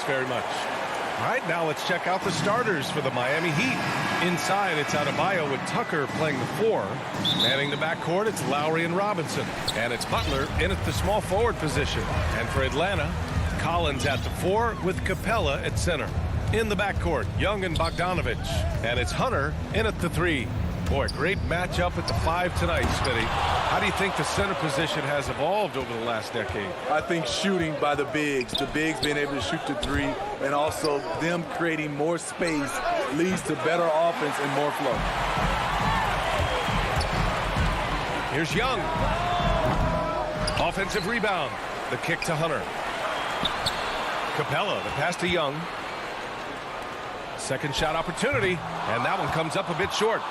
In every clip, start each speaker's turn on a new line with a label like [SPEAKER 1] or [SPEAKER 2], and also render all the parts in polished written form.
[SPEAKER 1] very much. All right, now let's check out the starters for the Miami Heat. Inside, it's Adebayo with Tucker playing the 4. Manning the backcourt, it's Lowry and Robinson. And it's Butler in at the small forward position. And for Atlanta, Collins at the 4 with Capella at center. In the backcourt, Young and Bogdanovich. And it's Hunter in at the 3. Boy, great matchup at the 5 tonight, Smitty. How do you think the center position has evolved over the last decade?
[SPEAKER 2] I think shooting by the bigs being able to shoot the 3, and also them creating more space leads to better offense and more flow.
[SPEAKER 1] Here's Young. Offensive rebound. The kick to Hunter. Capella, the pass to Young. Second shot opportunity, and that one comes up a bit short.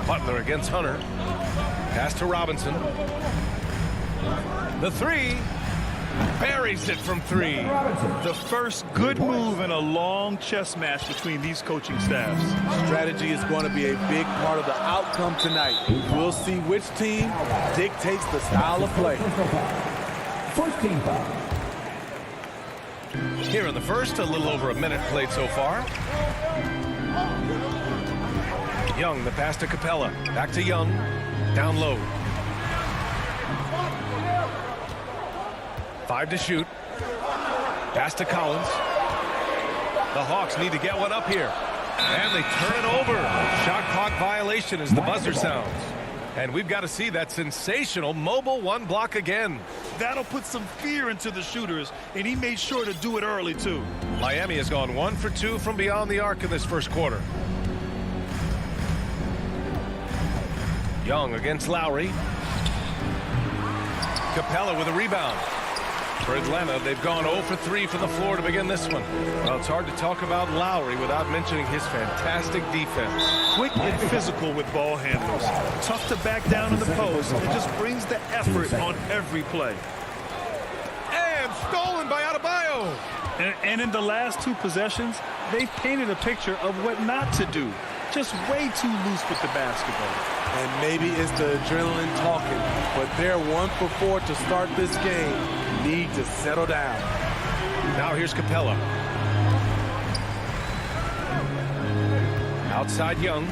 [SPEAKER 1] Butler against Hunter. Pass to Robinson. The 3. Buries it from 3.
[SPEAKER 3] The first good move in a long chess match between these coaching staffs.
[SPEAKER 2] Strategy is going to be a big part of the outcome tonight. We'll see which team dictates the style of play.
[SPEAKER 4] First team foul.
[SPEAKER 1] Here in the first, a little over a minute played so far. Young, the pass to Capella. Back to Young. Down low. 5 to shoot. Pass to Collins. The Hawks need to get one up here. And they turn it over. Shot clock violation as the buzzer sounds. And we've got to see that sensational mobile 1 block again.
[SPEAKER 3] That'll put some fear into the shooters, and he made sure to do it early, too.
[SPEAKER 1] Miami has gone 1 for 2 from beyond the arc in this first quarter. Young against Lowry. Capella with a rebound. For Atlanta, they've gone 0 for 3 from the floor to begin this one. Well, it's hard to talk about Lowry without mentioning his fantastic defense.
[SPEAKER 3] Quick and physical with ball handlers. Tough to back down in the post. It just brings the effort on every play.
[SPEAKER 1] And stolen by Adebayo.
[SPEAKER 3] And in the last 2 possessions, they've painted a picture of what not to do. Just way too loose with the basketball.
[SPEAKER 2] And maybe it's the adrenaline talking, but they're 1 for 4 to start this game. Need to settle down.
[SPEAKER 1] Now here's Capella. Outside Young.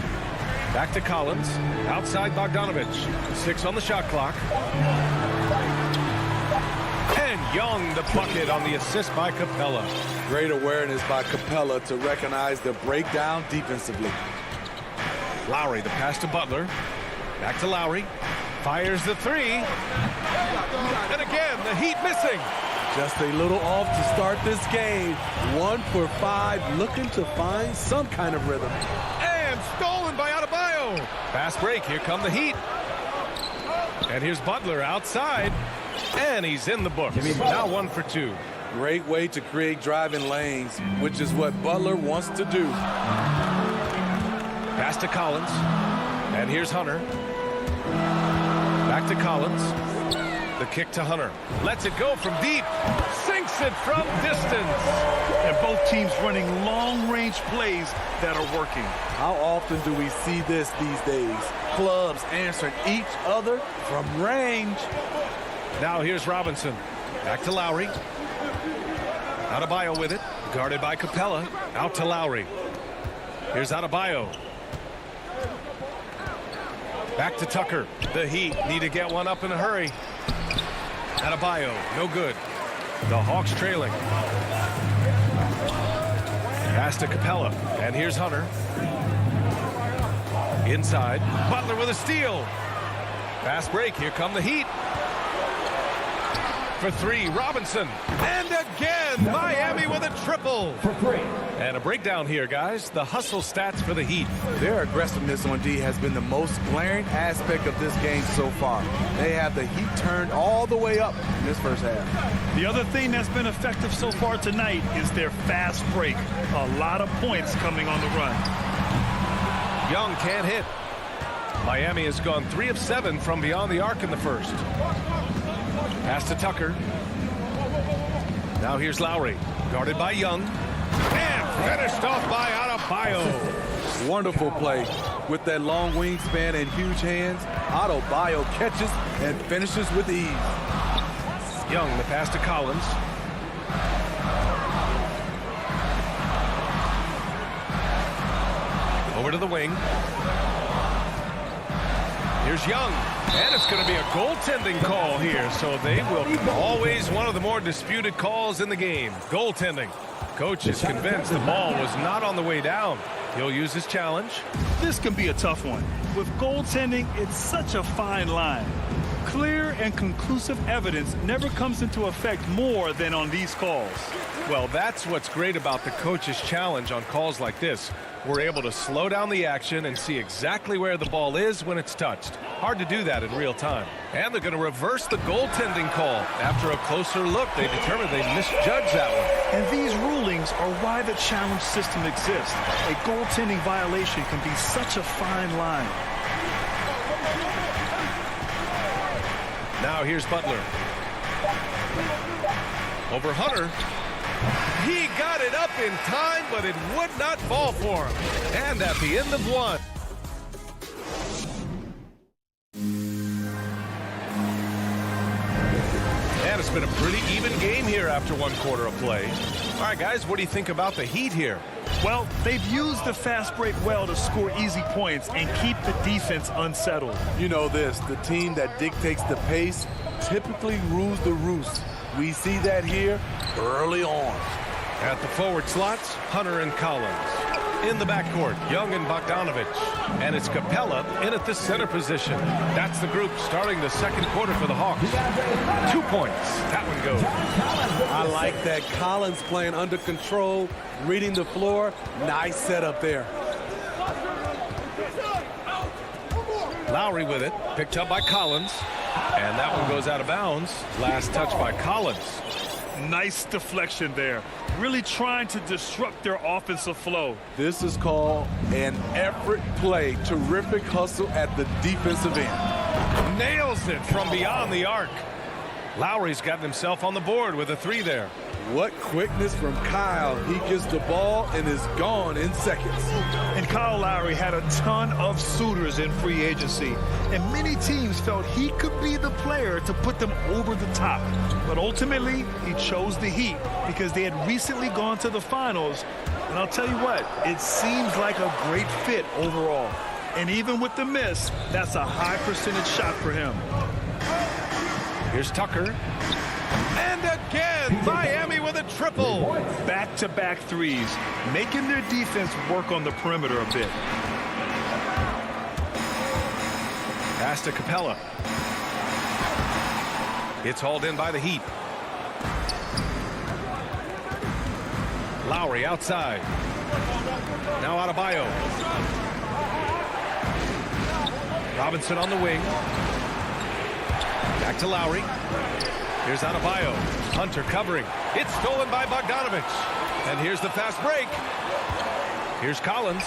[SPEAKER 1] Back to Collins. Outside Bogdanovich. 6 on the shot clock. And Young the bucket on the assist by Capella.
[SPEAKER 2] Great awareness by Capella to recognize the breakdown defensively.
[SPEAKER 1] Lowry, the pass to Butler. Back to Lowry. Fires the 3. And again, the Heat missing.
[SPEAKER 2] Just a little off to start this game. 1 for 5, looking to find some kind of rhythm.
[SPEAKER 1] And stolen by Adebayo. Fast break, here come the Heat. And here's Butler outside. And he's in the books. Now 1 for 2.
[SPEAKER 2] Great way to create driving lanes, which is what Butler wants to do.
[SPEAKER 1] Pass to Collins. And here's Hunter. Back to Collins. The kick to Hunter. Lets it go from deep. Sinks it from distance.
[SPEAKER 3] And both teams running long-range plays that are working.
[SPEAKER 2] How often do we see this these days? Clubs answering each other from range.
[SPEAKER 1] Now here's Robinson. Back to Lowry. Adebayo with it. Guarded by Capella. Out to Lowry. Here's Adebayo. Back to Tucker. The Heat need to get one up in a hurry. Adebayo, no good. The Hawks trailing. Pass to Capella. And here's Hunter. Inside. Butler with a steal. Fast break. Here come the Heat. For 3, Robinson. And again, Miami with a triple.
[SPEAKER 4] For 3.
[SPEAKER 1] And a breakdown here, guys. The hustle stats for the Heat.
[SPEAKER 2] Their aggressiveness on D has been the most glaring aspect of this game so far. They have the Heat turned all the way up in this first half.
[SPEAKER 3] The other thing that's been effective so far tonight is their fast break. A lot of points coming on the run.
[SPEAKER 1] Young can't hit. Miami has gone 3 of 7 from beyond the arc in the first. Pass to Tucker. Now here's Lowry. Guarded by Young. And finished off by Adebayo.
[SPEAKER 2] Wonderful play. With that long wingspan and huge hands, Adebayo catches and finishes with ease.
[SPEAKER 1] Young, the pass to Collins. Over to the wing. Here's Young. And it's going to be a goaltending call here. So they will always one of the more disputed calls in the game. Goaltending. Coach is convinced the ball was not on the way down. He'll use his challenge.
[SPEAKER 3] This can be a tough one. With goaltending, it's such a fine line. Clear and conclusive evidence never comes into effect more than on these calls.
[SPEAKER 1] Well, that's what's great about the coach's challenge on calls like this. We're able to slow down the action and see exactly where the ball is when it's touched. Hard to do that in real time. And they're going to reverse the goaltending call. After a closer look, they determined they misjudged that one.
[SPEAKER 3] And these rulings are why the challenge system exists. A goaltending violation can be such a fine line.
[SPEAKER 1] Now here's Butler. Over Hunter. He got it up in time, but it would not fall for him. And at the end of one. And it's been a pretty even game here after one quarter of play. All right, guys, what do you think about the Heat here?
[SPEAKER 3] Well, they've used the fast break well to score easy points and keep the defense unsettled.
[SPEAKER 2] You know this, the team that dictates the pace typically rules the roost. We see that here early on.
[SPEAKER 1] At the forward slots, Hunter and Collins. In the backcourt, Young and Bogdanovich. And it's Capella in at the center position. That's the group starting the second quarter for the Hawks. 2 points. That one goes.
[SPEAKER 5] I like that. Collins playing under control, reading the floor. Nice setup there.
[SPEAKER 1] Lowry with it. Picked up by Collins. And that one goes out of bounds. Last touch by Collins.
[SPEAKER 3] Nice deflection there. Really trying to disrupt their offensive flow.
[SPEAKER 2] This is called an effort play. Terrific hustle at the defensive end.
[SPEAKER 1] Nails it from beyond the arc. Lowry's gotten himself on the board with a three there.
[SPEAKER 2] What quickness from Kyle. He gets the ball and is gone in seconds.
[SPEAKER 3] And Kyle Lowry had a ton of suitors in free agency. And many teams felt he could be the player to put them over the top. But ultimately, he chose the Heat because they had recently gone to the finals. And I'll tell you what, it seems like a great fit overall. And even with the miss, that's a high percentage shot for him.
[SPEAKER 1] Here's Tucker. And again, Miami with a triple.
[SPEAKER 3] Back-to-back threes, making their defense work on the perimeter a bit.
[SPEAKER 1] Pass to Capella. It's hauled in by the Heat. Lowry outside. Now Adebayo. Robinson on the wing. Back to Lowry. Here's Adebayo. Hunter covering. It's stolen by Bogdanovich. And here's the fast break. Here's Collins.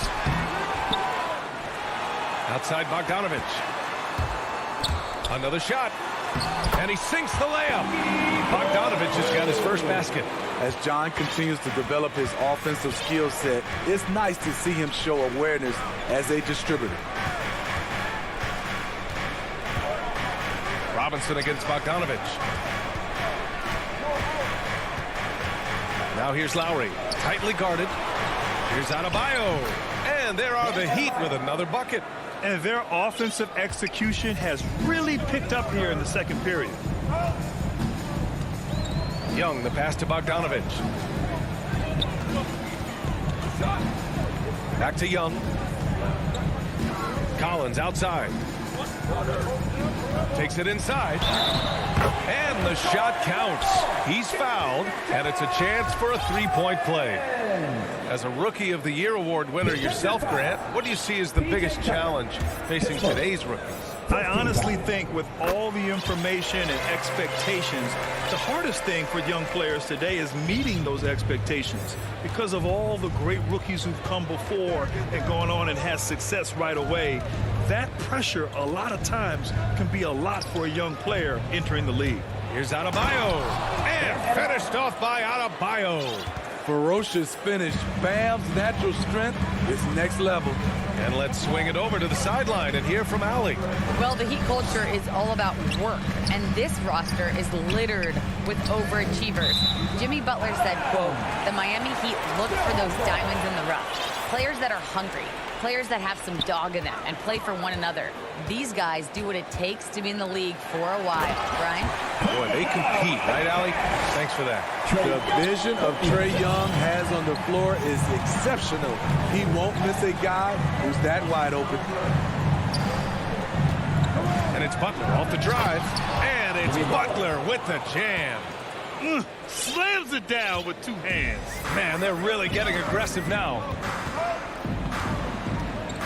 [SPEAKER 1] Outside Bogdanovich. Another shot. And he sinks the layup. Bogdanovich has got his first basket.
[SPEAKER 2] As John continues to develop his offensive skill set, it's nice to see him show awareness as a distributor.
[SPEAKER 1] Robinson against Bogdanovich. Now here's Lowry, tightly guarded. Here's Adebayo. And there are the Heat with another bucket.
[SPEAKER 3] And their offensive execution has really picked up here in the second period.
[SPEAKER 1] Young, the pass to Bogdanovich. Back to Young. Collins outside. Takes it inside. And the shot counts. He's fouled, and it's a chance for a three-point play. As a Rookie of the Year award winner yourself, Grant, what do you see as the biggest challenge facing today's rookies?
[SPEAKER 3] I honestly think with all the information and expectations, the hardest thing for young players today is meeting those expectations. Because of all the great rookies who've come before and gone on and had success right away, that pressure a lot of times can be a lot for a young player entering the league.
[SPEAKER 1] Here's Adebayo. And finished off by Adebayo.
[SPEAKER 2] Ferocious finish. Bam's natural strength is next level.
[SPEAKER 1] And let's swing it over to the sideline and hear from Allie.
[SPEAKER 6] Well, the Heat culture is all about work, and this roster is littered with overachievers. Jimmy Butler said, quote, "The Miami Heat look for those diamonds in the rough. Players that are hungry, players that have some dog in them and play for one another. These guys do what it takes to be in the league for a while." Brian?
[SPEAKER 1] Boy, they compete, right, Allie? Thanks for that.
[SPEAKER 2] The vision of Trae Young has on the floor is exceptional. He won't miss a guy who's that wide open.
[SPEAKER 1] And it's Butler off the drive. And it's Butler with the jam.
[SPEAKER 3] Slams it down with two hands.
[SPEAKER 1] Man, they're really getting aggressive now.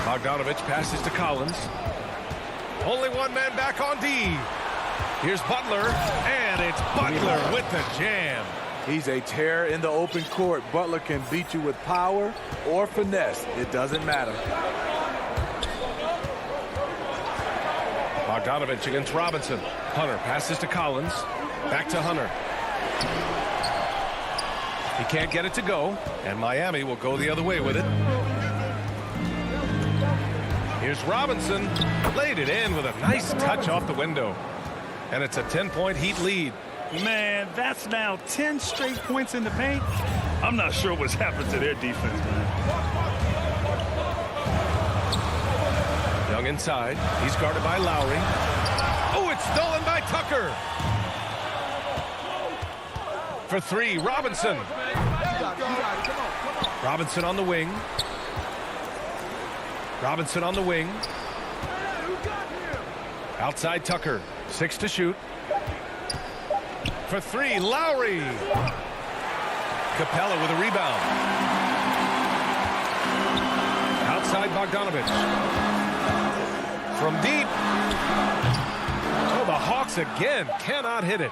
[SPEAKER 1] Bogdanovich passes to Collins. Only one man back on D. Here's Butler, and it's Butler with the jam.
[SPEAKER 2] He's a terror in the open court. Butler can beat you with power or finesse. It doesn't matter.
[SPEAKER 1] Bogdanovich against Robinson. Hunter passes to Collins. Back to Hunter. He can't get it to go, and Miami will go the other way with it. Here's Robinson. Laid it in with a nice touch off the window. And it's a 10-point Heat lead.
[SPEAKER 3] Man, that's now 10 straight points in the paint. I'm not sure what's happened to their defense, man.
[SPEAKER 1] Young inside. He's guarded by Lowry. Oh, it's stolen by Tucker. For three, Robinson. Robinson on the wing. Robinson on the wing. Outside Tucker. 6 to shoot. For three, Lowry. Capella with a rebound. Outside Bogdanovich. From deep. Oh, the Hawks again cannot hit it.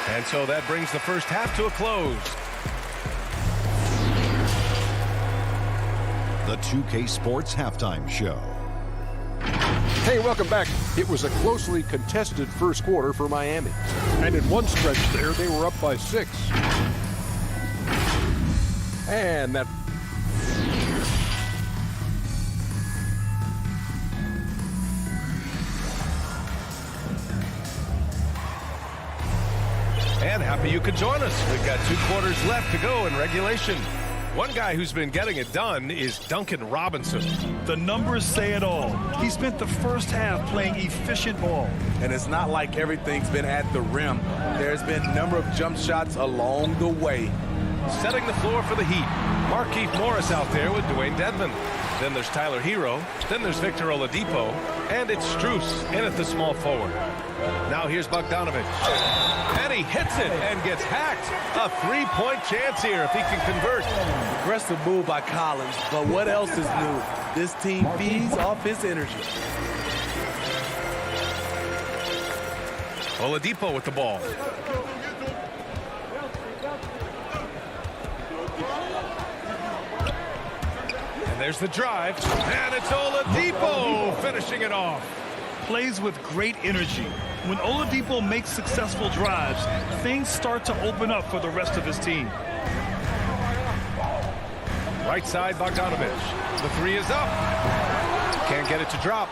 [SPEAKER 1] And so that brings the first half to a close.
[SPEAKER 7] The 2K Sports Halftime Show.
[SPEAKER 8] Hey, welcome back. It was a closely contested first quarter for Miami. And in one stretch there, they were up by 6. And that...
[SPEAKER 1] And happy you could join us. We've got 2 quarters left to go in regulation. One guy who's been getting it done is Duncan Robinson.
[SPEAKER 3] The numbers say it all. He spent the first half playing efficient ball.
[SPEAKER 2] And it's not like everything's been at the rim. There's been a number of jump shots along the way.
[SPEAKER 1] Setting the floor for the Heat. Markieff Morris out there with Dwayne Dedmon. Then there's Tyler Hero. Then there's Victor Oladipo. And it's Strus in at the small forward. Now here's Bogdanovich. And he hits it and gets hacked. A 3-point chance here if he can convert.
[SPEAKER 2] Aggressive move by Collins, but what else is new? This team feeds off his energy.
[SPEAKER 1] Oladipo with the ball. And there's the drive. And it's Oladipo finishing it off.
[SPEAKER 3] Plays with great energy. When Oladipo makes successful drives, things start to open up for the rest of his team.
[SPEAKER 1] Right side, Bogdanovich. The 3 is up. Can't get it to drop.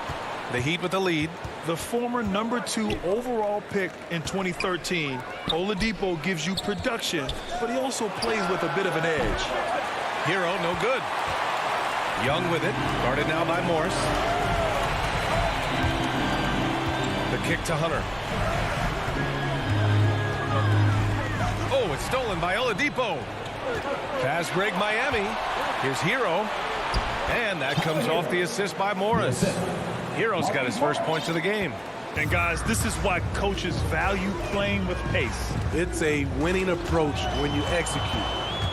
[SPEAKER 1] The Heat with the lead.
[SPEAKER 3] The former #2 overall pick in 2013, Oladipo gives you production, but he also plays with a bit of an edge.
[SPEAKER 1] Hero, no good. Young with it. Guarded now by Morris. The kick to Hunter. Oh, it's stolen by Oladipo. Fast break Miami. Here's Hero. And that comes off the assist by Morris. Hero's got his first points of the game.
[SPEAKER 3] And guys, this is why coaches value playing with pace.
[SPEAKER 2] It's a winning approach when you execute.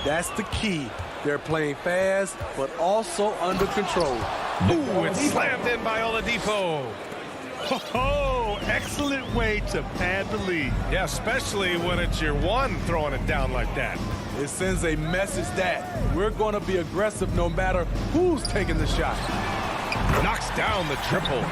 [SPEAKER 2] That's the key. They're playing fast, but also under control.
[SPEAKER 1] Ooh, it's slammed in by Oladipo.
[SPEAKER 3] Oh, excellent way to pad the lead.
[SPEAKER 1] Yeah, especially when it's your one throwing it down like that.
[SPEAKER 2] It sends a message that we're going to be aggressive no matter who's taking the shot.
[SPEAKER 1] Knocks down the triple.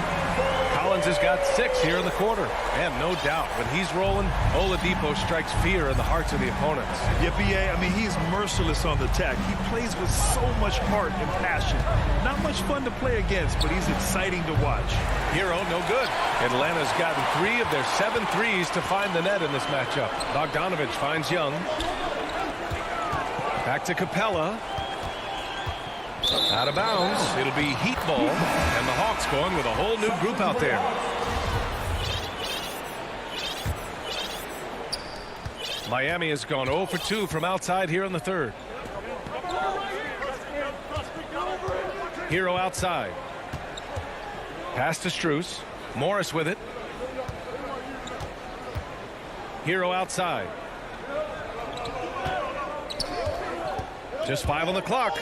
[SPEAKER 1] Collins Collins has got 6 here in the quarter. And no doubt, when he's rolling, Oladipo strikes fear in the hearts of the opponents.
[SPEAKER 3] Yeah, B.A., I mean, he's merciless on the attack. He plays with so much heart and passion. Not much fun to play against, but he's exciting to watch.
[SPEAKER 1] Hero, no good. Atlanta's gotten 3 of their 7 threes to find the net in this matchup. Bogdanovich finds Young. Back to Capella. Out of bounds. It'll be Heat ball. And the Hawks going with a whole new group out there. Miami has gone 0 for 2 from outside here in the third. Hero outside. Pass to Strus. Morris with it. Hero outside. Just 5 on the clock.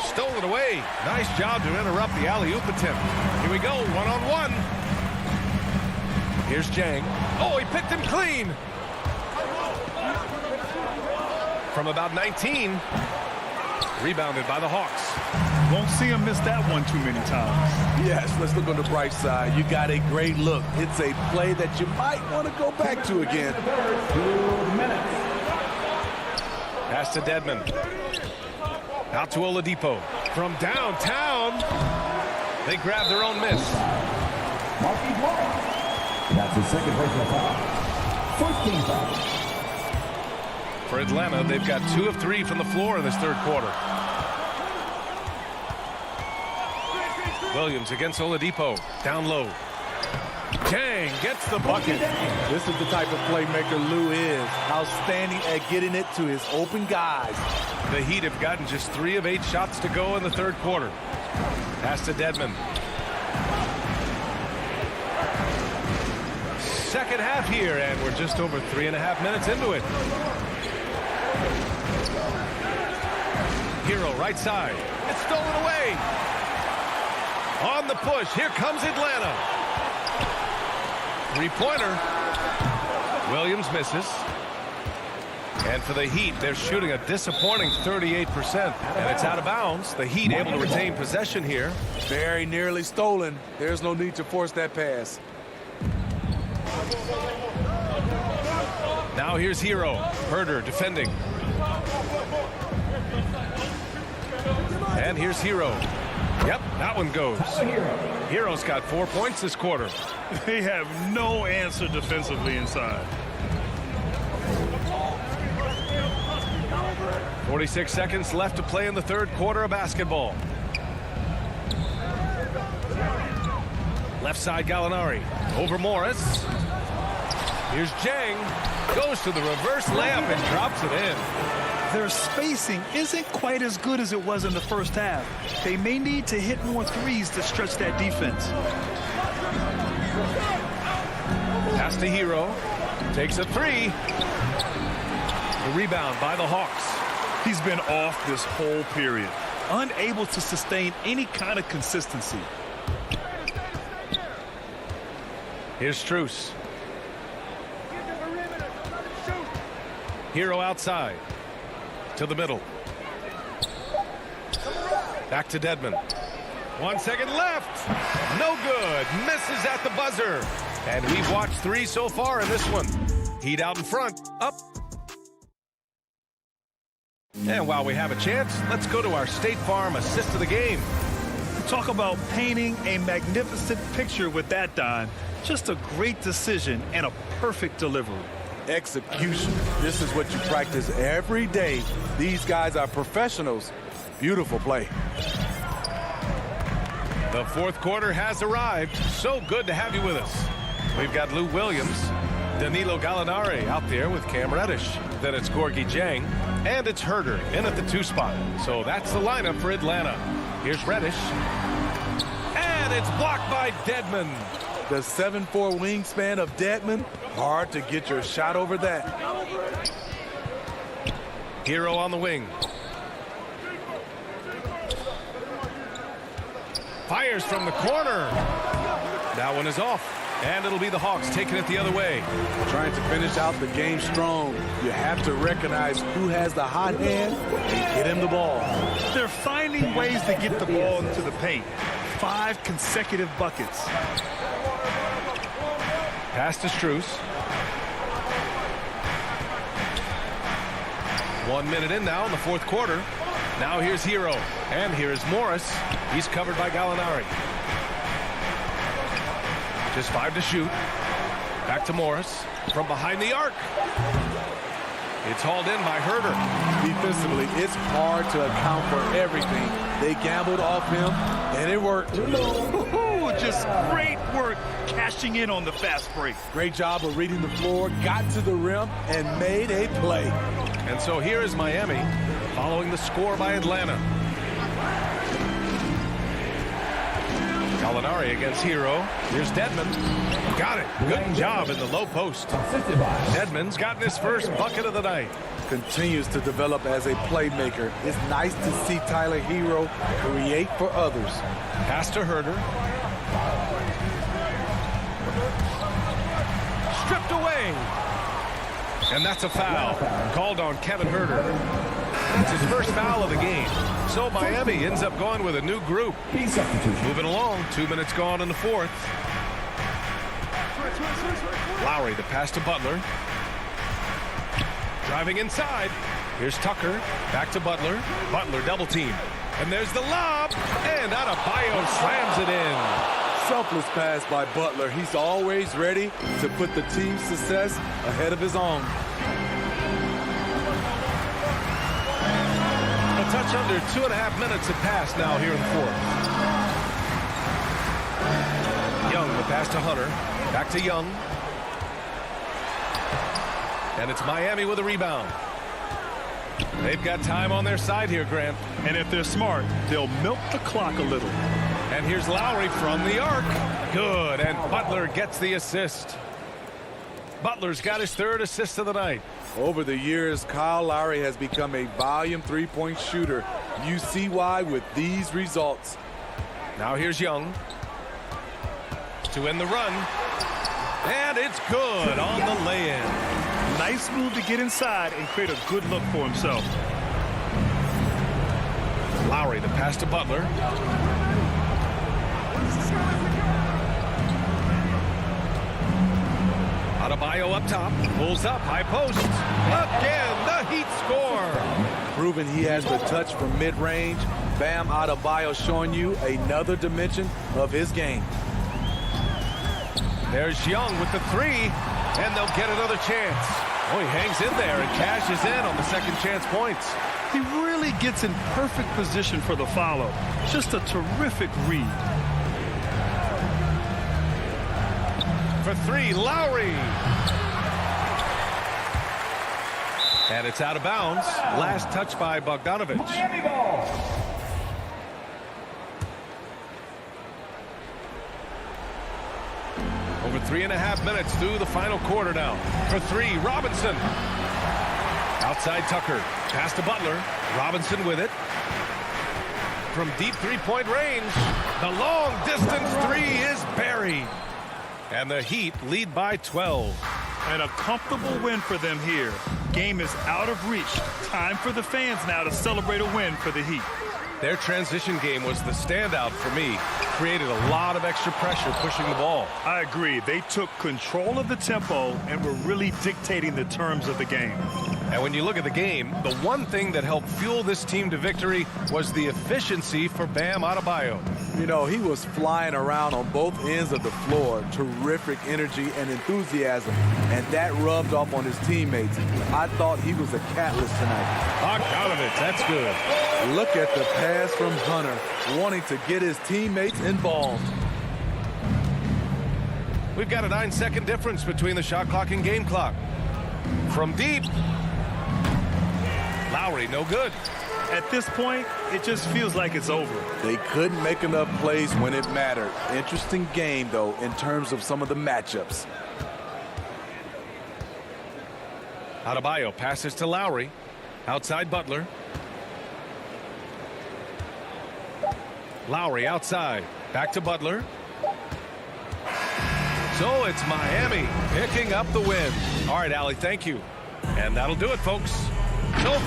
[SPEAKER 1] Stolen away. Nice job to interrupt the alley-oop attempt. Here we go, one-on-one. Here's Jang. Oh, he picked him clean. From about 19. Rebounded by the Hawks.
[SPEAKER 3] Won't see him miss that one too many times.
[SPEAKER 2] Yes, let's look on the bright side. You got a great look. It's a play that you might want to go back to again.
[SPEAKER 4] 2 minutes.
[SPEAKER 1] Pass to Dedmon. Out to Oladipo. From downtown. They grab their own miss.
[SPEAKER 4] Marquis Morris. That's his second personal foul. First team foul.
[SPEAKER 1] For Atlanta, they've got 2 of 3 from the floor in this third quarter. Williams against Oladipo. Down low. Jang gets the bucket.
[SPEAKER 2] This is the type of playmaker Lou is. Outstanding at getting it to his open guys.
[SPEAKER 1] The Heat have gotten just 3 of 8 shots to go in the third quarter. Pass to Dedmon. Second half here, and we're just over 3.5 minutes into it. Hero right side. It's stolen away. On the push. Here comes Atlanta. 3-pointer. Williams misses. And for the Heat, they're shooting a disappointing 38%. And it's out of bounds. The Heat able to retain possession here.
[SPEAKER 2] Very nearly stolen. There's no need to force that pass.
[SPEAKER 1] Now here's Hero. Herder defending. And here's Hero. Yep, that one goes. Hero's got 4 points this quarter.
[SPEAKER 3] They have no answer defensively inside.
[SPEAKER 1] 46 seconds left to play in the third quarter of basketball. Left side Gallinari. Over Morris. Here's Jang. Goes to the reverse layup and drops it in.
[SPEAKER 3] Their spacing isn't quite as good as it was in the first half. They may need to hit more threes to stretch that defense.
[SPEAKER 1] Pass to Hero. Takes a 3. The rebound by the Hawks.
[SPEAKER 3] He's been off this whole period. Unable to sustain any kind of consistency.
[SPEAKER 1] Here's Strus. Hero outside. To the middle. Back to Dedmon. 1 second left. No good. Misses at the buzzer. And we've watched 3 so far in this one. Heat out in front. Up. And while we have a chance, let's go to our State Farm assist of the game.
[SPEAKER 3] Talk about painting a magnificent picture with that, Don. Just a great decision and a perfect delivery.
[SPEAKER 2] Execution. This is what you practice every day. These guys are professionals. Beautiful play.
[SPEAKER 1] The fourth quarter has arrived. So good to have you with us. We've got Lou Williams, Danilo Gallinari out there with Cam Reddish. Then it's Gorgie Jang, and it's Herder in at the 2 spot. So that's the lineup for Atlanta. Here's Reddish. And it's blocked by Dedmon.
[SPEAKER 2] The 7'4" wingspan of Dedmon. Hard to get your shot over that.
[SPEAKER 1] Hero on the wing. Fires from the corner. That one is off. And it'll be the Hawks taking it the other way.
[SPEAKER 2] Trying to finish out the game strong. You have to recognize who has the hot hand and get him the ball.
[SPEAKER 3] They're finding ways to get the ball into the paint. 5 consecutive buckets.
[SPEAKER 1] Pass to Strus. 1 minute in now in the fourth quarter. Now here's Hero. And here's Morris. He's covered by Gallinari. Just 5 to shoot. Back to Morris. From behind the arc. It's hauled in by Herder.
[SPEAKER 2] Defensively, it's hard to account for everything. They gambled off him, and it worked.
[SPEAKER 3] Ooh, just great work cashing in on the fast break.
[SPEAKER 2] Great job of reading the floor, got to the rim, and made a play.
[SPEAKER 1] And so here is Miami following the score by Atlanta. Gallinari against Hero. Here's Dedmon. Got it. Good job in the low post. Dedmon's gotten his first bucket of the night.
[SPEAKER 2] Continues to develop as a playmaker. It's nice to see Tyler Hero create for others.
[SPEAKER 1] Pass to Herder. Stripped away. And that's a foul. Called on Kevin Herder. It's his first foul of the game. So Miami ends up going with a new group. Moving along. 2 minutes gone in the fourth. Lowry, the pass to Butler. Driving inside. Here's Tucker. Back to Butler. Butler double team. And there's the lob. And Adebayo slams it in.
[SPEAKER 2] Selfless pass by Butler. He's always ready to put the team's success ahead of his own.
[SPEAKER 1] A touch under 2.5 minutes have passed now here in the fourth. Young, the pass to Hunter. Back to Young. And it's Miami with a rebound. They've got time on their side here, Grant.
[SPEAKER 3] And if they're smart, they'll milk the clock a little.
[SPEAKER 1] And here's Lowry from the arc. Good, and Butler gets the assist. Butler's got his third assist of the night.
[SPEAKER 2] Over the years, Kyle Lowry has become a volume three-point shooter. You see why with these results.
[SPEAKER 1] Now here's Young to end the run. And it's good on the lay-in.
[SPEAKER 3] Nice move to get inside and create a good look for himself.
[SPEAKER 1] Lowry, the pass to Butler. Adebayo up top, pulls up, high post. Again, the Heat score.
[SPEAKER 2] Proving he has the touch from mid-range. Bam Adebayo showing you another dimension of his game.
[SPEAKER 1] There's Young with the three, and they'll get another chance. Oh, he hangs in there and cashes in on the second chance points.
[SPEAKER 3] He really gets in perfect position for the follow. Just a terrific read.
[SPEAKER 1] For three, Lowry. And it's out of bounds. Last touch by Bogdanovich.
[SPEAKER 4] Miami ball.
[SPEAKER 1] Over 3.5 minutes through the final quarter now. For three, Robinson. Outside Tucker. Pass to Butler. Robinson with it. From deep three-point range. The long distance three is buried. And the Heat lead by 12.
[SPEAKER 3] And a comfortable win for them here. Game is out of reach. Time for the fans now to celebrate a win for the Heat.
[SPEAKER 1] Their transition game was the standout for me. Created a lot of extra pressure pushing the ball.
[SPEAKER 3] I agree. They took control of the tempo and were really dictating the terms of the game.
[SPEAKER 1] And when you look at the game, the one thing that helped fuel this team to victory was the efficiency for Bam Adebayo.
[SPEAKER 2] You know, he was flying around on both ends of the floor. Terrific energy and enthusiasm. And that rubbed off on his teammates. I thought he was a catalyst tonight.
[SPEAKER 1] Bogdanovich, that's good.
[SPEAKER 2] Look at the pass from Hunter, wanting to get his teammates involved.
[SPEAKER 1] We've got a 9-second difference between the shot clock and game clock. From deep. Lowry, no good.
[SPEAKER 3] At this point, it just feels like it's over.
[SPEAKER 2] They couldn't make enough plays when it mattered. Interesting game, though, in terms of some of the matchups.
[SPEAKER 1] Adebayo passes to Lowry. Outside Butler. Lowry outside. Back to Butler. So it's Miami picking up the win. All right, Allie, thank you. And that'll do it, folks. So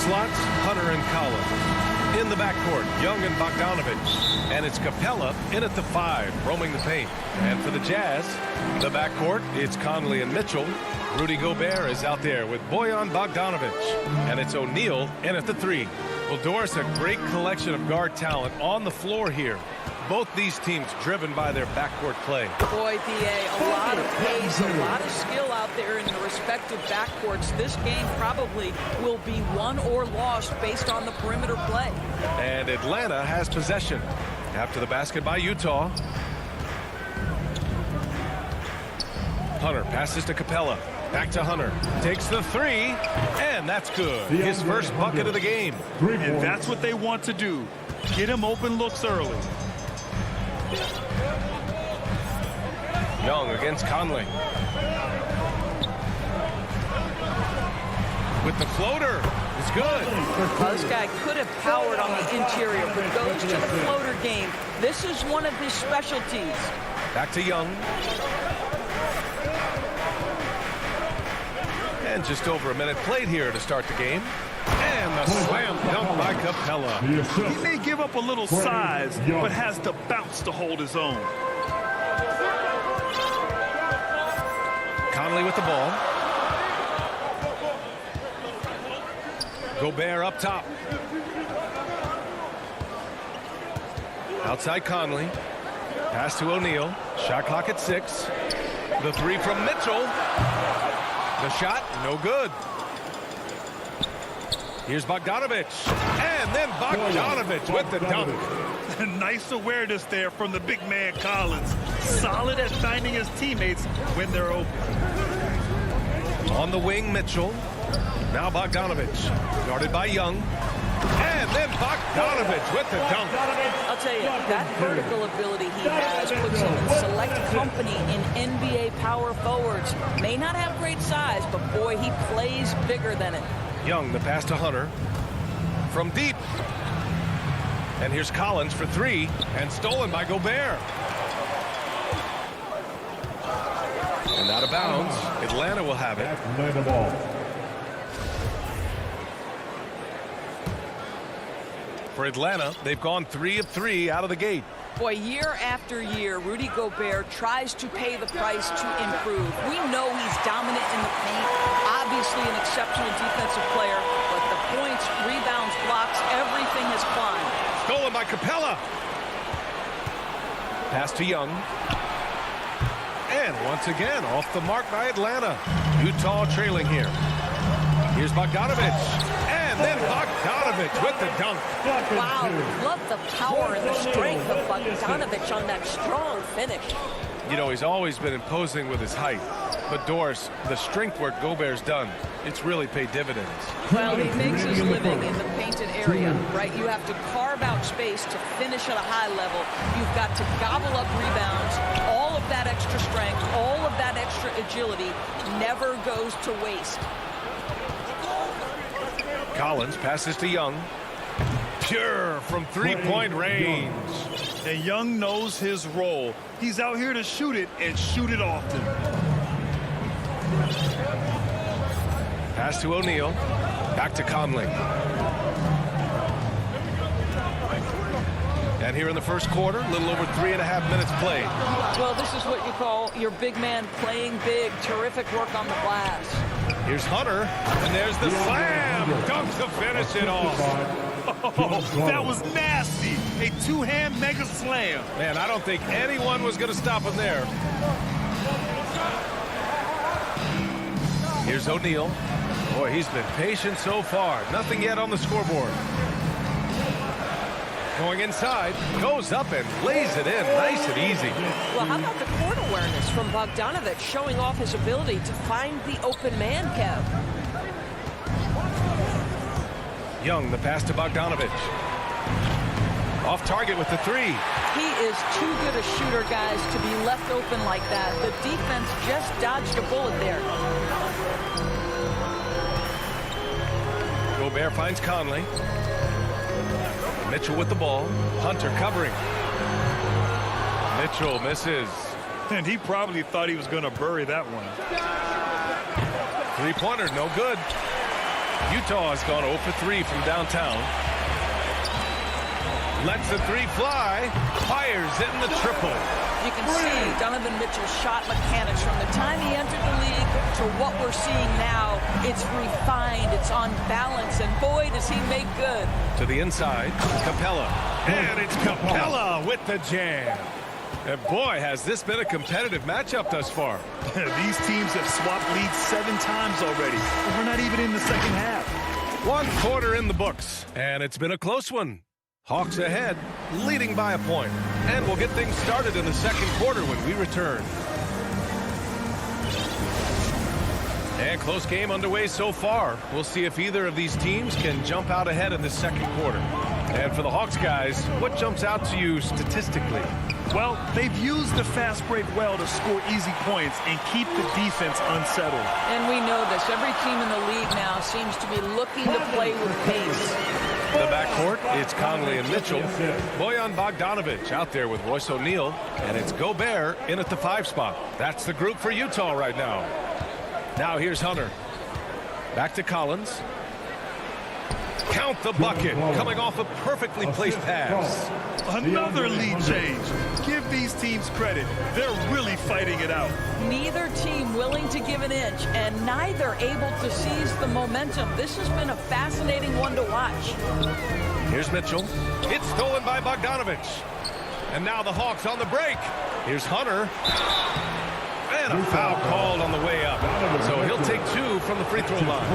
[SPEAKER 1] slots, Hunter and Collins. In the backcourt, Young and Bogdanovich. And it's Capella in at the 5, roaming the paint. And for the Jazz, the backcourt, it's Conley and Mitchell. Rudy Gobert is out there with Bojan Bogdanovich. And it's O'Neal in at the 3. Well, Doris, a great collection of guard talent on the floor here. Both these teams driven by their backcourt play.
[SPEAKER 9] Boy, D.A., a lot of pace, a lot of skill out there in the respective backcourts. This game probably will be won or lost based on the perimeter play.
[SPEAKER 1] And Atlanta has possession. After the basket by Utah. Hunter passes to Capella. Back to Hunter. Takes the 3. And that's good. His first bucket of the game.
[SPEAKER 3] And that's what they want to do. Get him open looks early.
[SPEAKER 1] Young against Conley. With the floater. It's good.
[SPEAKER 9] Well, this guy could have powered on the interior, but goes to the floater game. This is one of his specialties.
[SPEAKER 1] Back to Young. And just over a minute played here to start the game. And the slam dunk by Capella.
[SPEAKER 3] He may give up a little size, but has the bounce to hold his own.
[SPEAKER 1] Conley with the ball. Gobert up top. Outside Conley. Pass to O'Neal. Shot clock at 6. The 3 from Mitchell. The shot, no good. Here's Bogdanovich. And then Bogdanovich with the dunk.
[SPEAKER 3] Nice awareness there from the big man Collins. Solid at finding his teammates when they're open.
[SPEAKER 1] On the wing, Mitchell. Now Bogdanovich. Guarded by Young. And then Bogdanovich with the dunk.
[SPEAKER 9] I'll tell you, that vertical ability he has puts him in select company in NBA power forwards. May not have great size, but boy, he plays bigger than it.
[SPEAKER 1] Young, the pass to Hunter. From deep. And here's Collins for 3. And stolen by Gobert. And out of bounds. Atlanta will have it.
[SPEAKER 4] Atlanta ball.
[SPEAKER 1] For Atlanta, they've gone 3 of 3 out of the gate.
[SPEAKER 9] Boy, year after year, Rudy Gobert tries to pay the price to improve. We know he's dominant in the paint, obviously an exceptional defensive player, but the points, rebounds, blocks, everything has climbed.
[SPEAKER 1] Stolen by Capella. Pass to Young. And once again, off the mark by Atlanta. Utah trailing here. Here's Bogdanovich. And then Bogdanovich with the dunk.
[SPEAKER 9] Wow, love the power and the strength of Bogdanovich on that strong finish.
[SPEAKER 1] You know, he's always been imposing with his height. But Doris, the strength work Gobert's done, it's really paid dividends.
[SPEAKER 9] Well, he makes his living in the painted area, right? You have to carve out space to finish at a high level. You've got to gobble up rebounds. All of that extra strength, all of that extra agility never goes to waste.
[SPEAKER 1] Collins passes to Young. Pure from three-point range.
[SPEAKER 3] And Young knows his role. He's out here to shoot it and shoot it often.
[SPEAKER 1] Pass to O'Neal. Back to Conley. And here in the first quarter, a little over 3.5 minutes played.
[SPEAKER 9] Well, this is what you call your big man playing big. Terrific work on the glass.
[SPEAKER 1] Here's Hunter, and there's the slam. Dunk to finish it off.
[SPEAKER 3] Oh, that was nasty. A two-hand mega slam.
[SPEAKER 1] Man, I don't think anyone was going to stop him there. Here's O'Neal. Boy, he's been patient so far. Nothing yet on the scoreboard. Going inside, goes up and lays it in nice and easy.
[SPEAKER 9] Well, how about the court awareness from Bogdanovich showing off his ability to find the open man, Kev?
[SPEAKER 1] Young, the pass to Bogdanovich. Off target with the 3.
[SPEAKER 9] He is too good a shooter, guys, to be left open like that. The defense just dodged a bullet there.
[SPEAKER 1] Gobert finds Conley. Mitchell with the ball. Hunter covering. Mitchell misses.
[SPEAKER 3] And he probably thought he was going to bury that one.
[SPEAKER 1] Three-pointer, no good. Utah has gone 0 for 3 from downtown. Lets the three fly. Fires it in the triple.
[SPEAKER 9] You can see Donovan Mitchell's shot mechanics from the time he entered the league to what we're seeing now. It's refined. It's on balance. And boy, does he make good.
[SPEAKER 1] To the inside. Capella. And it's Capella with the jam. And boy, has this been a competitive matchup thus far.
[SPEAKER 3] These teams have swapped leads 7 times already. And we're not even in the second half.
[SPEAKER 1] 1 quarter in the books. And it's been a close one. Hawks ahead, leading by a point. And we'll get things started in the second quarter when we return. And close game underway so far. We'll see if either of these teams can jump out ahead in the second quarter. And for the Hawks guys, what jumps out to you statistically?
[SPEAKER 3] Well, they've used the fast break well to score easy points and keep the defense unsettled.
[SPEAKER 9] And we know this. Every team in the league now seems to be looking to play with pace.
[SPEAKER 1] The backcourt, it's Conley and Mitchell. Bojan Bogdanovic out there with Royce O'Neal. And it's Gobert in at the 5 spot. That's the group for Utah right now. Now here's Hunter. Back to Collins. Count the bucket. Coming off a perfectly placed pass.
[SPEAKER 3] Another lead change. Give these teams credit. They're really fighting it out.
[SPEAKER 9] Neither team willing to give an inch, and neither able to seize the momentum. This has been a fascinating one to watch.
[SPEAKER 1] Here's Mitchell. It's stolen by Bogdanovic. And now the Hawks on the break. Here's Hunter. And a foul called on the way up. So he'll take 2 from the free throw line.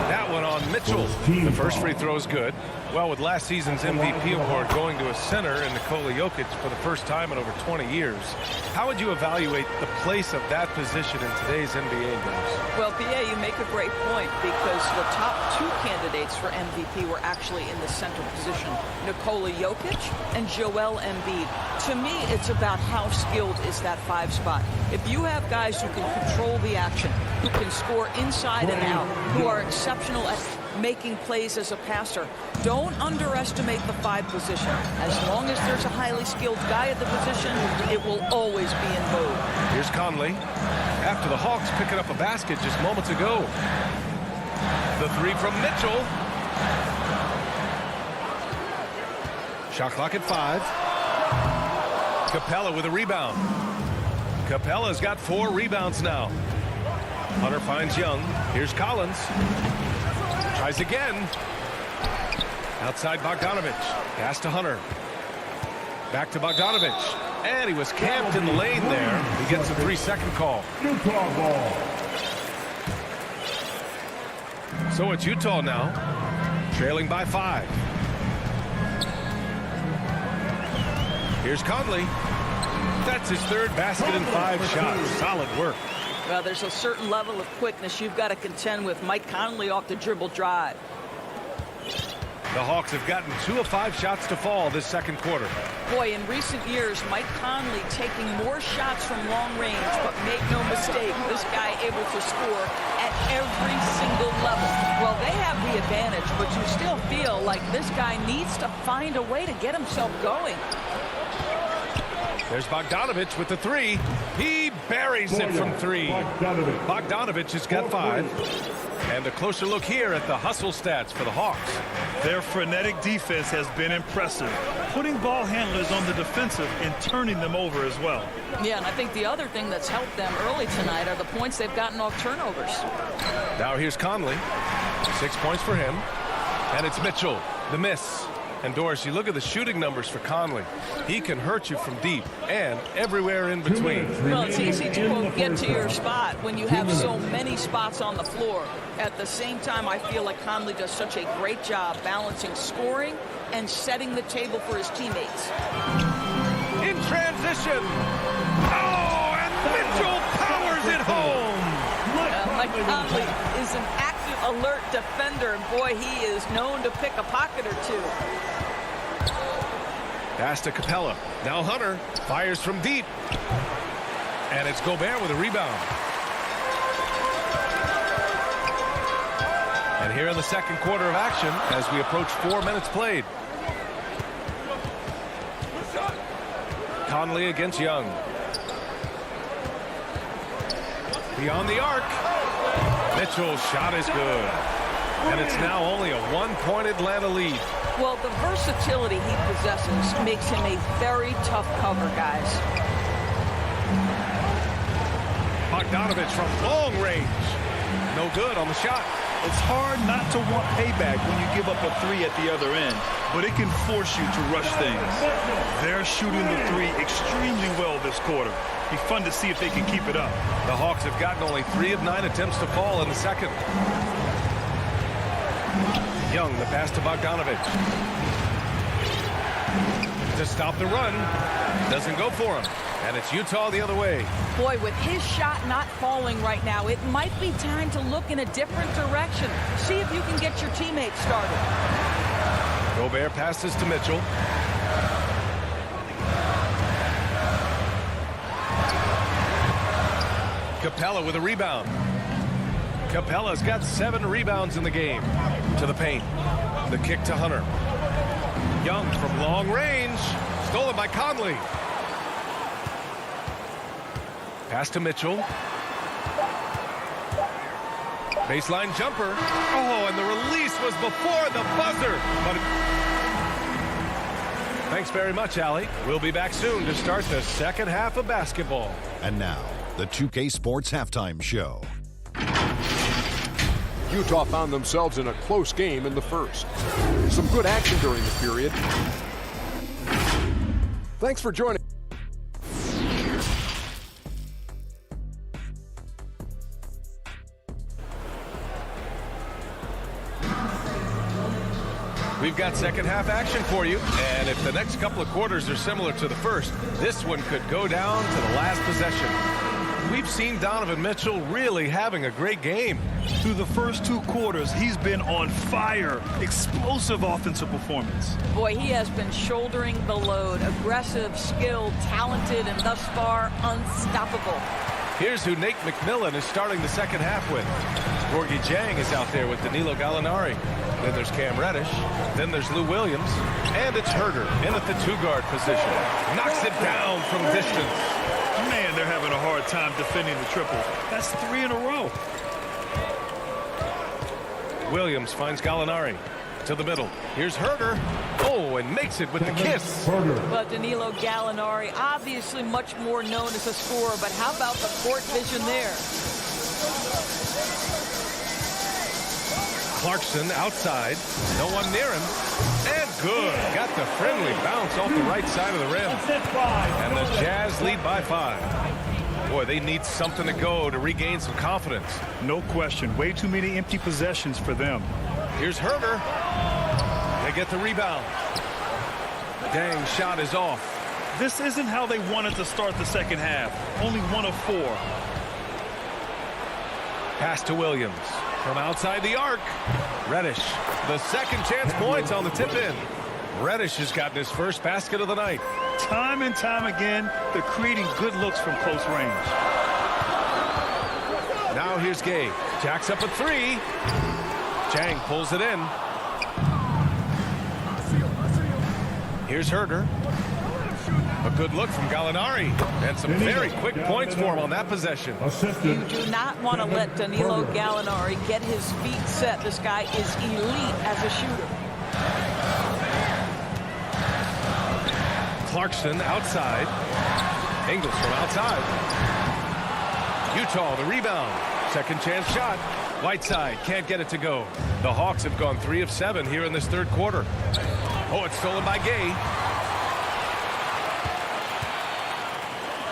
[SPEAKER 1] That one on Mitchell. The first free throw is good. Well, with last season's MVP award going to a center in Nikola Jokic for the first time in over 20 years, how would you evaluate the place of that position in today's NBA games?
[SPEAKER 9] Well, P.A., you make a great point because the top 2 candidates for MVP were actually in the center position, Nikola Jokic and Joel Embiid. To me, it's about how skilled is that 5 spot. If you have guys who can control the action, who can score inside and out, who are exceptional at making plays as a passer, don't underestimate the 5 position. As long as there's a highly skilled guy at the position, it will always be in vogue.
[SPEAKER 1] Here's Conley. After the Hawks picking up a basket just moments ago. The 3 from Mitchell. Shot clock at 5. Capella with a rebound. Capella's got 4 rebounds now. Hunter finds Young. Here's Collins. Tries again. Outside Bogdanovic. Pass to Hunter. Back to Bogdanovic. And he was camped in the lane there. He gets a 3-second call.
[SPEAKER 4] Utah ball.
[SPEAKER 1] So it's Utah now. Trailing by 5. Here's Conley. That's his 3rd basket in 5 shots. Solid work.
[SPEAKER 9] Well, there's a certain level of quickness you've got to contend with. Mike Conley off the dribble drive.
[SPEAKER 1] The Hawks have gotten 2 of 5 shots to fall this second quarter.
[SPEAKER 9] Boy, in recent years, Mike Conley taking more shots from long range, but make no mistake, this guy able to score at every single level. Well, they have the advantage, but you still feel like this guy needs to find a way to get himself going.
[SPEAKER 1] There's Bogdanovic with the 3. He buries it from 3. Bogdanovic has got 5. And a closer look here at the hustle stats for the Hawks.
[SPEAKER 3] Their frenetic defense has been impressive, putting ball handlers on the defensive and turning them over as well.
[SPEAKER 9] Yeah, and I think the other thing that's helped them early tonight are the points they've gotten off turnovers.
[SPEAKER 1] Now here's Conley. 6 points for him. And it's Mitchell. The miss. And Doris, you look at the shooting numbers for Conley. He can hurt you from deep and everywhere in between.
[SPEAKER 9] Well, it's easy to get to your spot when you have so many spots on the floor. At the same time, I feel like Conley does such a great job balancing scoring and setting the table for his teammates.
[SPEAKER 1] In transition. Oh, and Mitchell powers it home.
[SPEAKER 9] Mike Conley is an active, alert defender, and boy, he is known to pick a pocket or 2.
[SPEAKER 1] Pass to Capella. Now Hunter fires from deep. And it's Gobert with a rebound. And here in the second quarter of action as we approach 4 minutes played. Conley against Young. Beyond the arc. Mitchell's shot is good. And it's now only a 1-point Atlanta lead.
[SPEAKER 9] Well, the versatility he possesses makes him a very tough cover, guys.
[SPEAKER 1] Bogdanovich from long range. No good on the shot.
[SPEAKER 3] It's hard not to want payback when you give up a three at the other end, but it can force you to rush things. They're shooting the three extremely well this quarter. Be fun to see if they can keep it up.
[SPEAKER 1] The Hawks have gotten only 3 of 9 attempts to fall in the second. Young, the pass to Bogdanovich. To stop the run. Doesn't go for him. And it's Utah the other way.
[SPEAKER 9] Boy, with his shot not falling right now, it might be time to look in a different direction. See if you can get your teammates started.
[SPEAKER 1] Gobert passes to Mitchell. Capella with a rebound. Capella's got 7 rebounds in the game. To the paint. The kick to Hunter. Young from long range. Stolen by Conley. Pass to Mitchell. Baseline jumper. Oh, and the release was before the buzzer. But thanks very much, Allie. We'll be back soon to start the second half of basketball.
[SPEAKER 7] And now, the 2K Sports Halftime Show.
[SPEAKER 8] Utah found themselves in a close game in the first. Some good action during the period. Thanks for joining.
[SPEAKER 1] We've got second half action for you, and if the next couple of quarters are similar to the first, this one could go down to the last possession. We've seen Donovan Mitchell really having a great game.
[SPEAKER 3] Through the first 2 quarters, he's been on fire. Explosive offensive performance.
[SPEAKER 9] Boy, he has been shouldering the load. Aggressive, skilled, talented, and thus far unstoppable.
[SPEAKER 1] Here's who Nate McMillan is starting the second half with. Gorgie Jang is out there with Danilo Gallinari. Then there's Cam Reddish. Then there's Lou Williams. And it's Herter in at the 2-guard position. Knocks it down from distance.
[SPEAKER 3] Man, they're having a hard time defending the triple. That's 3 in a row.
[SPEAKER 1] Williams finds Gallinari to the middle. Here's Herter. Oh, and makes it with the kiss.
[SPEAKER 9] But Danilo Gallinari, obviously much more known as a scorer, but how about the court vision there?
[SPEAKER 1] Clarkson outside. No one near him. And good. Got the friendly bounce off the right side of the rim. And the Jazz lead by 5. Boy, they need something to go to regain some confidence.
[SPEAKER 3] No question. Way too many empty possessions for them.
[SPEAKER 1] Here's Herter. They get the rebound. Dang, shot is off.
[SPEAKER 3] This isn't how they wanted to start the second half. Only 1 of 4.
[SPEAKER 1] Pass to Williams. From outside the arc. Reddish. The second chance points on the tip-in. Reddish has gotten his first basket of the night.
[SPEAKER 3] Time and time again, they're creating good looks from close range.
[SPEAKER 1] Now here's Gay. Jacks up a 3. Chang pulls it in. Here's Herter. A good look from Gallinari. And some very quick points for him on that possession.
[SPEAKER 9] You do not want to let Danilo Gallinari get his feet set. This guy is elite as a shooter.
[SPEAKER 1] Clarkson outside. Ingles from outside. Utah the rebound. Second chance shot. Whiteside can't get it to go. The Hawks have gone 3 of 7 here in this third quarter. Oh, it's stolen by Gay.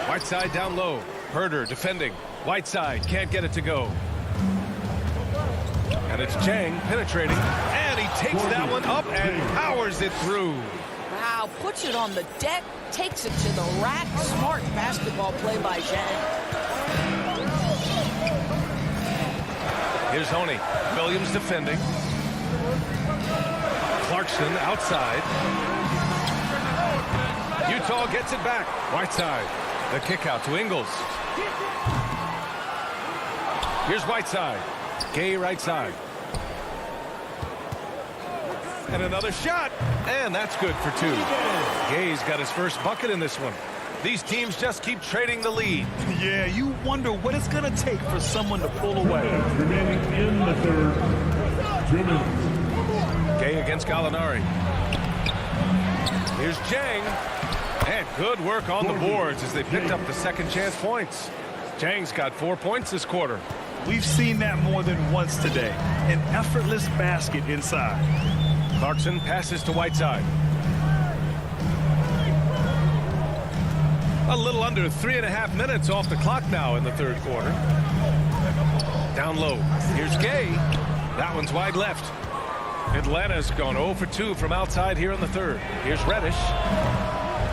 [SPEAKER 1] Whiteside down low. Herter defending. Whiteside can't get it to go. And it's Chang penetrating. And he takes that one up and powers it through.
[SPEAKER 9] Wow, puts it on the deck, takes it to the rack. Smart basketball play by Zhang.
[SPEAKER 1] Here's Honey. Williams defending. Clarkson outside. Utah gets it back. Whiteside. The kick out to Ingles. Here's Whiteside. Gay right side. And another shot. And that's good for 2. Gay's got his first bucket in this one. These teams just keep trading the lead.
[SPEAKER 3] Yeah, you wonder what it's going to take for someone to pull away.
[SPEAKER 4] Remaining in the third. 2 minutes.
[SPEAKER 1] Gay against Gallinari. Here's Jang. And good work on the boards as they picked up the second chance points. Jang's got 4 points this quarter.
[SPEAKER 3] We've seen that more than once today. An effortless basket inside.
[SPEAKER 1] Clarkson passes to Whiteside. A little under 3.5 minutes off the clock now in the third quarter. Down low. Here's Gay. That one's wide left. Atlanta's gone 0 for 2 from outside here in the third. Here's Reddish.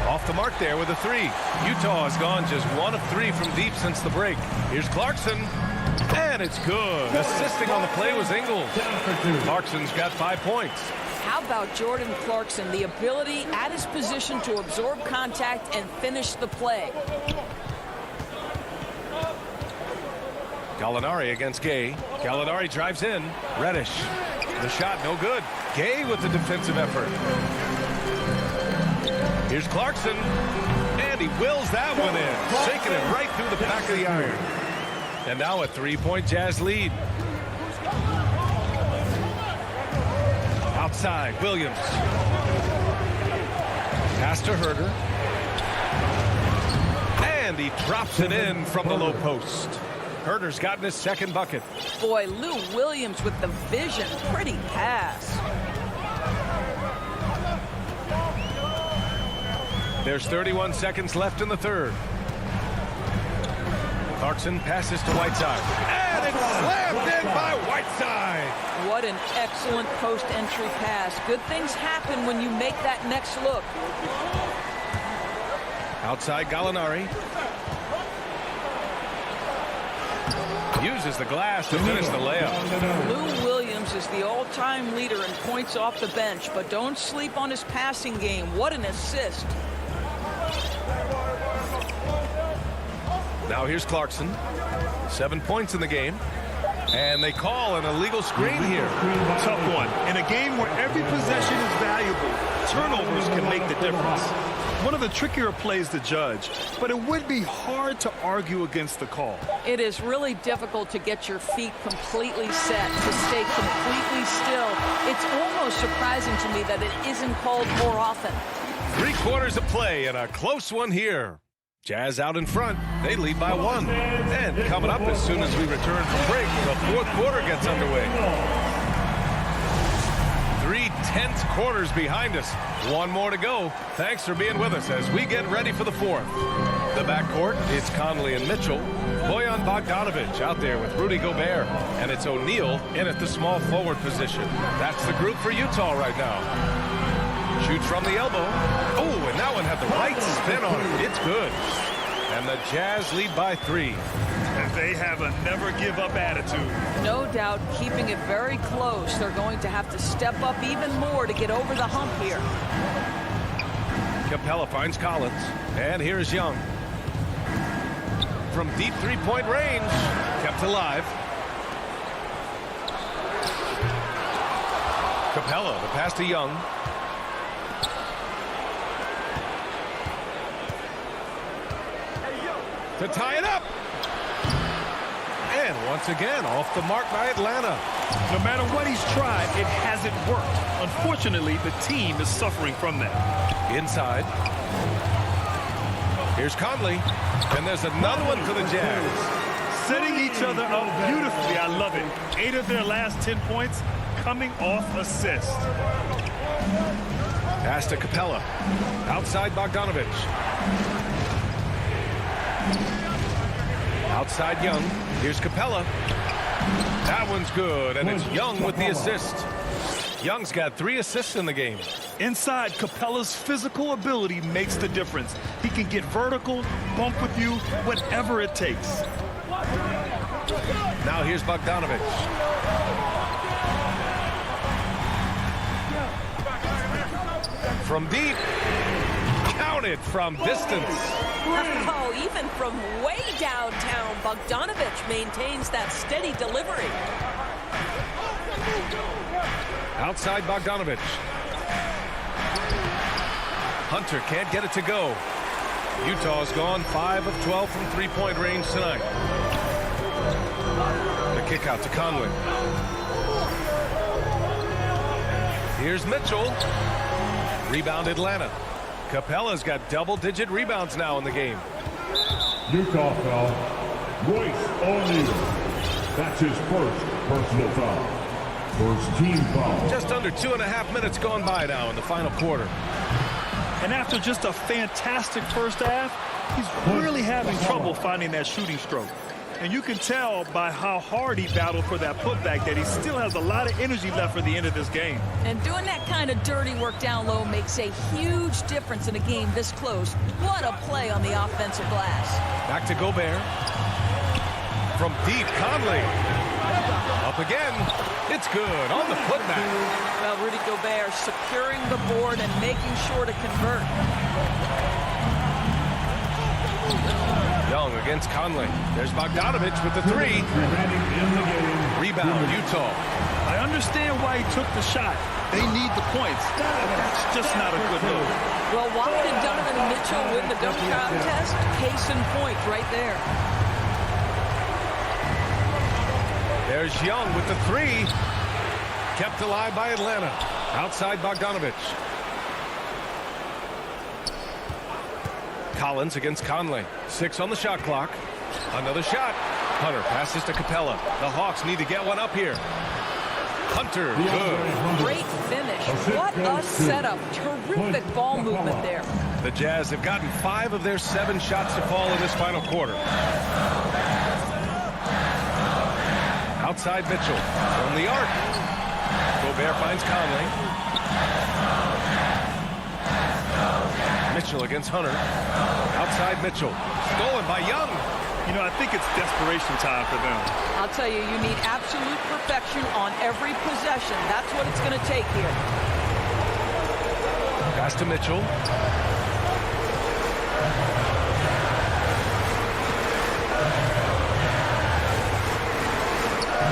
[SPEAKER 1] Off the mark there with a 3. Utah has gone just 1 of 3 from deep since the break. Here's Clarkson. And it's good. Assisting on the play was Ingles. Clarkson's got 5 points.
[SPEAKER 9] How about Jordan Clarkson, the ability at his position to absorb contact and finish the play?
[SPEAKER 1] Gallinari against Gay. Gallinari drives in. Reddish. The shot no good. Gay with the defensive effort. Here's Clarkson. And he wills that one in. Shaking it right through the back of the iron. And now a 3-point Jazz lead. Outside, Williams. Pass to Herter. And he drops it in from the low post. Herter's gotten his second bucket.
[SPEAKER 9] Boy, Lou Williams with the vision. Pretty pass.
[SPEAKER 1] There's 31 seconds left in the third. Clarkson passes to Whiteside. And it's slammed in by Whiteside.
[SPEAKER 9] What an excellent post-entry pass. Good things happen when you make that next look.
[SPEAKER 1] Outside Gallinari. Uses the glass to finish the layup.
[SPEAKER 9] Lou Williams is the all-time leader in points off the bench, but don't sleep on his passing game. What an assist.
[SPEAKER 1] Now here's Clarkson. 7 points in the game. And they call an illegal screen here.
[SPEAKER 3] Tough one. In a game where every possession is valuable, turnovers can make the difference. One of the trickier plays to judge, but it would be hard to argue against the call.
[SPEAKER 9] It is really difficult to get your feet completely set, to stay completely still. It's almost surprising to me that it isn't called more often.
[SPEAKER 1] 3 quarters of play and a close one here. Jazz out in front. They lead by 1. And coming up as soon as we return from break, the fourth quarter gets underway. 3 tense quarters behind us. 1 more to go. Thanks for being with us as we get ready for the fourth. The backcourt, it's Conley and Mitchell. Bojan Bogdanovic out there with Rudy Gobert. And it's O'Neal in at the small forward position. That's the group for Utah right now. Shoots from the elbow. Oh, and that one had the right spin on it. It's good. And the Jazz lead by 3.
[SPEAKER 3] And they have a never-give-up attitude.
[SPEAKER 9] No doubt, keeping it very close. They're going to have to step up even more to get over the hump here.
[SPEAKER 1] Capella finds Collins. And here's Young. From deep 3-point range. Kept alive. Capella, the pass to Young. To tie it up. And once again, off the mark by Atlanta.
[SPEAKER 3] No matter what he's tried, it hasn't worked. Unfortunately, the team is suffering from that.
[SPEAKER 1] Inside. Here's Conley. And there's another one for the Jazz.
[SPEAKER 3] Setting each other up beautifully. I love it. 8 of their last 10 points coming off assist.
[SPEAKER 1] Pass to Capella. Outside Bogdanovic. Outside Young. Here's Capella. That one's good, and it's Young with the assist. Young's got 3 assists in the game.
[SPEAKER 3] Inside, Capella's physical ability makes the difference. He can get vertical, bump with you, whatever it takes.
[SPEAKER 1] Now here's Bogdanovic. From deep. Counted from distance.
[SPEAKER 10] Oh, even from way downtown, Bogdanovic maintains that steady delivery.
[SPEAKER 1] Outside Bogdanovic. Hunter can't get it to go. Utah's gone 5 of 12 from three-point range tonight. The kick out to Conley. Here's Mitchell. Rebound Atlanta. Capella's got double-digit rebounds now in the game.
[SPEAKER 4] Utah foul. Royce O'Neal. That's his first personal foul. First team foul.
[SPEAKER 1] Just under 2.5 minutes gone by now in the final quarter.
[SPEAKER 3] And after just a fantastic first half, he's really having trouble finding that shooting stroke. And you can tell by how hard he battled for that putback that he still has a lot of energy left for the end of this game.
[SPEAKER 9] And doing that kind of dirty work down low makes a huge difference in a game this close. What a play on the offensive glass.
[SPEAKER 1] Back to Gobert. From deep, Conley. Up again. It's good on the putback.
[SPEAKER 9] Well, Rudy Gobert securing the board and making sure to convert.
[SPEAKER 1] Young against Conley. There's Bogdanovich with the three. Rebound, Utah.
[SPEAKER 3] I understand why he took the shot. They need the points. That's just not a good move.
[SPEAKER 9] Well, why did Donovan Mitchell win the dunk contest? Case in point right there.
[SPEAKER 1] There's Young with the three. Kept alive by Atlanta. Outside Bogdanovich. Collins against Conley. 6 on the shot clock. Another shot. Hunter passes to Capella. The Hawks need to get one up here. Hunter, good.
[SPEAKER 9] Great finish. What a setup. Terrific ball movement there.
[SPEAKER 1] The Jazz have gotten 5 of their 7 shots to fall in this final quarter. Outside Mitchell. From the arc. Gobert finds Conley. Mitchell against Hunter. Outside Mitchell. Stolen by Young.
[SPEAKER 3] You know, I think it's desperation time for them.
[SPEAKER 9] I'll tell you, you need absolute perfection on every possession. That's what it's going to take here.
[SPEAKER 1] Pass to Mitchell.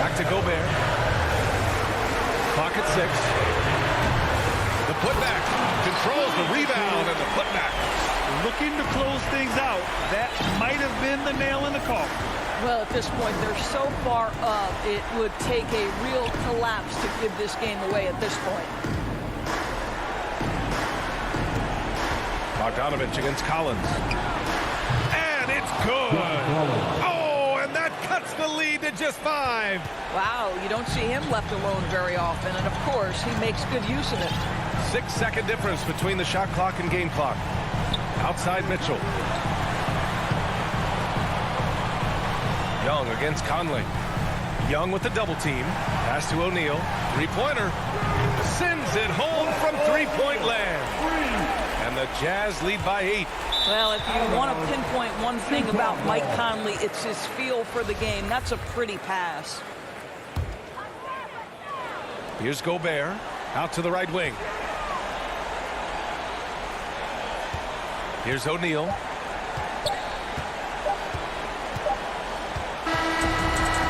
[SPEAKER 1] Back to Gobert. Clock at 6. The putback. Controls the rebound and the putback.
[SPEAKER 3] Looking to close things out. That might have been the nail in the coffin.
[SPEAKER 9] Well, at this point, they're so far up, it would take a real collapse to give this game away at this point.
[SPEAKER 1] Bogdanovich against Collins. And it's good. Oh, and that cuts the lead to just 5.
[SPEAKER 9] Wow, you don't see him left alone very often, and of course, he makes good use of it.
[SPEAKER 1] 6-second difference between the shot clock and game clock. Outside Mitchell. Young against Conley. Young with the double team. Pass to O'Neal. Three-pointer. Sends it home from three-point land. And the Jazz lead by 8.
[SPEAKER 9] Well, if you want to pinpoint one thing about Mike Conley, it's his feel for the game. That's a pretty pass.
[SPEAKER 1] Here's Gobert. Out to the right wing. Here's O'Neal.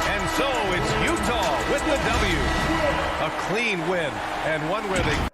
[SPEAKER 1] And so it's Utah with the W. A clean win and one where they...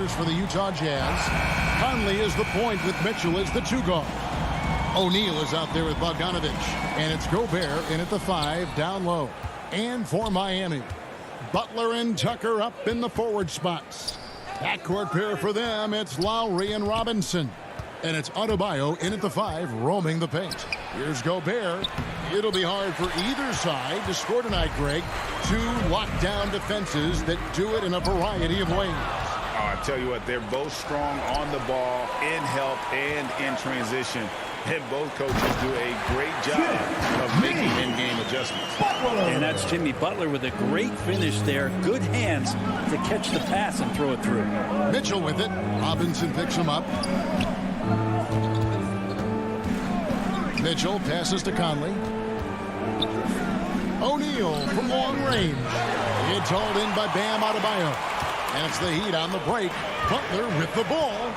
[SPEAKER 11] starters for the Utah Jazz. Conley is the point with Mitchell as the 2 guard. O'Neal is out there with Bogdanovich. And it's Gobert in at the 5 down low. And for Miami, Butler and Tucker up in the forward spots. Backcourt pair for them, it's Lowry and Robinson. And it's Adebayo in at the 5, roaming the paint. Here's Gobert. It'll be hard for either side to score tonight, Greg. 2 lockdown defenses that do it in a variety of ways.
[SPEAKER 12] Oh, I tell you what, they're both strong on the ball, in help, and in transition. And both coaches do a great job of making in-game adjustments.
[SPEAKER 13] And that's Jimmy Butler with a great finish there. Good hands to catch the pass and throw it through.
[SPEAKER 11] Mitchell with it. Robinson picks him up. Mitchell passes to Conley. O'Neal from long range. It's hauled in by Bam Adebayo. And it's the Heat on the break. Butler with the ball.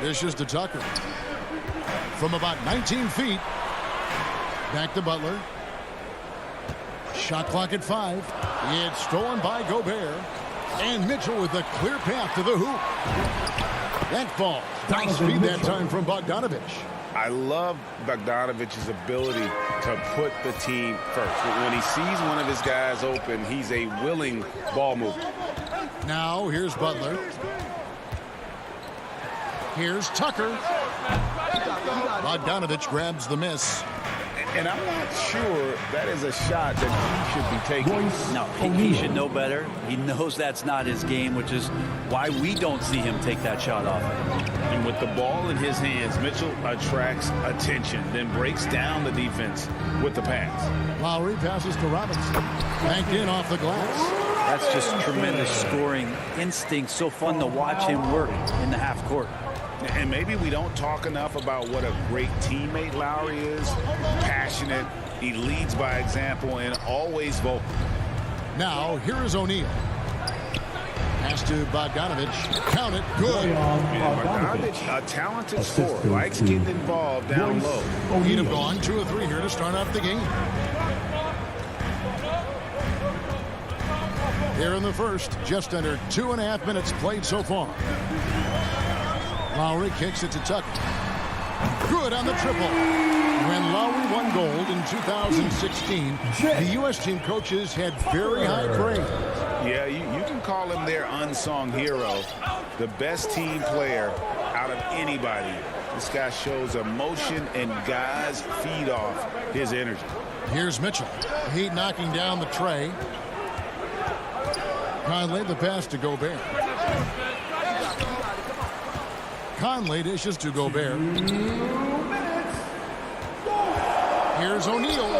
[SPEAKER 11] Dishes to Tucker. From about 19 feet. Back to Butler. Shot clock at 5. It's stolen by Gobert. And Mitchell with a clear path to the hoop. That ball. Nice feed that time from Bogdanovich.
[SPEAKER 12] I love Bogdanovich's ability to put the team first. When he sees one of his guys open, he's a willing ball mover.
[SPEAKER 11] Now here's Butler. Here's Tucker. Bogdanovich grabs the miss.
[SPEAKER 12] And I'm not sure that is a shot that he should be taking.
[SPEAKER 13] No, he should know better. He knows that's not his game, which is why we don't see him take that shot off.
[SPEAKER 12] And with the ball in his hands, Mitchell attracts attention, then breaks down the defense with the pass.
[SPEAKER 11] Lowry passes to Robinson. Banked in off the glass.
[SPEAKER 13] That's just tremendous scoring instinct. So fun to watch him work in the half court.
[SPEAKER 12] And maybe we don't talk enough about what a great teammate Lowry is. Passionate, he leads by example, and always vocal.
[SPEAKER 11] Now, here is O'Neal. Pass to Bogdanovich. Count it. Good.
[SPEAKER 12] Bogdanovich, a talented scorer, likes getting involved down low.
[SPEAKER 11] He'd have gone 2 or 3 here to start off the game. Here in the first, just under 2.5 minutes played so far. Lowry kicks it to Tucker. Good on the triple. When Lowry won gold in 2016, the U.S. team coaches had very high praise.
[SPEAKER 12] Yeah, you can call him their unsung hero, the best team player out of anybody. This guy shows emotion, and guys feed off his energy.
[SPEAKER 11] Here's Mitchell. Heat knocking down the tray. Conley the pass to Gobert. Conley dishes to Gobert. Here's O'Neal.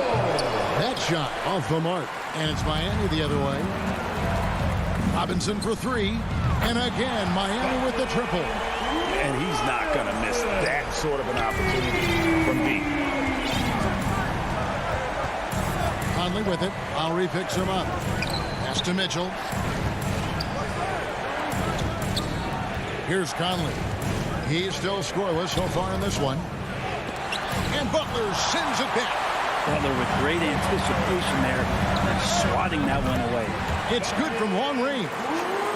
[SPEAKER 11] That shot off the mark. And it's Miami the other way. Robinson for 3. And again, Miami with the triple.
[SPEAKER 12] And he's not going to miss that sort of an opportunity from deep.
[SPEAKER 11] Conley with it. Lowry picks him up. Pass to Mitchell. Here's Conley. He's still scoreless so far in this one. And Butler sends it back.
[SPEAKER 13] Butler with great anticipation there and swatting that one away.
[SPEAKER 11] It's good from long range.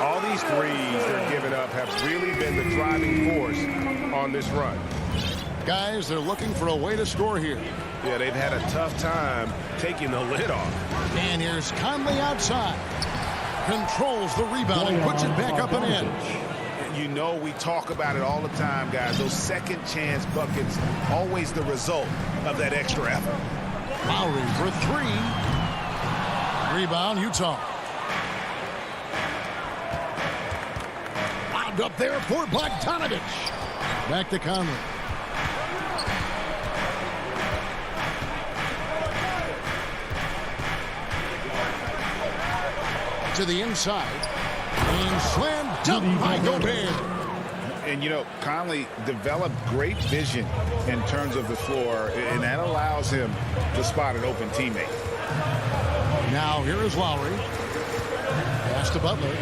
[SPEAKER 1] All these threes they're giving up have really been the driving force on this run.
[SPEAKER 11] Guys, they're looking for a way to score here.
[SPEAKER 1] Yeah, they've had a tough time taking the lid off.
[SPEAKER 11] And here's Conley outside. Controls the rebound and puts it back up and in.
[SPEAKER 12] You know, we talk about it all the time, guys. Those second chance buckets, always the result of that extra effort.
[SPEAKER 11] Lowry for 3. Rebound, Utah. Bobbed up there for Bogdanovich. Back to Conley. To the inside. And slam dunk by Gobert.
[SPEAKER 12] And, you know, Conley developed great vision in terms of the floor, and that allows him to spot an open teammate.
[SPEAKER 11] Now here is Lowry. Pass to Butler.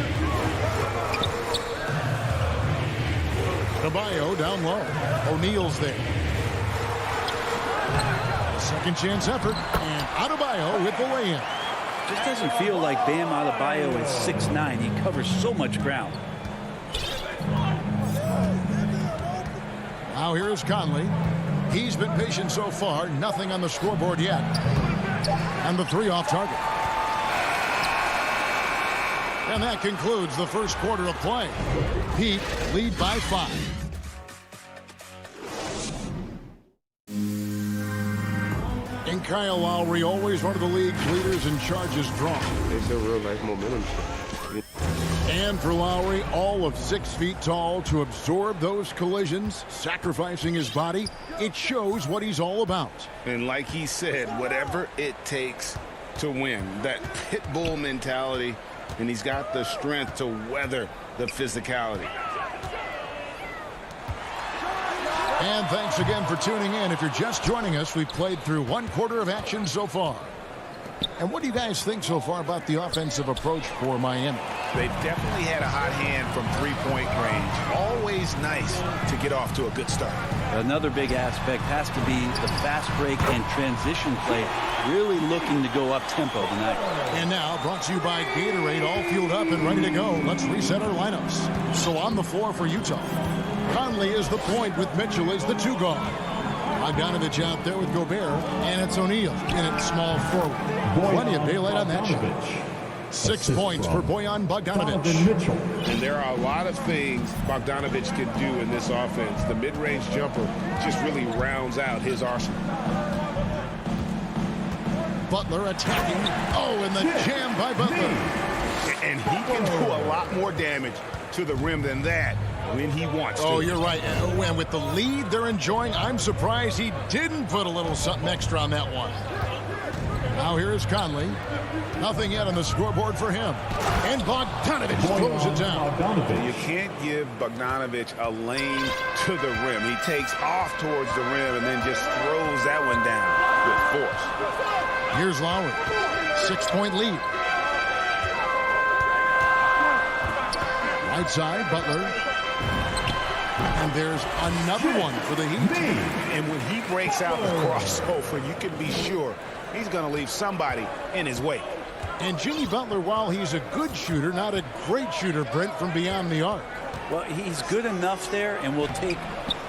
[SPEAKER 11] Adebayo down low. O'Neal's there. Second chance effort. And Adebayo with the lay-in.
[SPEAKER 13] Just doesn't feel like Bam Adebayo is 6'9". He covers so much ground.
[SPEAKER 11] Now here's Conley. He's been patient so far. Nothing on the scoreboard yet. And the three off target. And that concludes the first quarter of play. Heat lead by 5. And Kyle Lowry, always one of the league's leaders in charges drawn.
[SPEAKER 14] It's a real nice momentum.
[SPEAKER 11] And for Lowry, all of 6 feet tall, to absorb those collisions, sacrificing his body, it shows what he's all about.
[SPEAKER 12] And like he said, whatever it takes to win, that pit bull mentality, and he's got the strength to weather the physicality.
[SPEAKER 11] And thanks again for tuning in. If you're just joining us, we've played through 1 quarter of action so far. And what do you guys think so far about the offensive approach for Miami?
[SPEAKER 12] They've definitely had a hot hand from three-point range. Always nice to get off to a good start.
[SPEAKER 13] Another big aspect has to be the fast break and transition play. Really looking to go up tempo tonight.
[SPEAKER 11] And now, brought to you by Gatorade, all fueled up and ready to go. Let's reset our lineups. So on the floor for Utah, Conley is the point with Mitchell as the 2 guard. Bogdanovich out there with Gobert, and it's O'Neal in at small forward. Plenty of daylight on that shot. 6 points for Bojan Bogdanovic.
[SPEAKER 12] And there are a lot of things Bogdanovic can do in this offense. The mid-range jumper just really rounds out his arsenal.
[SPEAKER 11] Butler attacking. Oh, and the jam by Butler.
[SPEAKER 12] And he can do a lot more damage to the rim than that when he wants to.
[SPEAKER 11] Oh, you're right. And with the lead they're enjoying, I'm surprised he didn't put a little something extra on that one. Now here's Conley. Nothing yet on the scoreboard for him. And Bogdanovic throws it down.
[SPEAKER 12] You can't give Bogdanovic a lane to the rim. He takes off towards the rim and then just throws that one down with force.
[SPEAKER 11] Here's Lowry. 6-point lead. Right side, Butler. And there's another one for the Heat.
[SPEAKER 12] And when he breaks out the crossover, you can be sure he's going to leave somebody in his wake.
[SPEAKER 11] And Jimmy Butler, while he's a good shooter, not a great shooter, Brent, from beyond the arc.
[SPEAKER 13] Well, he's good enough there, and will take,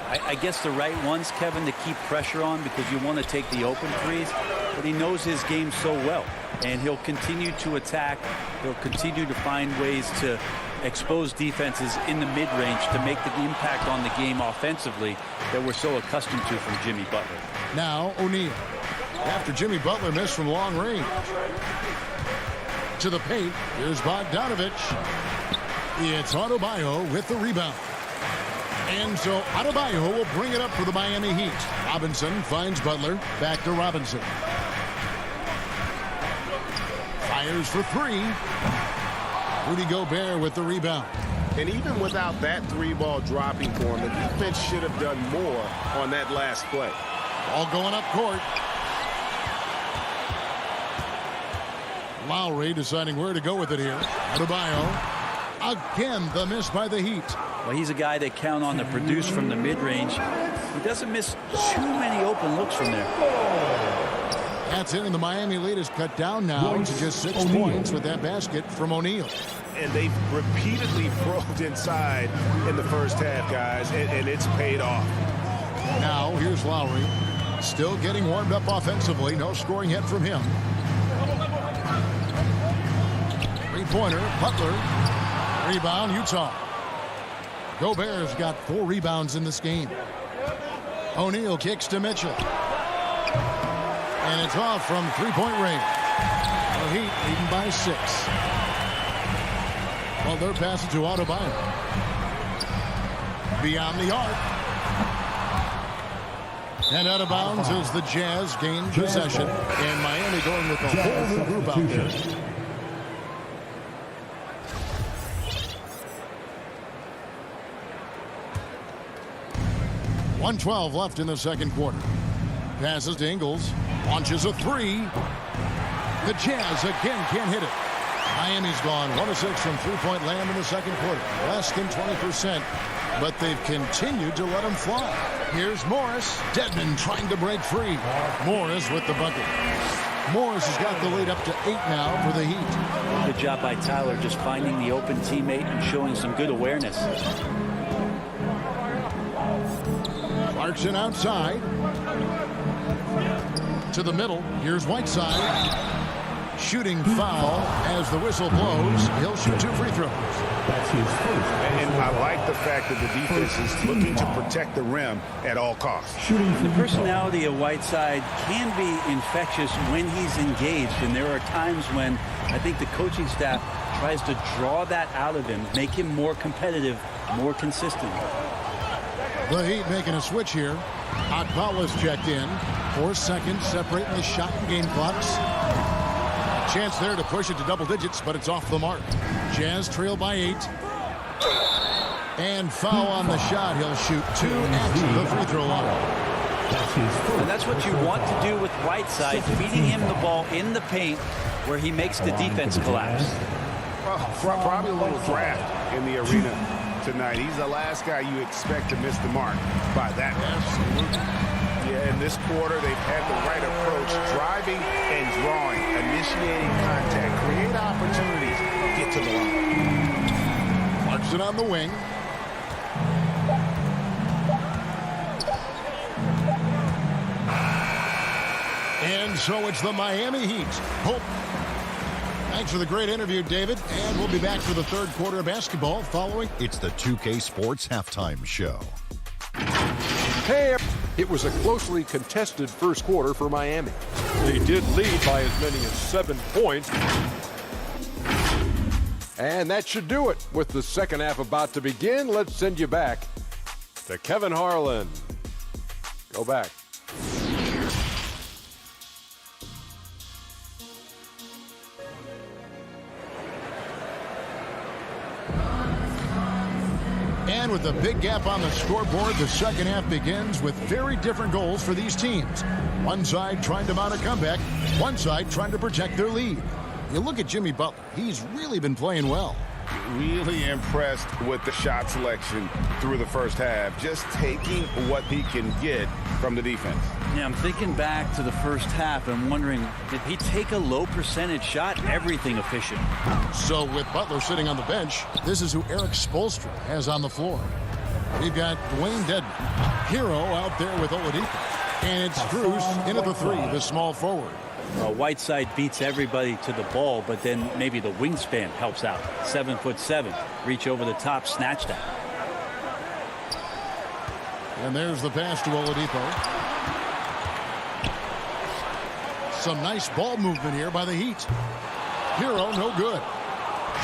[SPEAKER 13] I guess, the right ones, Kevin, to keep pressure on, because you want to take the open threes. But he knows his game so well, and he'll continue to attack. He'll continue to find ways to expose defenses in the mid-range to make the impact on the game offensively that we're so accustomed to from Jimmy Butler.
[SPEAKER 11] Now O'Neal, after Jimmy Butler missed from long range. To the paint, here's Bogdanovic. It's Adebayo with the rebound. And so Adebayo will bring it up for the Miami Heat. Robinson finds Butler. Back to Robinson. Fires for 3. Rudy Gobert with the rebound.
[SPEAKER 12] And even without that 3-ball dropping for him, the defense should have done more on that last play.
[SPEAKER 11] All going up court. Lowry deciding where to go with it here. Adebayo. Again, the miss by the Heat.
[SPEAKER 13] Well, he's a guy that count on to produce from the mid-range. He doesn't miss too many open looks from there.
[SPEAKER 11] That's it, and the Miami lead is cut down now to just 6 points with that basket from O'Neal.
[SPEAKER 12] And they've repeatedly probed inside in the first half, guys, and it's paid off.
[SPEAKER 11] Now, here's Lowry. Still getting warmed up offensively. No scoring yet from him. Three-pointer, Butler. Rebound, Utah. Gobert's got 4 rebounds in this game. O'Neal kicks to Mitchell. And it's off from three-point range. The Heat leading by 6. Well, they're passing to Adebayo. Beyond the arc. And out of bounds as the Jazz gain possession. And Miami going with the whole group out there. .112 left in the second quarter. Passes to Ingles. Launches a 3. The Jazz again can't hit it. Miami's gone 1 of 6 from three-point land in the second quarter. Less than 20%. But they've continued to let them fly. Here's Morris. Dedmon trying to break free. Morris with the bucket. Morris has got the lead up to 8 now for the Heat.
[SPEAKER 13] Good job by Tyler just finding the open teammate and showing some good awareness.
[SPEAKER 11] Clarkson outside. To the middle. Here's Whiteside. Shooting foul as the whistle blows. He'll shoot 2 free throws.
[SPEAKER 4] That's his first.
[SPEAKER 12] And I like the fact that the defense is looking to protect the rim at all costs.
[SPEAKER 13] The personality of Whiteside can be infectious when he's engaged, and there are times when I think the coaching staff tries to draw that out of him, make him more competitive, more consistent.
[SPEAKER 11] The Heat making a switch here. Akbala's checked in. 4 seconds separating the shot and game clocks. Chance there to push it to double digits, but it's off the mark. Jazz trail by 8. And foul on the shot. He'll shoot 2 at the free throw line.
[SPEAKER 13] And that's what you want to do with Whiteside, feeding him the ball in the paint where he makes the defense collapse.
[SPEAKER 12] Well, probably a little draft in the arena tonight. He's the last guy you expect to miss the mark by that much. Yeah, in this quarter, they've had the right approach, driving and drawing, initiating contact, create opportunities, get to the line.
[SPEAKER 11] Clarkson on the wing. And so it's the Miami Heat. Hope. Thanks for the great interview, David. And we'll be back for the third quarter of basketball following.
[SPEAKER 7] It's the 2K Sports Halftime Show.
[SPEAKER 8] Hey, it was a closely contested first quarter for Miami. They did lead by as many as 7 points. And that should do it. With the second half about to begin, let's send you back to Kevin Harlan. Go back.
[SPEAKER 11] And with a big gap on the scoreboard, the second half begins with very different goals for these teams. One side trying to mount a comeback, one side trying to protect their lead. You look at Jimmy Butler. He's really been playing well.
[SPEAKER 12] Really impressed with the shot selection through the first half, just taking what he can get from the defense.
[SPEAKER 13] Yeah, I'm thinking back to the first half and wondering, did he take a low percentage shot? Everything efficient.
[SPEAKER 11] So with Butler sitting on the bench, this is who Eric Spoelstra has on the floor. We've got Dwayne Dedman, Hero out there with Oladipo. And it's Bruce in at the 3, the small forward.
[SPEAKER 13] Whiteside beats everybody to the ball, but then maybe the wingspan helps out. 7'7", reach over the top, snatch that.
[SPEAKER 11] And there's the pass to Oladipo. Some nice ball movement here by the Heat. Hero, no good.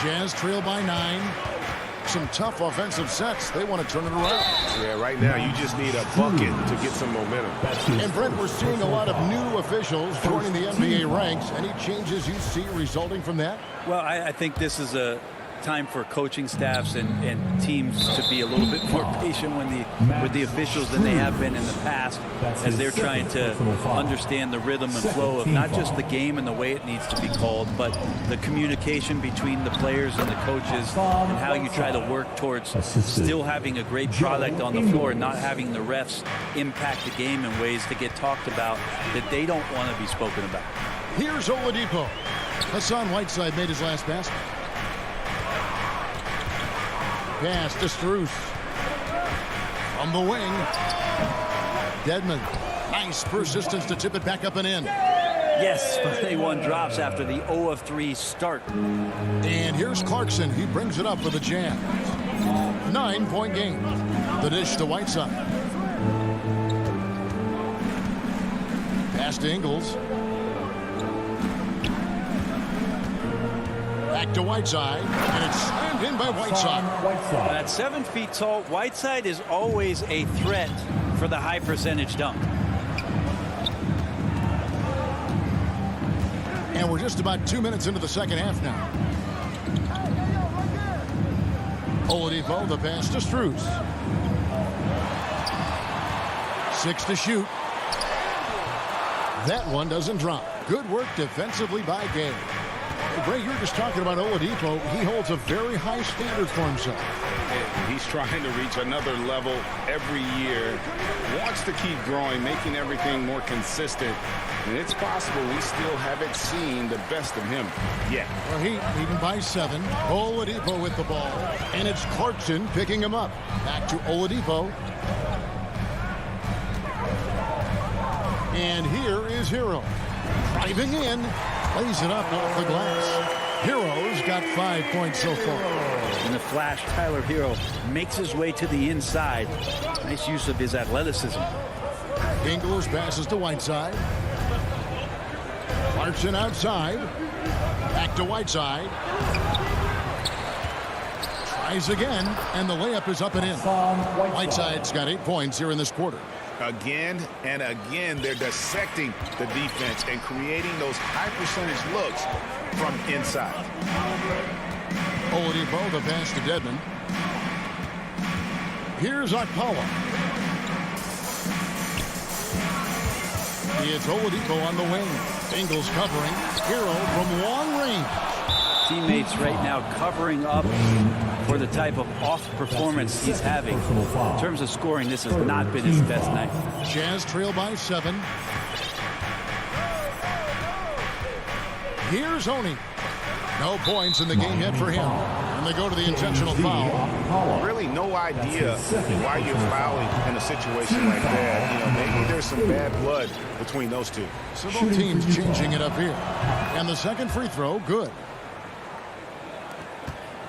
[SPEAKER 11] Jazz trail by 9. Some tough offensive sets. They want to turn it around.
[SPEAKER 12] Yeah, right now you just need a bucket to get some momentum.
[SPEAKER 11] And Brent, we're seeing a lot of new officials joining the NBA ranks. Any changes you see resulting from that?
[SPEAKER 13] Well, I think this is a time for coaching staffs and teams to be a little bit more patient with the officials than they have been in the past, as they're trying to understand the rhythm and flow of not just the game and the way it needs to be called, but the communication between the players and the coaches, and how you try to work towards still having a great product on the floor and not having the refs impact the game in ways to get talked about that they don't want to be spoken about.
[SPEAKER 11] Here's Oladipo. Hassan Whiteside made his last basket. Pass to Strus. From the wing. Dedman. Nice persistence to tip it back up and in.
[SPEAKER 13] Yes, but they won drops after the 0 of 3 start.
[SPEAKER 11] And here's Clarkson. He brings it up for the Jazz. 9-point game. The dish to Whiteside. Pass to Ingles. Back to Whiteside, and it's slammed in by Whiteside.
[SPEAKER 13] At 7 feet tall, Whiteside is always a threat for the high percentage dunk.
[SPEAKER 11] And we're just about 2 minutes into the second half now. Oladipo, the pass to Strus. 6 to shoot. That one doesn't drop. Good work defensively by Gay. Ray, you're just talking about Oladipo. He holds a very high standard for himself.
[SPEAKER 12] And he's trying to reach another level every year. Wants to keep growing, making everything more consistent. And it's possible we still haven't seen the best of him yet.
[SPEAKER 11] Well, Heat leading by 7. Oladipo with the ball. And it's Clarkson picking him up. Back to Oladipo. And here is Hero. Driving in. Lays it up off the glass. Hero's got 5 points so far.
[SPEAKER 13] In the flash, Tyler Hero makes his way to the inside. Nice use of his athleticism.
[SPEAKER 11] Ingles passes to Whiteside. Clarkson outside. Back to Whiteside. Tries again, and the layup is up and in. Whiteside's got 8 points here in this quarter.
[SPEAKER 12] Again and again, they're dissecting the defense and creating those high percentage looks from inside.
[SPEAKER 11] Oladipo, the pass to Dedmon. Here's Akpala. It's Oladipo on the wing. Ingles covering. Hero from long range.
[SPEAKER 13] Teammates right now covering up for the type of off performance he's having. In terms of scoring, this has not been his best night.
[SPEAKER 11] Jazz trail by 7. Here's Oni. No points in the game yet for him. And they go to the intentional foul.
[SPEAKER 12] Really no idea why you're fouling in a situation like that. You know, maybe there's some bad blood between those two.
[SPEAKER 11] So both teams changing it up here. And the second free throw, good.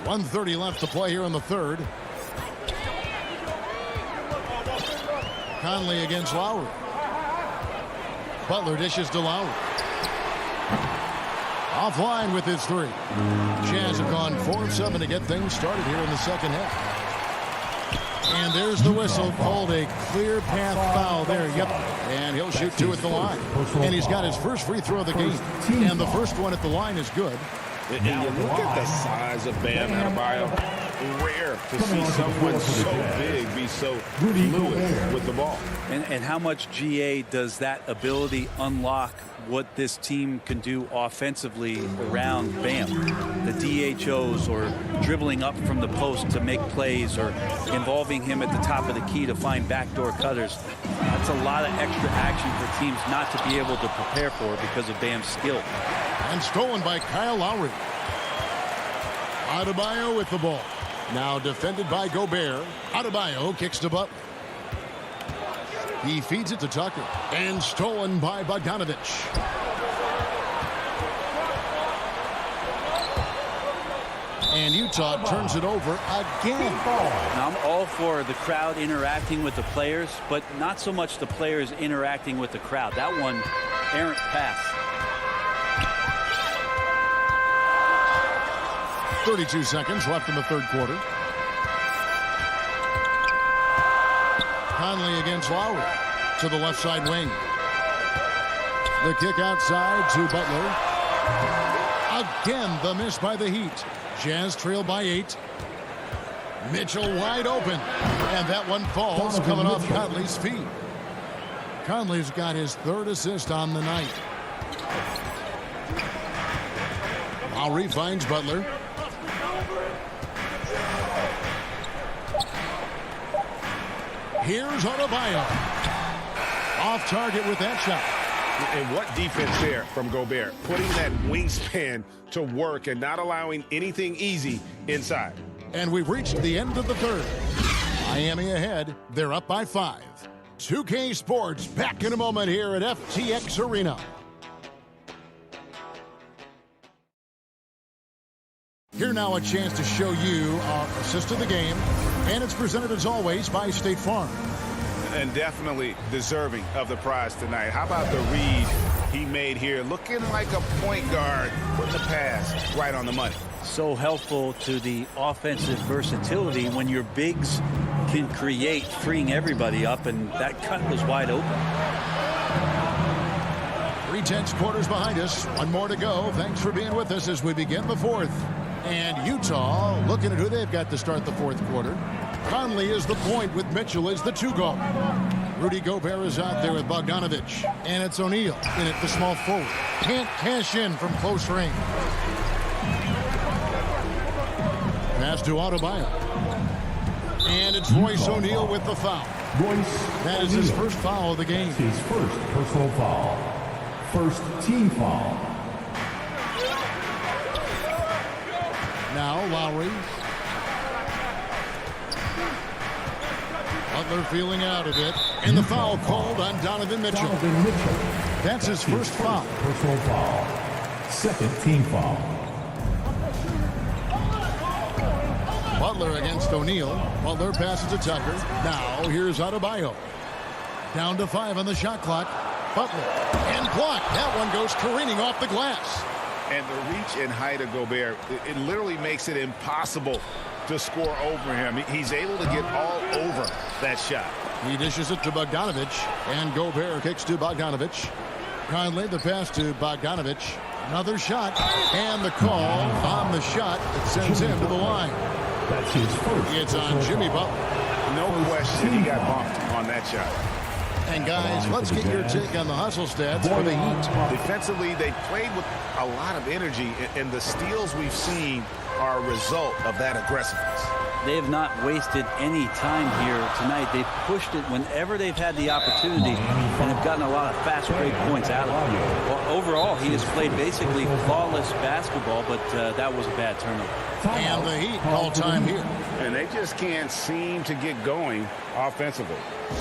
[SPEAKER 11] 1:30 left to play here in the third. Conley against Lowry. Butler dishes to Lowry. Offline with his 3. Jazz have gone 4 of 7 to get things started here in the second half. And there's the whistle. Called a clear path foul there. Yep. And he'll shoot 2 at the line. And he's got his first free throw of the game. And the first one at the line is good.
[SPEAKER 12] And you look at the size of Bam Adebayo. Rare to see someone so big be so fluid with the ball.
[SPEAKER 13] And how much GA does that ability unlock what this team can do offensively around Bam? The DHOs or dribbling up from the post to make plays or involving him at the top of the key to find backdoor cutters. That's a lot of extra action for teams not to be able to prepare for because of Bam's skill.
[SPEAKER 11] And stolen by Kyle Lowry. Adebayo with the ball. Now defended by Gobert. Adebayo kicks to Butler. He feeds it to Tucker. And stolen by Bogdanovich. And Utah turns it over again.
[SPEAKER 13] Now, I'm all for the crowd interacting with the players, but not so much the players interacting with the crowd. That one, errant pass.
[SPEAKER 11] 32 seconds left in the third quarter. Conley against Lowry to the left side wing. The kick outside to Butler. Again, the miss by the Heat. Jazz trail by 8. Mitchell wide open. And that one falls coming off Conley's feet. Conley's got his 3rd assist on the night. Lowry finds Butler. Here's Adebayo. Off target with that shot.
[SPEAKER 12] And what defense there from Gobert. Putting that wingspan to work and not allowing anything easy inside.
[SPEAKER 11] And we've reached the end of the third. Miami ahead. They're up by 5. 2K Sports back in a moment here at FTX Arena. Here now a chance to show you our assist of the game. And it's presented as always by State Farm.
[SPEAKER 12] And definitely deserving of the prize tonight. How about the read he made here? Looking like a point guard, putting the pass right on the money.
[SPEAKER 13] So helpful to the offensive versatility when your bigs can create, freeing everybody up, and that cut was wide open.
[SPEAKER 11] 3/10 quarters behind us. One more to go. Thanks for being with us as we begin the fourth. And Utah looking at who they've got to start the fourth quarter. Conley is the point with Mitchell as the 2 guard. Rudy Gobert is out there with Bogdanovich. And it's O'Neal in at the small forward. Can't cash in from close range. Pass to Adebayo. And it's Royce O'Neal with the foul. That is his first foul of the game.
[SPEAKER 4] His first personal foul. First team foul.
[SPEAKER 11] Now Lowry. Butler feeling out a bit. And the foul called on Donovan Mitchell. That's his first foul.
[SPEAKER 4] Personal foul. Second team foul.
[SPEAKER 11] Butler against O'Neal. Butler passes to Tucker. Now here's Adebayo. Down to 5 on the shot clock. Butler. And blocked. That one goes careening off the glass.
[SPEAKER 12] And the reach and height of Gobert, it literally makes it impossible to score over him. He's able to get all over that shot.
[SPEAKER 11] He dishes it to Bogdanovich. And Gobert kicks to Bogdanovich. Conley, the pass to Bogdanovich. Another shot. And the call on the shot that sends him to the line.
[SPEAKER 4] That's his first.
[SPEAKER 11] It's on Jimmy Butler.
[SPEAKER 12] No question he got bumped on that shot.
[SPEAKER 11] And guys, let's get your take on the hustle stats for the Heat.
[SPEAKER 12] Defensively, they played with a lot of energy, and the steals we've seen are a result of that aggressiveness.
[SPEAKER 13] They have not wasted any time here tonight. They've pushed it whenever they've had the opportunity and have gotten a lot of fast break points out of it. Well, overall, he has played basically flawless basketball, but that was a bad turnover.
[SPEAKER 11] And the Heat call time here.
[SPEAKER 12] And they just can't seem to get going offensively.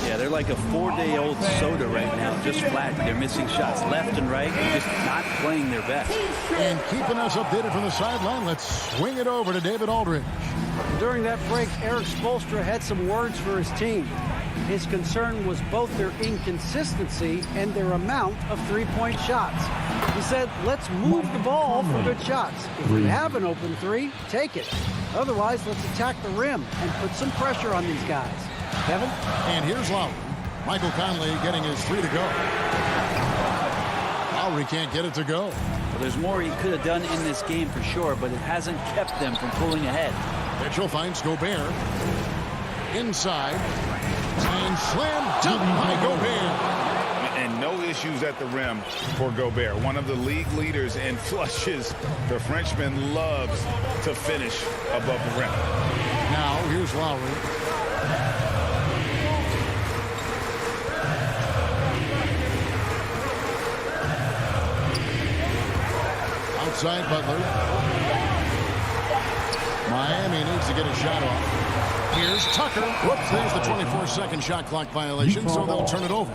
[SPEAKER 13] Yeah, they're like a 4-day-old soda right now, just flat. They're missing shots left and right and just not playing their best.
[SPEAKER 11] And keeping us updated from the sideline, let's swing it over to David Aldridge.
[SPEAKER 15] During that break, Eric Spoelstra had some words for his team. His concern was both their inconsistency and their amount of three-point shots. He said, let's move the ball for good shots. If you have an open three, take it. Otherwise, let's attack the rim and put some pressure on these guys. Kevin?
[SPEAKER 11] And here's Lowry. Michael Conley getting his 3 to go. Lowry can't get it to go.
[SPEAKER 13] Well, there's more he could have done in this game for sure, but it hasn't kept them from pulling ahead.
[SPEAKER 11] Mitchell finds Gobert. Inside. And slam dunk by Gobert.
[SPEAKER 12] And no issues at the rim for Gobert. One of the league leaders in flushes. The Frenchman loves to finish above the rim.
[SPEAKER 11] Now here's Lowry. Outside Butler. Miami needs to get a shot off. Here's Tucker. Whoops, there's the 24-second shot clock violation, so they'll turn it over.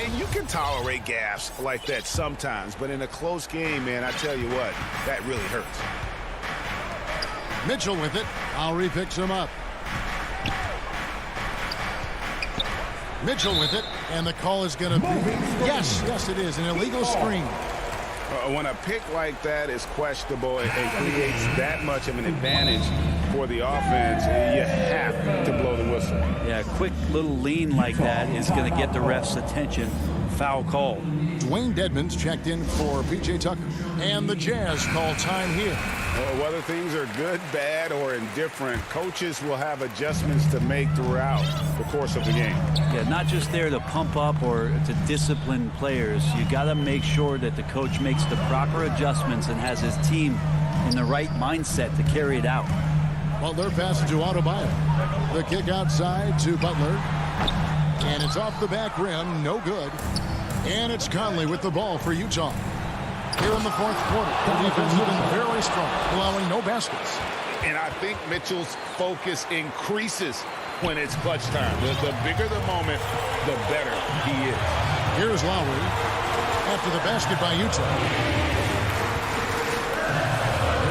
[SPEAKER 12] And you can tolerate gaffes like that sometimes, but in a close game, man, I tell you what, that really hurts.
[SPEAKER 11] Mitchell with it. Lowry picks him up. Mitchell with it, and the call is going to be, yes, it is, an illegal screen.
[SPEAKER 12] When a pick like that is questionable, it creates that much of an advantage for the offense. You have to blow the whistle.
[SPEAKER 13] Yeah, a quick little lean like that is going to get the ref's attention. Foul call.
[SPEAKER 11] Dwayne Dedmon's checked in for P.J. Tucker. And the Jazz call time here.
[SPEAKER 12] Well, whether things are good, bad, or indifferent, coaches will have adjustments to make throughout the course of the game.
[SPEAKER 13] Yeah, not just there to pump up or to discipline players. You got to make sure that the coach makes the proper adjustments and has his team in the right mindset to carry it out.
[SPEAKER 11] Butler passes to Adebayo. The kick outside to Butler. And it's off the back rim. No good. And it's Conley with the ball for Utah. Here in the fourth quarter, the defense has been very strong, allowing no baskets.
[SPEAKER 12] And I think Mitchell's focus increases when it's clutch time. The bigger the moment, the better he is.
[SPEAKER 11] Here's Lowry after the basket by Utah.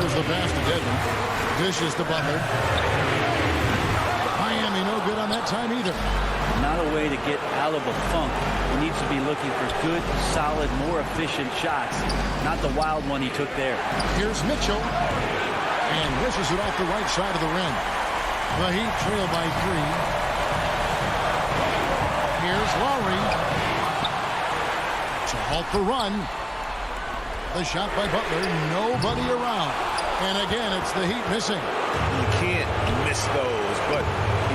[SPEAKER 11] Here's the pass to Dedmon. Dishes to Butler. Miami no good on that time either.
[SPEAKER 13] Not a way to get out of a funk. He needs to be looking for good, solid, more efficient shots, not the wild one he took there.
[SPEAKER 11] Here's Mitchell, and wishes it off the right side of the rim. The Heat trail by 3. Here's Lowry to halt the run. The shot by Butler, nobody around. And again, it's the Heat missing.
[SPEAKER 12] You can't miss those, but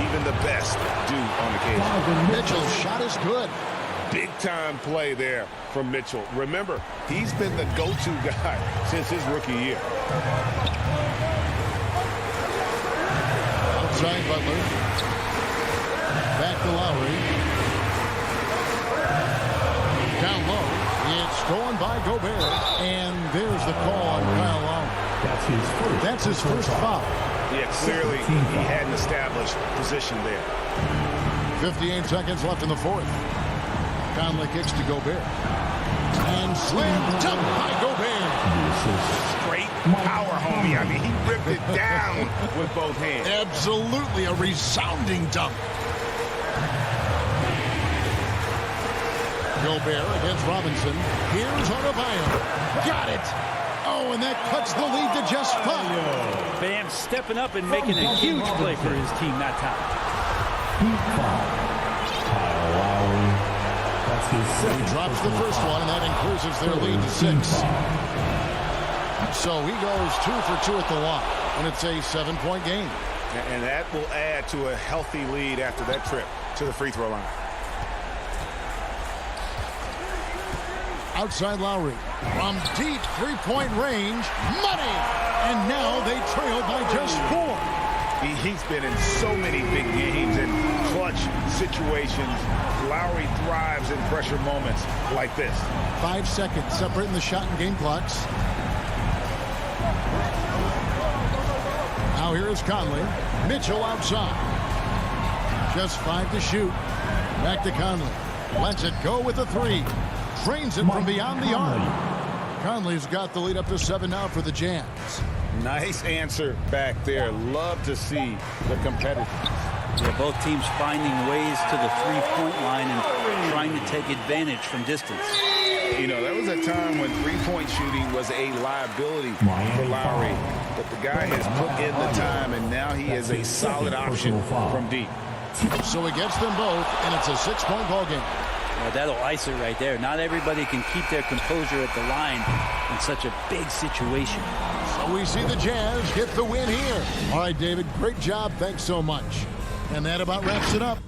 [SPEAKER 12] even the best do on occasion.
[SPEAKER 11] Mitchell's shot is good.
[SPEAKER 12] Big-time play there from Mitchell. Remember, he's been the go-to guy since his rookie year.
[SPEAKER 11] Outside Butler. Back to Lowry. Down low. It's stolen by Gobert. And there's the call on Kyle Lowry. That's his first foul.
[SPEAKER 12] Yeah, clearly he hadn't established position there.
[SPEAKER 11] 58 seconds left in the fourth. Conley kicks to Gobert. And slam dunk by Gobert.
[SPEAKER 12] Straight power, homie. I mean, he ripped it down with both hands.
[SPEAKER 11] Absolutely a resounding dunk. Gobert against Robinson. Here's Adebayo. Got it. Oh, and that cuts the lead to just 5.
[SPEAKER 13] Bam stepping up and making a huge play for his team that time.
[SPEAKER 11] He drops the first one, and that increases their lead to 6. So he goes 2 for 2 at the line, and it's a 7-point game.
[SPEAKER 12] And that will add to a healthy lead after that trip to the free throw line.
[SPEAKER 11] Outside Lowry. From deep three-point range. Money! And now they trail by just 4.
[SPEAKER 12] He's been in so many big games and clutch situations. Lowry thrives in pressure moments like this.
[SPEAKER 11] 5 seconds separating the shot and game clocks. Now here is Conley. Mitchell outside. Just 5 to shoot. Back to Conley. Lets it go with a 3. Drains it from beyond the arc. Conley's got the lead up to 7 now for the Jazz.
[SPEAKER 12] Nice answer back there. Love to see the competitors.
[SPEAKER 13] Yeah, both teams finding ways to the three-point line and trying to take advantage from distance.
[SPEAKER 12] You know, there was a time when three-point shooting was a liability for Lowry. But the guy has put in the time, and now he is a solid option from deep.
[SPEAKER 11] So he gets them both, and it's a 6-point ball game.
[SPEAKER 13] Well, that'll ice it right there. Not everybody can keep their composure at the line in such a big situation.
[SPEAKER 11] So we see the Jazz get the win here. All right, David, great job. Thanks so much. And that about wraps it up.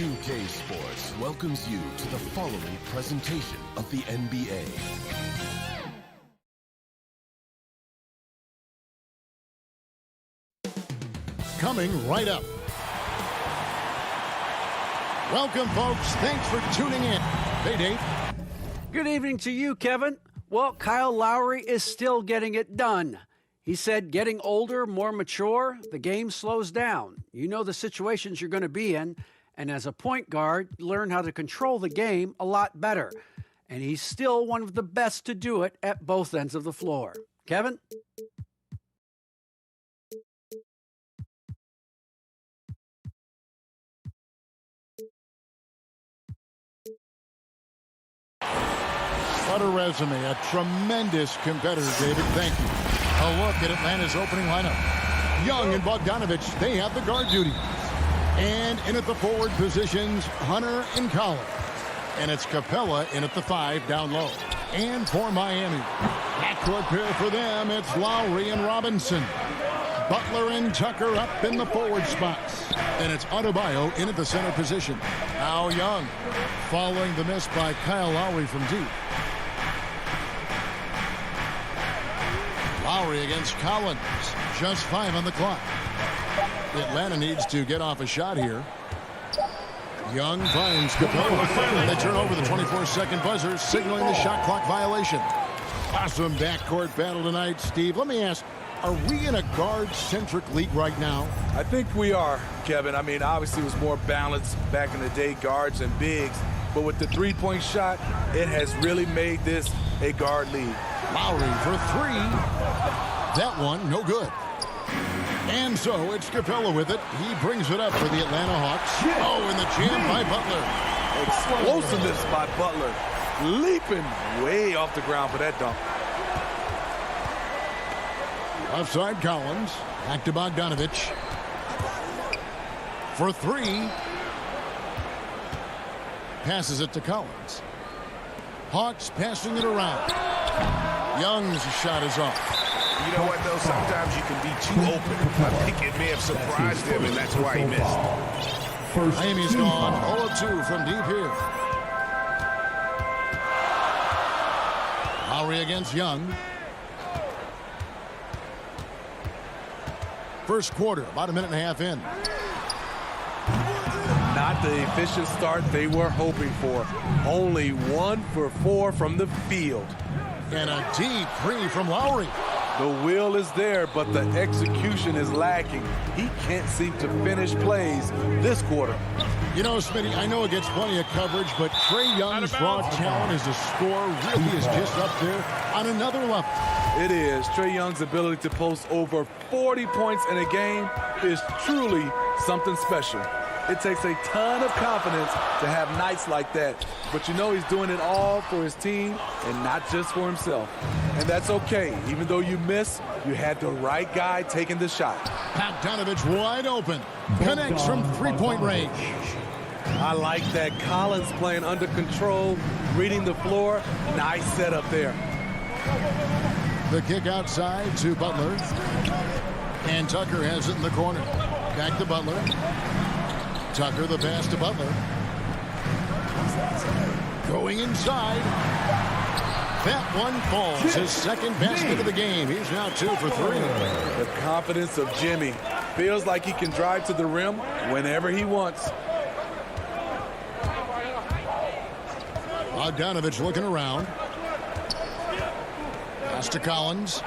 [SPEAKER 16] 2K Sports welcomes you to the following presentation of the NBA.
[SPEAKER 11] Coming right up. Welcome, folks. Thanks for tuning in. Hey, Dave.
[SPEAKER 15] Good evening to you, Kevin. Well, Kyle Lowry is still getting it done. He said getting older, more mature, the game slows down. You know the situations you're going to be in, and as a point guard, learn how to control the game a lot better. And he's still one of the best to do it at both ends of the floor. Kevin?
[SPEAKER 11] What a resume. A tremendous competitor, David. Thank you. A look at Atlanta's opening lineup. Young and Bogdanovich, they have the guard duty. And in at the forward positions, Hunter and Collins. And it's Capella in at the 5 down low. And for Miami, backcourt pair for them, it's Lowry and Robinson. Butler and Tucker up in the forward spots. And it's Adebayo in at the center position. Now Young, following the miss by Kyle Lowry from deep. Lowry against Collins. Just 5 on the clock. Atlanta needs to get off a shot here. Young finds Capella. And they turn over the 24-second buzzer, signaling the shot clock violation. Awesome backcourt battle tonight, Steve. Let me ask, are we in a guard-centric league right now?
[SPEAKER 2] I think we are, Kevin. I mean, obviously it was more balanced back in the day, guards and bigs. But with the three-point shot, it has really made this a guard league.
[SPEAKER 11] Lowry for 3. That one, no good. And so it's Capella with it. He brings it up for the Atlanta Hawks. Oh, and the jam by Butler.
[SPEAKER 2] Explosiveness by Butler. Leaping way off the ground for that dunk.
[SPEAKER 11] Offside Collins. Back to Bogdanovich. For 3. Passes it to Collins. Hawks passing it around. Young's shot is off.
[SPEAKER 12] You know what, though? Sometimes you can be too open. I think it may have surprised him, and that's why he missed.
[SPEAKER 11] Miami's gone 0-2 from deep here. Lowry against Young. First quarter, about a minute and a half in.
[SPEAKER 2] Not the efficient start they were hoping for. Only 1 for 4 from the field.
[SPEAKER 11] And a deep 3 from Lowry.
[SPEAKER 2] The will is there, but the execution is lacking. He can't seem to finish plays this quarter.
[SPEAKER 11] You know, Smitty, I know it gets plenty of coverage, but Trae Young's raw talent as a scorer really is just up there on another level.
[SPEAKER 2] It is. Trae Young's ability to post over 40 points in a game is truly something special. It takes a ton of confidence to have nights like that. But you know he's doing it all for his team and not just for himself. And that's okay. Even though you miss, you had the right guy taking the shot.
[SPEAKER 11] Bogdanovich wide open. Connects from three-point range.
[SPEAKER 5] I like that. Collins playing under control, reading the floor. Nice setup there.
[SPEAKER 11] The kick outside to Butler. And Tucker has it in the corner. Back to Butler. Tucker the pass to Butler. Going inside. That one falls. His second basket of the game. He's now 2 for 3.
[SPEAKER 2] The confidence of Jimmy. Feels like he can drive to the rim whenever he wants.
[SPEAKER 11] Bogdanovich looking around. Pass to Collins.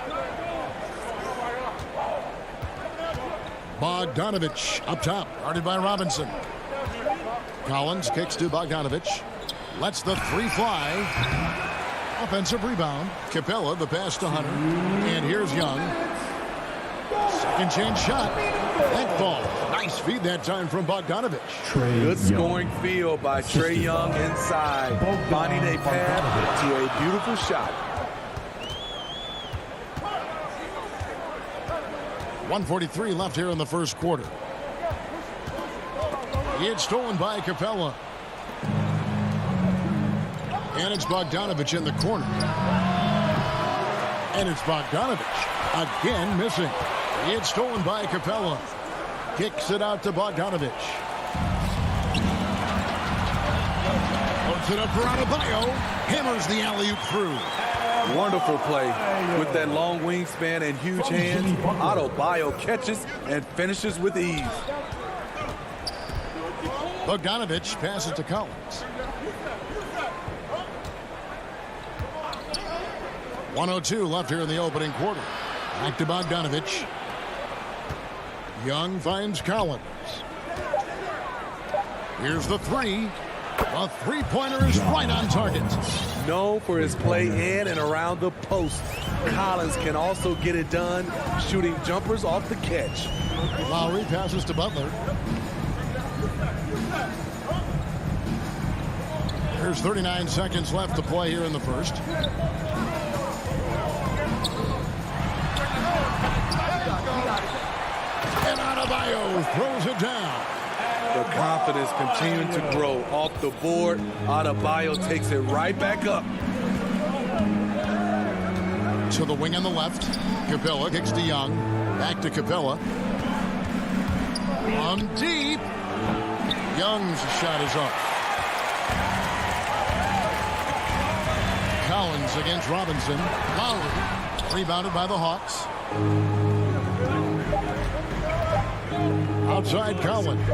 [SPEAKER 11] Bogdanovich up top, guarded by Robinson. Collins kicks to Bogdanovich. Lets the 3 fly. Offensive rebound. Capella, the pass to Hunter. And here's Young. Second chance shot. That ball. Nice feed that time from Bogdanovich.
[SPEAKER 2] Good scoring field by Trae Young inside. Finding a path to a beautiful shot.
[SPEAKER 11] 1:43 left here in the first quarter. It's stolen by Capella. And it's Bogdanovich in the corner. And it's Bogdanovich again missing. It's stolen by Capella. Kicks it out to Bogdanovich. Puts it up for Adebayo. Hammers the alley-oop through.
[SPEAKER 2] Wonderful play. With that long wingspan and huge hands, Adebayo catches and finishes with ease.
[SPEAKER 11] Bogdanovich passes to Collins. 1:02 left here in the opening quarter. Back to Bogdanovich. Young finds Collins. Here's the three. A three-pointer is right on target.
[SPEAKER 2] Known for his play in and around the post, Collins can also get it done shooting jumpers off the catch.
[SPEAKER 11] Lowry passes to Butler. There's 39 seconds left to play here in the first. And Adebayo throws it down.
[SPEAKER 2] The confidence continuing to grow off the board. Adebayo takes it right back up.
[SPEAKER 11] To the wing on the left. Capella kicks to Young. Back to Capella. On deep. Young's shot is off. Collins against Robinson. Lowry rebounded by the Hawks. Outside Collins.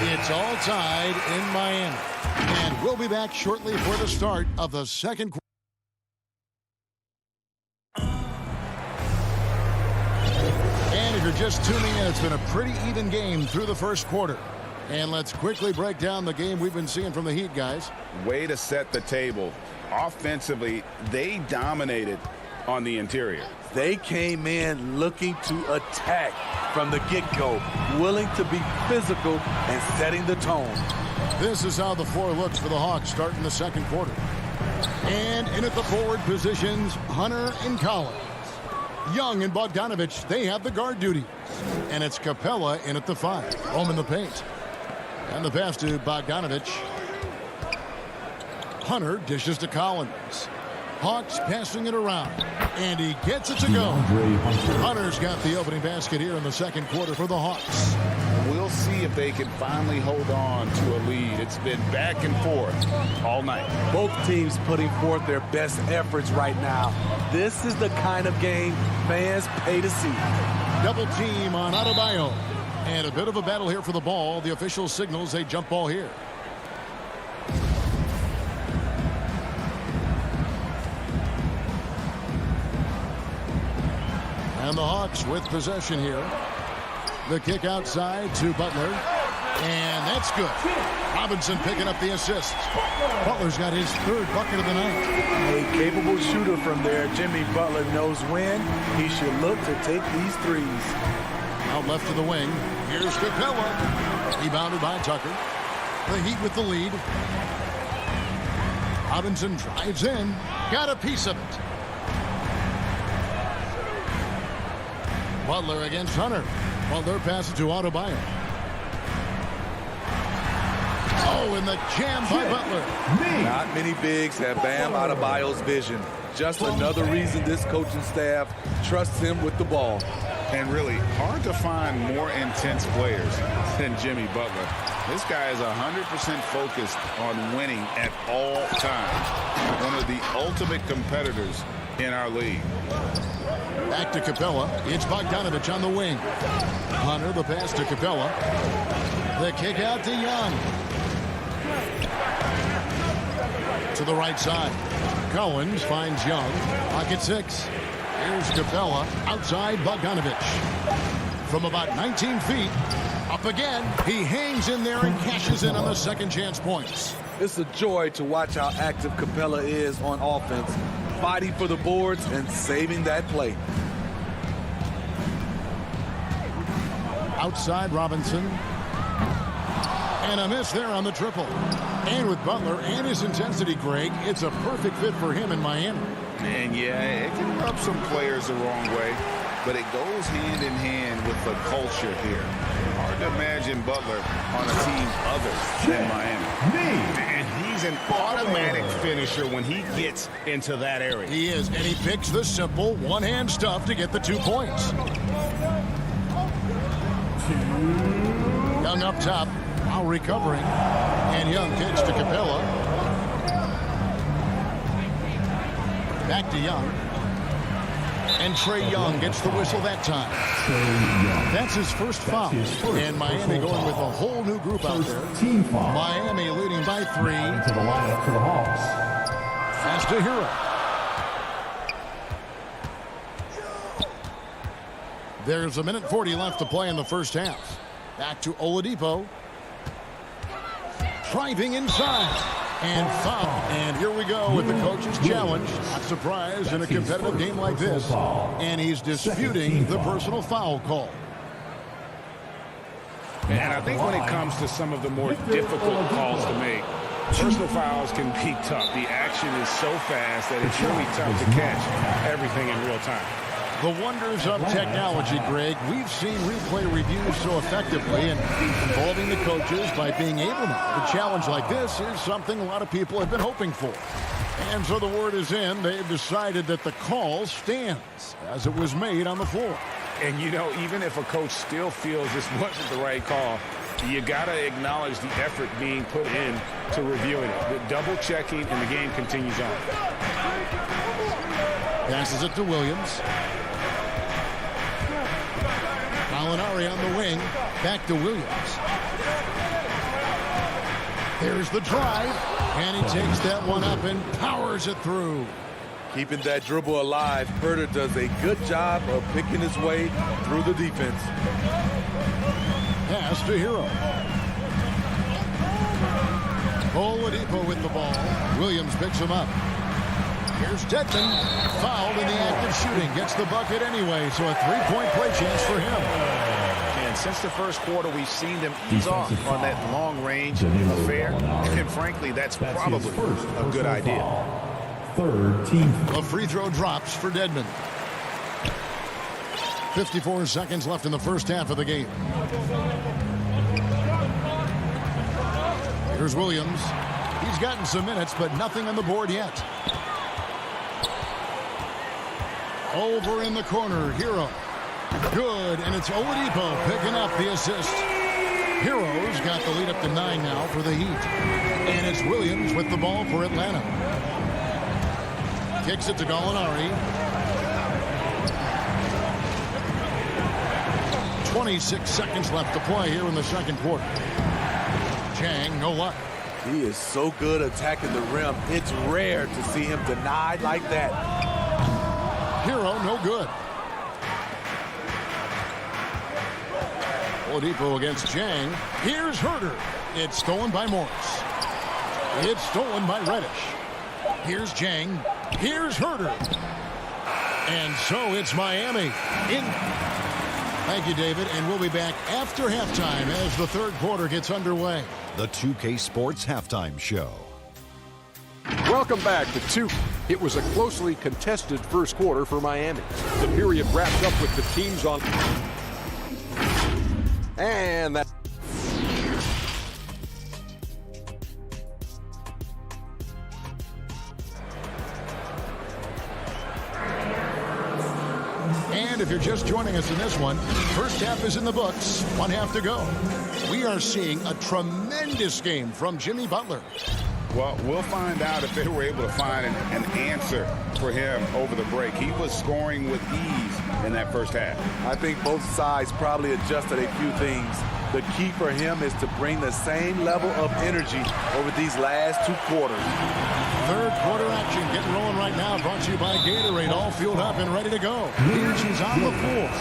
[SPEAKER 11] It's all tied in Miami. And we'll be back shortly for the start of the second quarter. And if you're just tuning in, it's been a pretty even game through the first quarter. And let's quickly break down the game we've been seeing from the Heat, guys.
[SPEAKER 12] Way to set the table. Offensively, they dominated on the interior.
[SPEAKER 2] They came in looking to attack from the get-go, willing to be physical and setting the tone.
[SPEAKER 11] This is how the floor looks for the Hawks starting the second quarter. And in at the forward positions, Hunter and Collins. Young and Bogdanovich, they have the guard duties. And it's Capella in at the 5. Home in the paint. And the pass to Bogdanovich. Hunter dishes to Collins. Hawks passing it around. And he gets it to go. Hunter's got the opening basket here in the second quarter for the Hawks.
[SPEAKER 12] We'll see if they can finally hold on to a lead. It's been back and forth all night.
[SPEAKER 2] Both teams putting forth their best efforts right now. This is the kind of game fans pay to see.
[SPEAKER 11] Double team on Adebayo. And a bit of a battle here for the ball. The official signals a jump ball here. And the Hawks with possession here. The kick outside to Butler. And that's good. Robinson picking up the assist. Butler's got his third bucket of the night.
[SPEAKER 2] A capable shooter from there. Jimmy Butler knows when he should look to take these threes.
[SPEAKER 11] Out left to the wing. Here's Capella. Rebounded by Tucker. The Heat with the lead. Robinson drives in. Got a piece of it. Butler against Hunter. Butler passes to Adebayo. Oh, and the jam by Butler.
[SPEAKER 2] Not many bigs have Bam Adebayo's vision. Just another reason this coaching staff trusts him with the ball.
[SPEAKER 12] And really, hard to find more intense players than Jimmy Butler. This guy is 100% focused on winning at all times. One of the ultimate competitors in our league.
[SPEAKER 11] Back to Capella. It's Bogdanovich on the wing. Hunter, the pass to Capella. The kick out to Young. To the right side. Collins finds Young. Pocket 6. Here's Capella. Outside Bogdanovich. From about 19 feet. Up again. He hangs in there and cashes in on the second chance points.
[SPEAKER 2] It's a joy to watch how active Capella is on offense. Fighting for the boards and saving that play.
[SPEAKER 11] Outside Robinson. And a miss there on the triple. And with Butler and his intensity, Greg, it's a perfect fit for him in Miami.
[SPEAKER 12] And yeah, it can rub some players the wrong way, but it goes hand in hand with the culture here. Hard to imagine Butler on a team other than Miami. And he's an automatic finisher when he gets into that area.
[SPEAKER 11] He is, and he picks the simple one-hand stuff to get the 2 points. Young up top. Now recovering. And Young kicks to Capella. Back to Young. And Trae Young gets the whistle that time. That's his first foul. And Miami going with a whole new group out there. Miami leading by 3.
[SPEAKER 4] To the lineup for the Hawks.
[SPEAKER 11] Pass to Hero. There's 1:40 left to play in the first half. Back to Oladipo. Driving inside. And foul. And here we go with the coach's challenge. Not surprised in a competitive game like this. And he's disputing the personal foul call.
[SPEAKER 12] And I think when it comes to some of the more difficult calls to make, personal fouls can be tough. The action is so fast that it's really tough to catch everything in real time.
[SPEAKER 11] The wonders of technology, Greg. We've seen replay reviews so effectively and involving the coaches by being able to. A challenge like this is something a lot of people have been hoping for. And so the word is in. They've decided that the call stands as it was made on the floor.
[SPEAKER 12] And, you know, even if a coach still feels this wasn't the right call, you got to acknowledge the effort being put in to reviewing it. The double checking, and the game continues on.
[SPEAKER 11] Passes it to Williams. Gallinari on the wing. Back to Williams. There's the drive. And he takes that one up and powers it through.
[SPEAKER 2] Keeping that dribble alive, Herter does a good job of picking his way through the defense.
[SPEAKER 11] Pass to Hero. Oladipo with the ball. Williams picks him up. Here's Dedmon. Fouled in the act of shooting. Gets the bucket anyway, so a three-point play chance for him.
[SPEAKER 12] And since the first quarter, we've seen them ease off on that long-range affair. And frankly, that's probably a good idea.
[SPEAKER 4] Third team.
[SPEAKER 11] A free throw drops for Dedmon. 54 seconds left in the first half of the game. Here's Williams. He's gotten some minutes, but nothing on the board yet. Over in the corner, Hero. Good, and it's Oladipo picking up the assist. Hero's got the lead up to 9 now for the Heat. And it's Williams with the ball for Atlanta. Kicks it to Gallinari. 26 seconds left to play here in the second quarter. Chang, no luck.
[SPEAKER 2] He is so good attacking the rim. It's rare to see him denied like that.
[SPEAKER 11] Hero, no good. Oladipo against Chang. Here's Herter. It's stolen by Morris. It's stolen by Reddish. Here's Chang. Here's Herter. And so it's Miami. Thank you, David. And we'll be back after halftime as the third quarter gets underway.
[SPEAKER 7] The 2K Sports Halftime Show.
[SPEAKER 8] Welcome back to 2. It was a closely contested first quarter for Miami. The period wrapped up with the teams on. And that.
[SPEAKER 11] And if you're just joining us in this one, first half is in the books. 1 half to go. We are seeing a tremendous game from Jimmy Butler.
[SPEAKER 12] Well, we'll find out if they were able to find an answer for him over the break. He was scoring with ease in that first half.
[SPEAKER 2] I think both sides probably adjusted a few things. The key for him is to bring the same level of energy over these last 2 quarters.
[SPEAKER 11] Third quarter action getting rolling right now. Brought to you by Gatorade. All fueled up and ready to go. Here's she's on the floor.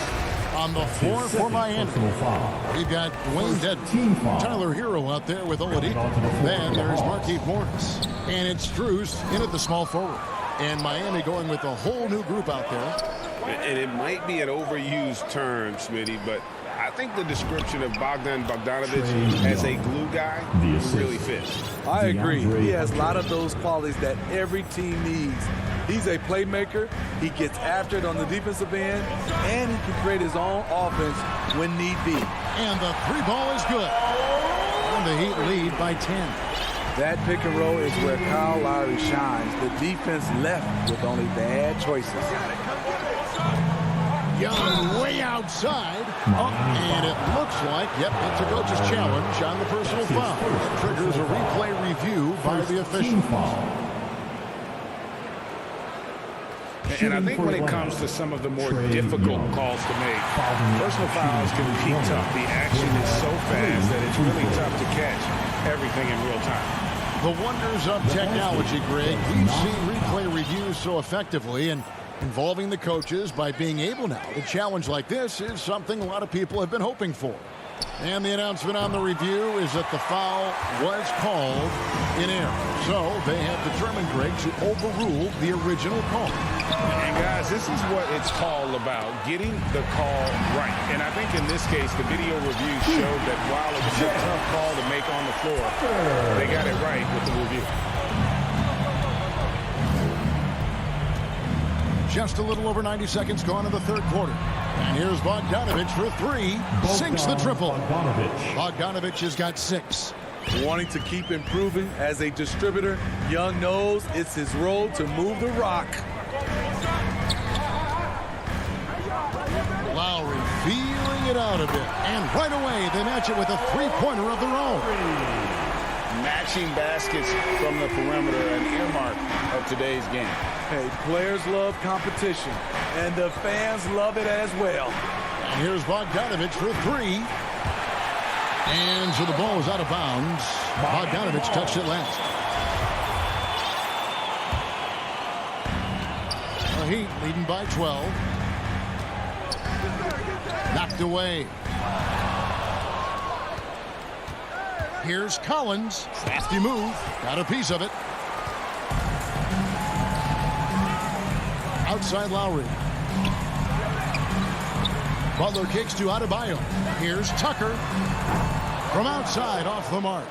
[SPEAKER 11] On the floor for Miami. We've got Dwayne Dedmon, Tyler Hero out there with Oladipo. Then there's Markieff Morris. And it's Strus in at the small forward. And Miami going with a whole new group out there.
[SPEAKER 12] And it might be an overused term, Smitty, but I think the description of Bogdan Bogdanovic as a glue guy really fits.
[SPEAKER 2] I agree. He has a lot of those qualities that every team needs. He's a playmaker. He gets after it on the defensive end, and he can create his own offense when need be.
[SPEAKER 11] And the 3 ball is good. And the Heat lead by 10.
[SPEAKER 2] That pick and roll is where Kyle Lowry shines. The defense left with only bad choices.
[SPEAKER 11] Young way outside. And it looks like, yep, it's a coach's challenge on the personal foul. Triggers a replay review by the official.
[SPEAKER 12] And I think when it comes to some of the more difficult calls to make, personal fouls can be tough. The action is so fast that it's really tough to catch everything in real time.
[SPEAKER 11] The wonders of technology, Greg. We've seen replay reviews so effectively, and involving the coaches by being able now to challenge like this is something a lot of people have been hoping for. And the announcement on the review is that the foul was called in error. So they have determined, Greg, to overrule the original call.
[SPEAKER 12] And guys, this is what it's all about, getting the call right. And I think in this case, the video review showed that while it was a tough call to make on the floor, they got it right with the review.
[SPEAKER 11] Just a little over 90 seconds gone in the third quarter. And here's Bogdanovich for three. Sinks the triple. Bogdanovich has got 6.
[SPEAKER 2] Wanting to keep improving as a distributor, Young knows it's his role to move the rock.
[SPEAKER 11] Lowry feeling it out a bit. And right away, they match it with a three-pointer of their own.
[SPEAKER 12] Matching baskets from the perimeter, an earmark of today's game.
[SPEAKER 2] Hey, players love competition, and the fans love it as well.
[SPEAKER 11] And here's Bogdanovich for three. And so the ball is out of bounds. Bogdanovich touched it last. The Heat leading by 12. Knocked away. Here's Collins. Crafty move. Got a piece of it. Outside Lowry. Butler kicks to Adebayo. Here's Tucker. From outside, off the mark.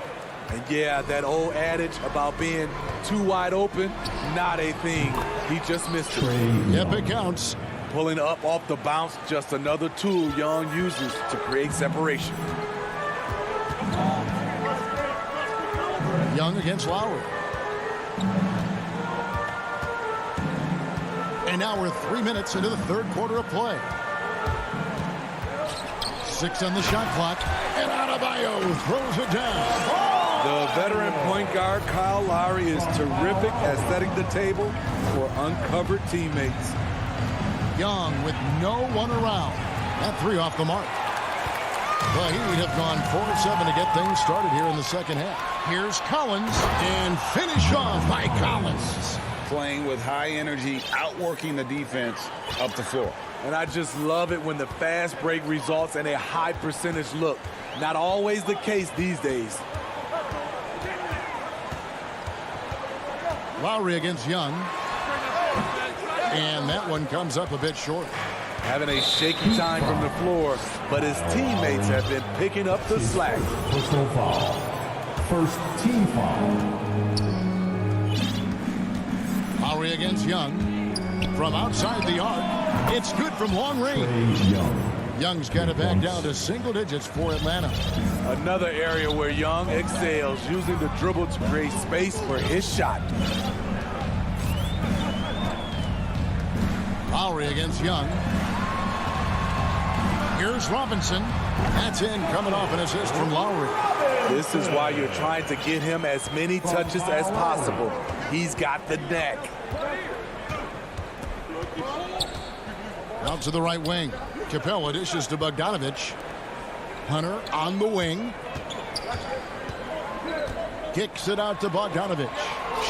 [SPEAKER 2] And yeah, that old adage about being too wide open, not a thing. He just missed it.
[SPEAKER 11] Yep, it counts.
[SPEAKER 2] Pulling up off the bounce, just another tool Young uses to create separation.
[SPEAKER 11] Young against Lowry. And now we're 3 minutes into the third quarter of play. 6 on the shot clock. And Adebayo throws it down.
[SPEAKER 2] The veteran point guard, Kyle Lowry, is terrific at setting the table for uncovered teammates.
[SPEAKER 11] Young with no one around. That 3 off the mark. The Heat have gone 4 of 7 to get things started here in the second half. Here's Collins, and finish off by Collins.
[SPEAKER 12] Playing with high energy, outworking the defense up the floor.
[SPEAKER 2] And I just love it when the fast break results in a high percentage look. Not always the case these days.
[SPEAKER 11] Lowry against Young. And that one comes up a bit short.
[SPEAKER 2] Having a shaky time from the floor, but his teammates have been picking up the slack.
[SPEAKER 4] Personal foul. First team foul.
[SPEAKER 11] Lowry against Young. From outside the arc, it's good from long range. Young's got it back down to single digits for Atlanta.
[SPEAKER 2] Another area where Young excels, using the dribble to create space for his shot.
[SPEAKER 11] Lowry against Young. Here's Robinson. That's in, coming off an assist from Lowry.
[SPEAKER 2] This is why you're trying to get him as many touches as possible. He's got the knack.
[SPEAKER 11] Out to the right wing. Capella dishes to Bogdanovich. Hunter on the wing. Kicks it out to Bogdanovich.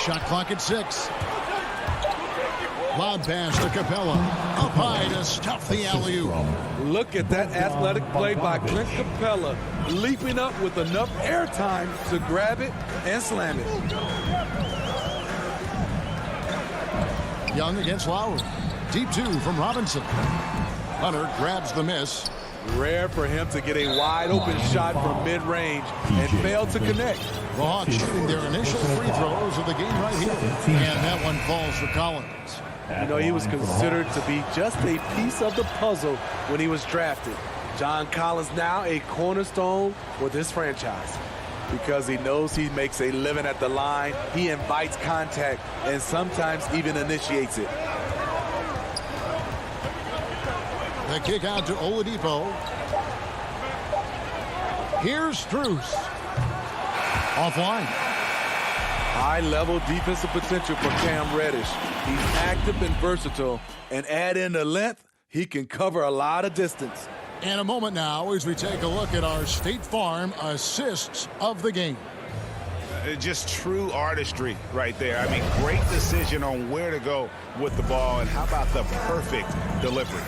[SPEAKER 11] Shot clock at 6. Lob pass to Capella. Up high to stuff the alley-oop.
[SPEAKER 2] Look at that athletic play by Clint Capella, leaping up with enough airtime to grab it and slam it.
[SPEAKER 11] Young against Lowry. Deep 2 from Robinson. Hunter grabs the miss.
[SPEAKER 2] Rare for him to get a wide open shot from mid-range and fail to connect.
[SPEAKER 11] The Hawks shooting their initial free throws of the game right here. And that one falls for Collins.
[SPEAKER 2] You know, he was considered to be just a piece of the puzzle when he was drafted. John Collins now a cornerstone for this franchise. Because he knows he makes a living at the line, he invites contact and sometimes even initiates it.
[SPEAKER 11] The kick out to Oladipo. Here's Strus. Offline.
[SPEAKER 2] High-level defensive potential for Cam Reddish. He's active and versatile, and add in the length, he can cover a lot of distance.
[SPEAKER 11] And a moment now as we take a look at our State Farm assists of the game.
[SPEAKER 12] Just true artistry right there. I mean, great decision on where to go with the ball, and how about the perfect delivery?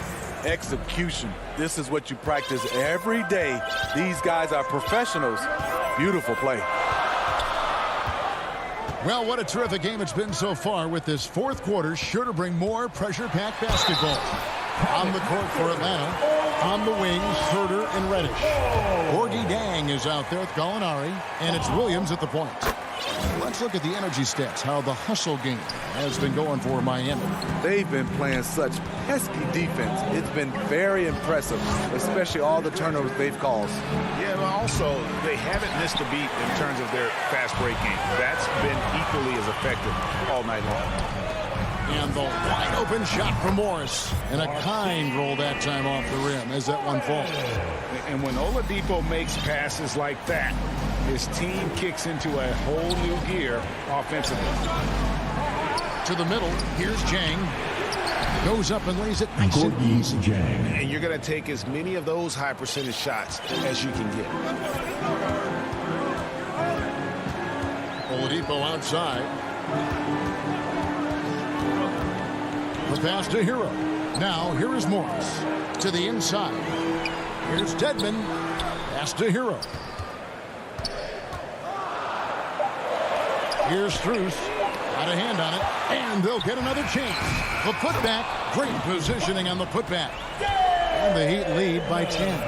[SPEAKER 2] Execution. This is what you practice every day. These guys are professionals. Beautiful play.
[SPEAKER 11] Well, what a terrific game it's been so far, with this fourth quarter sure to bring more pressure-packed basketball. On the court for Atlanta, on the wings, Herter and Reddish. Gorgie Dang is out there with Gallinari, and it's Williams at the point. Let's look at the energy stats, how the hustle game has been going for Miami.
[SPEAKER 2] They've been playing such pesky defense. It's been very impressive, especially all the turnovers they've caused.
[SPEAKER 12] Yeah, but also, they haven't missed a beat in terms of their fast break game. That's been equally as effective all night long.
[SPEAKER 11] And the wide open shot from Morris. And a kind roll that time off the rim as that one falls.
[SPEAKER 12] And when Oladipo makes passes like that, his team kicks into a whole new gear offensively.
[SPEAKER 11] To the middle, here's Jang. Goes up and lays it nice and easy.
[SPEAKER 12] And you're going to take as many of those high percentage shots as you can get.
[SPEAKER 11] Oladipo outside. The pass to Hero. Now, here is Morris. To the inside. Here's Dedmon. Pass to Hero. Here's Strus. Got a hand on it. And they'll get another chance. The putback. Great positioning on the putback. And the Heat lead by 10.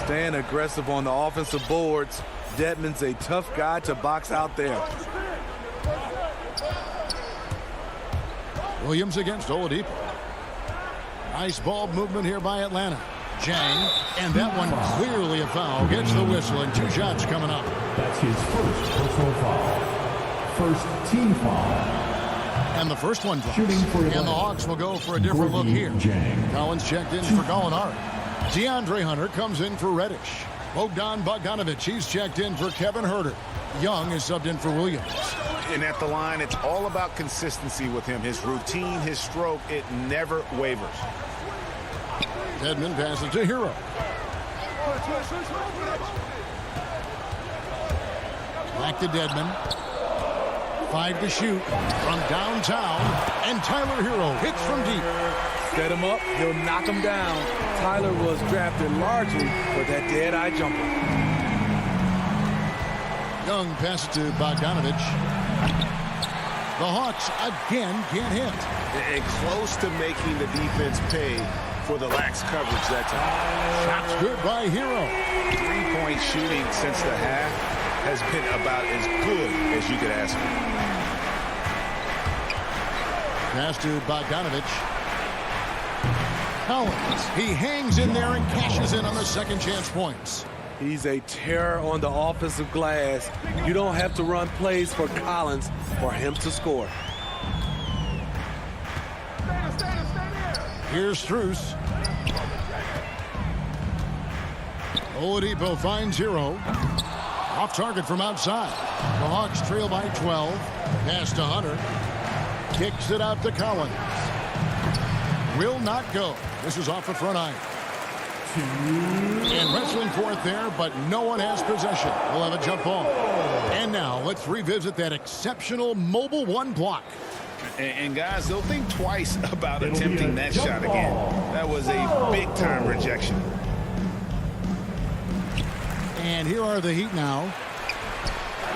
[SPEAKER 2] Staying aggressive on the offensive boards. Dedmon's a tough guy to box out there.
[SPEAKER 11] Williams against Oladipo. Nice ball movement here by Atlanta. Jang, and that one clearly a foul. Gets the whistle, and 2 shots coming up.
[SPEAKER 4] That's his first personal foul. First team foul.
[SPEAKER 11] And the first one drops.
[SPEAKER 4] Shooting for
[SPEAKER 11] and the Hawks will go for a different look here.
[SPEAKER 4] Jang.
[SPEAKER 11] Collins checked in for Gallinari. DeAndre Hunter comes in for Reddish. Bogdan Bogdanovic, he's checked in for Kevin Herter. Young is subbed in for Williams.
[SPEAKER 12] And at the line, it's all about consistency with him. His routine, his stroke, it never wavers.
[SPEAKER 11] Dedmon passes to Hero. Back to Dedmon. 5 to shoot from downtown. And Tyler Hero hits from deep.
[SPEAKER 2] Set him up, he'll knock him down. Tyler was drafted largely for that dead-eye jumper.
[SPEAKER 11] Young passes to Bogdanovic. The Hawks again can't hit.
[SPEAKER 12] And close to making the defense pay for the lax coverage that time.
[SPEAKER 11] Shots good by Hero.
[SPEAKER 12] 3-point shooting since the half has been about as good as you could ask for.
[SPEAKER 11] Pass to Bogdanovic. Collins, he hangs in there and cashes in on the second chance points.
[SPEAKER 2] He's a terror on the offensive glass. You don't have to run plays for Collins for him to score.
[SPEAKER 11] Here's Strus. Oladipo finds Hero. Off target from outside. The Hawks trail by 12. Pass to Hunter. Kicks it out to Collins. Will not go. This is off the front iron. And wrestling for it there, but no one has possession. We'll have a jump ball. And now let's revisit that exceptional mobile 1 block.
[SPEAKER 12] And guys, they'll think twice about attempting that shot again. That was a big-time rejection.
[SPEAKER 11] And here are the Heat now.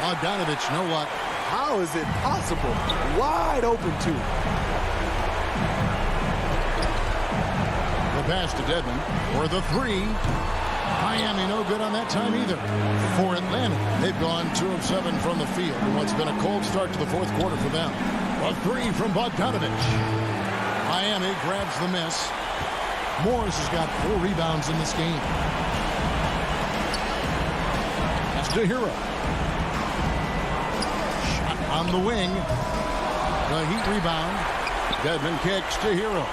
[SPEAKER 11] Bogdanovic, know what?
[SPEAKER 2] How is it possible? Wide open, too.
[SPEAKER 11] The pass to Dedmon for the 3. Miami no good on that time either. For Atlanta, they've gone 2 of 7 from the field in what's been a cold start to the fourth quarter for them. A 3 from Bogdanovic. Miami grabs the miss. Morris has got 4 rebounds in this game. Pass to Hero. Shot on the wing. The Heat rebound. Dedmon kicks to Hero.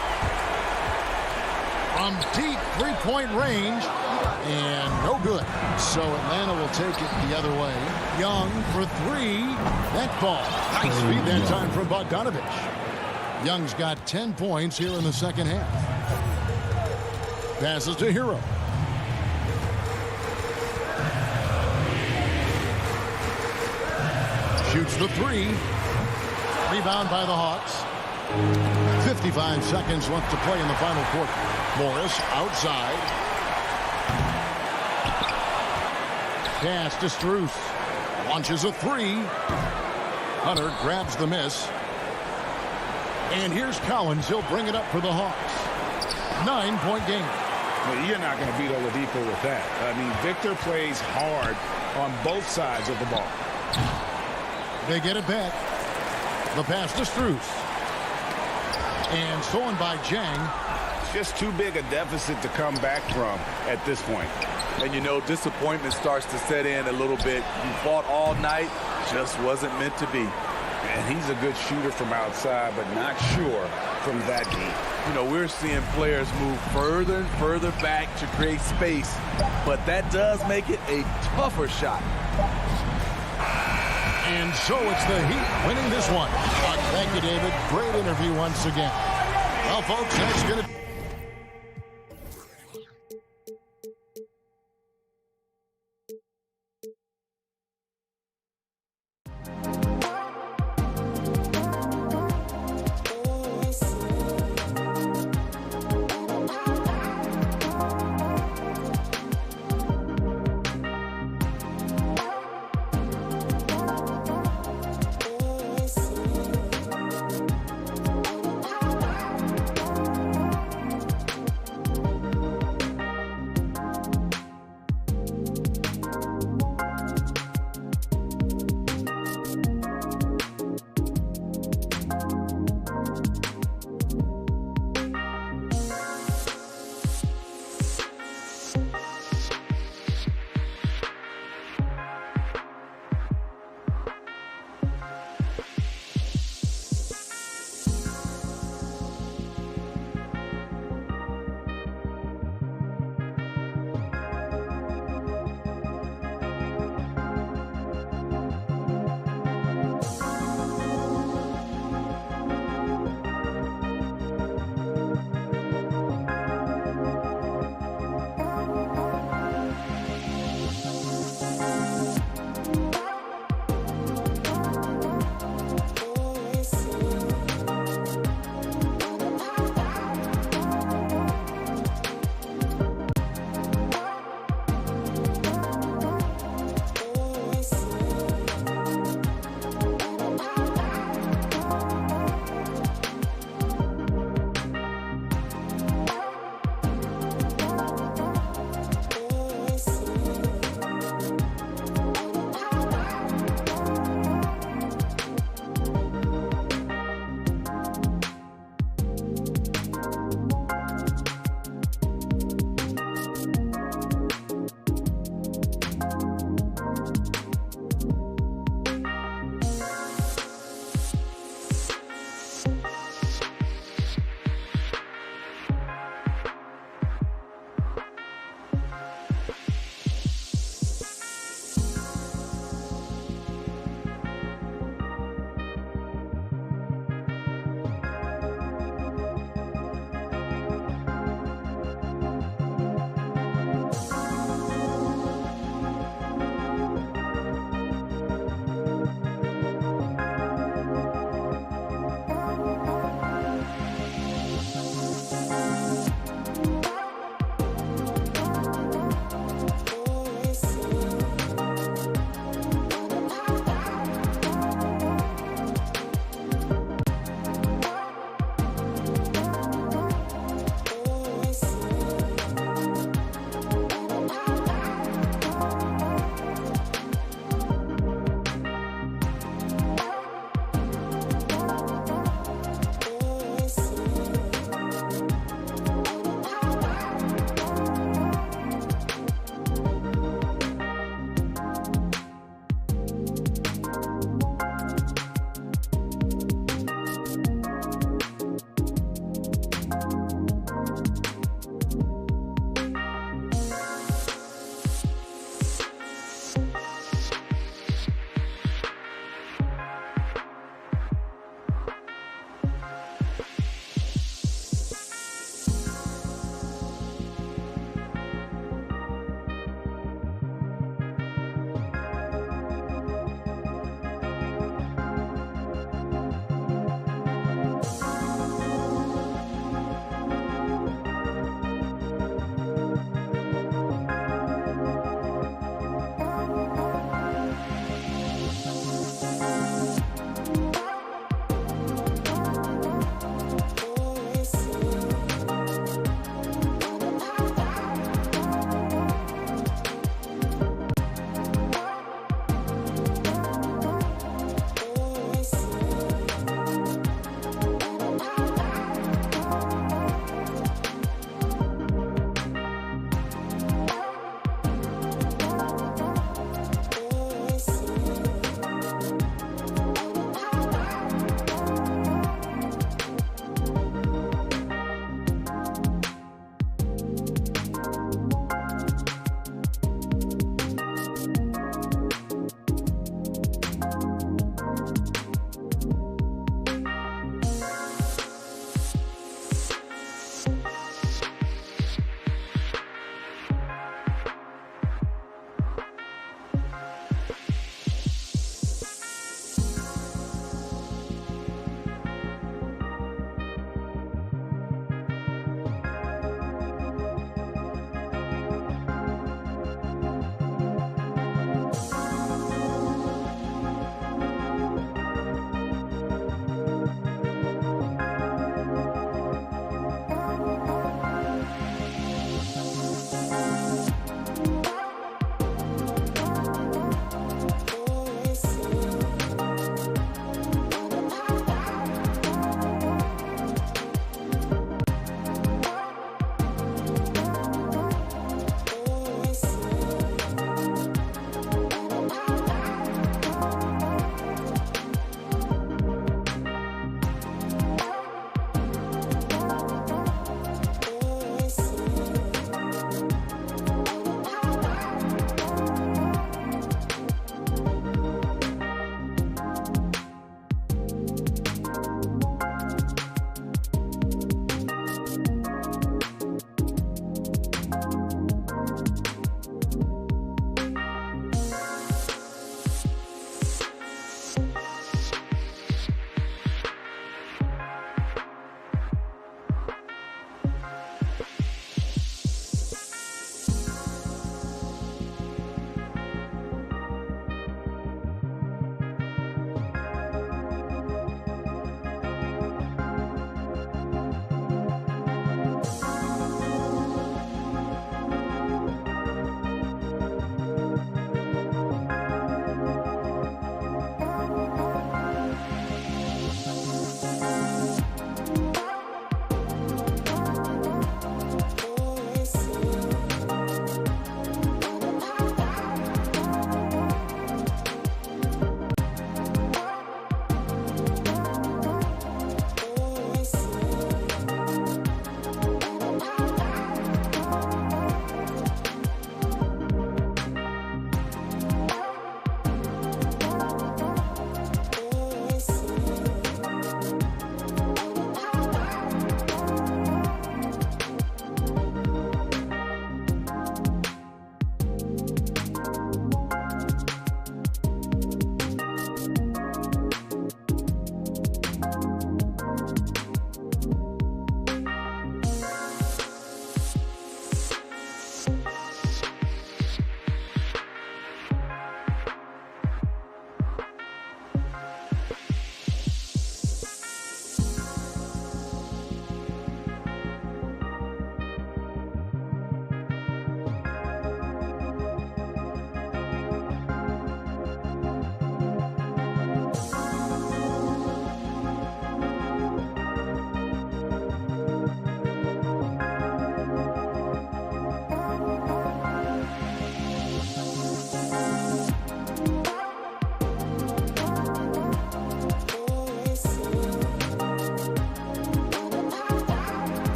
[SPEAKER 11] from deep three-point range, and no good. So Atlanta will take it the other way. Young for three. That ball. Nice feed that time from Bogdanovich. Young's got 10 points here in the second half. Passes to Hero. Shoots the three. Rebound by the Hawks. 55 seconds left to play in the final quarter. Morris outside. Pass to Strus. Launches a three. Hunter grabs the miss. And here's Collins. He'll bring it up for the Hawks. 9-point game.
[SPEAKER 12] Well, you're not going to beat Oladipo with that. I mean, Victor plays hard on both sides of the ball.
[SPEAKER 11] They get it back. The pass to Strus. And stolen by Jang.
[SPEAKER 12] Just too big a deficit to come back from at this point.
[SPEAKER 2] And you know, disappointment starts to set in a little bit. You fought all night, just wasn't meant to be.
[SPEAKER 12] And he's a good shooter from outside, but not sure from that deep.
[SPEAKER 2] You know, we're seeing players move further and further back to create space, but that does make it a tougher shot.
[SPEAKER 11] And so it's the Heat winning this one. Thank you, David. Great interview once again. Well, folks, that's going to...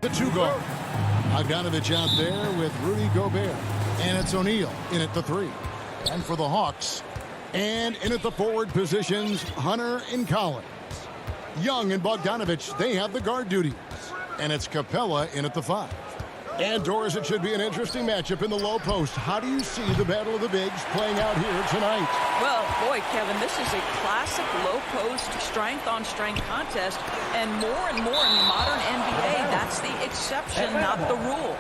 [SPEAKER 11] The 2 guard. Bogdanovich out there with Rudy Gobert. And it's O'Neal in at the 3. And for the Hawks, and in at the forward positions, Hunter and Collins. Young and Bogdanovich, they have the guard duties. And it's Capella in at the 5. And Doris, it should be an interesting matchup in the low post. How do you see the battle of the bigs playing out here tonight?
[SPEAKER 9] Well, boy, Kevin, this is a classic low post strength-on-strength contest. And more in the modern NBA, that's the exception, not the rule.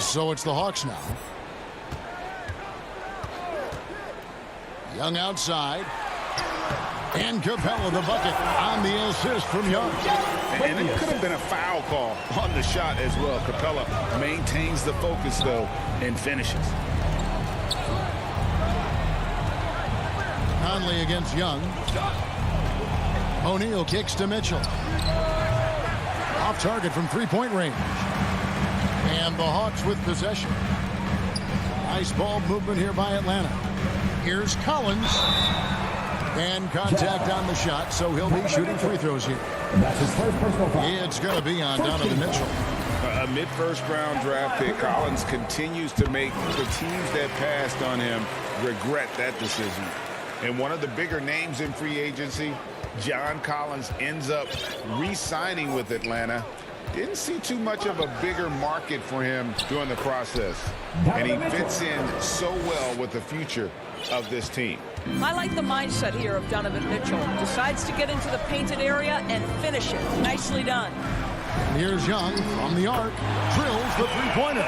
[SPEAKER 11] So it's the Hawks now. Young outside. And Capella the bucket on the assist from Young.
[SPEAKER 12] And it could have been a foul call on the shot as well. Capella maintains the focus, though, and finishes.
[SPEAKER 11] Conley against Young. O'Neal kicks to Mitchell. Off target from three-point range. And the Hawks with possession. Nice ball movement here by Atlanta. Here's Collins. And contact on the shot, so he'll be shooting free throws here.
[SPEAKER 4] That's his first personal foul.
[SPEAKER 11] It's going to be on Donovan Mitchell.
[SPEAKER 12] A mid-first round draft pick. Collins continues to make the teams that passed on him regret that decision. And one of the bigger names in free agency, John Collins, ends up re-signing with Atlanta. Didn't see too much of a bigger market for him during the process. And he fits in so well with the future of this team.
[SPEAKER 9] I like the mindset here of Donovan Mitchell. Decides to get into the painted area and finish it. Nicely done.
[SPEAKER 11] And here's Young from the arc. Drills the three-pointer.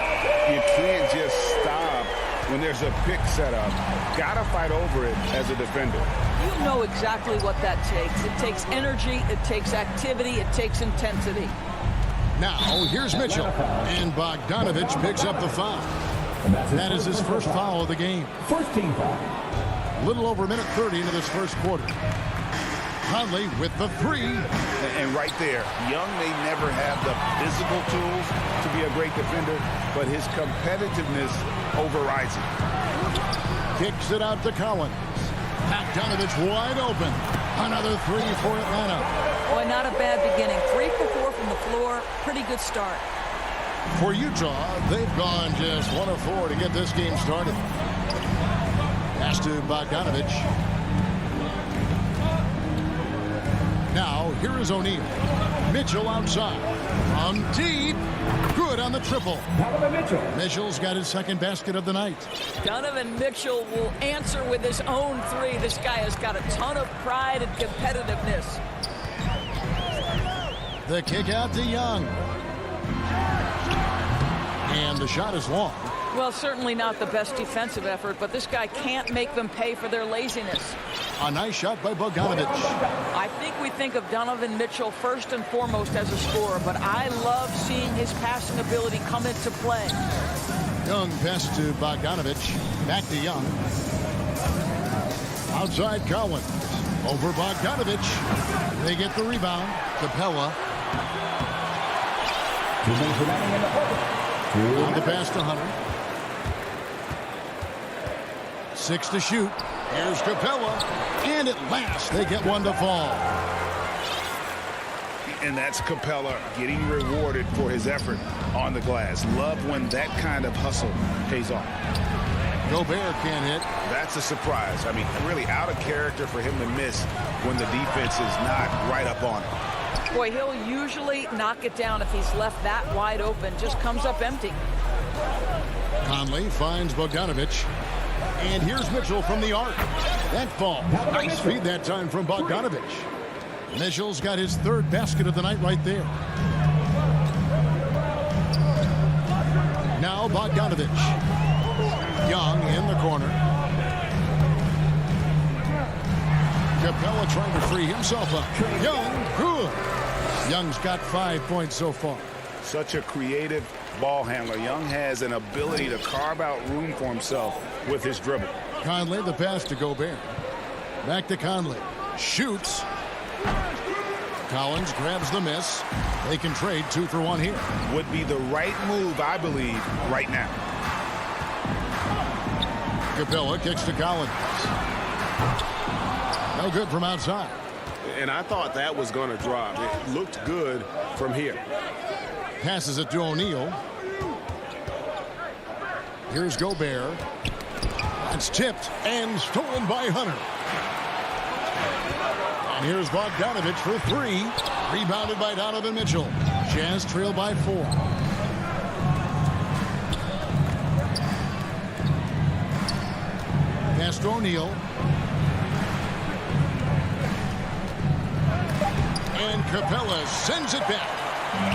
[SPEAKER 12] You can't just stop when there's a pick set up. Gotta fight over it as a defender.
[SPEAKER 9] You know exactly what that takes. It takes energy, it takes activity, it takes intensity.
[SPEAKER 11] Now, here's Mitchell. And Bogdanovich picks up the foul. That is his first foul of the game.
[SPEAKER 4] First team foul.
[SPEAKER 11] Little over a minute 30 into this first quarter. Conley with the 3.
[SPEAKER 12] And right there, Young may never have the physical tools to be a great defender, but his competitiveness overrides it.
[SPEAKER 11] Kicks it out to Collins. Bogdanovich wide open. Another 3 for Atlanta.
[SPEAKER 9] Boy, not a bad beginning. 3 for 4 from the floor. Pretty good start.
[SPEAKER 11] For Utah, they've gone just 1 of 4 to get this game started. Pass to Bogdanovich. Now, here is O'Neal. Mitchell outside. From deep. Good on the triple.
[SPEAKER 4] Donovan Mitchell.
[SPEAKER 11] Mitchell's got his second basket of the night.
[SPEAKER 9] Donovan Mitchell will answer with his own 3. This guy has got a ton of pride and competitiveness.
[SPEAKER 11] The kick out to Young. And the shot is long.
[SPEAKER 9] Well, certainly not the best defensive effort, but this guy can't make them pay for their laziness.
[SPEAKER 11] A nice shot by Bogdanovich.
[SPEAKER 9] I think we think of Donovan Mitchell first and foremost as a scorer, but I love seeing his passing ability come into play.
[SPEAKER 11] Young pass to Bogdanovich. Back to Young. Outside Collins. Over Bogdanovich. They get the rebound. Capella.
[SPEAKER 4] 2 minutes remaining in the quarter.
[SPEAKER 11] On the pass to Hunter. 6 to shoot. Here's Capella. And at last, they get one to fall.
[SPEAKER 12] And that's Capella getting rewarded for his effort on the glass. Love when that kind of hustle pays off.
[SPEAKER 11] Gobert can't hit.
[SPEAKER 12] That's a surprise. I mean, really out of character for him to miss when the defense is not right up on him.
[SPEAKER 9] Boy, he'll usually knock it down if he's left that wide open. Just comes up empty.
[SPEAKER 11] Conley finds Bogdanovich. And here's Mitchell from the arc. That ball. Nice feed that time from Bogdanovich. Mitchell's got his 3rd basket of the night right there. Now Bogdanovich. Young in the corner. Capella trying to free himself up. Young, good. Young's got 5 points so far.
[SPEAKER 12] Such a creative ball handler. Young has an ability to carve out room for himself with his dribble.
[SPEAKER 11] Conley, the pass to Gobert. Back to Conley. Shoots. Collins grabs the miss. They can trade 2 for 1 here.
[SPEAKER 12] Would be the right move, I believe, right now.
[SPEAKER 11] Capella kicks to Collins. No good from outside.
[SPEAKER 8] And I thought that was going to drop. It looked good from here.
[SPEAKER 11] Passes it to O'Neal. Here's Gobert. That's tipped and stolen by Hunter. And here's Bogdanovich for three. Rebounded by Donovan Mitchell. Jazz trail by 4. Pass to O'Neal. And Capella sends it back.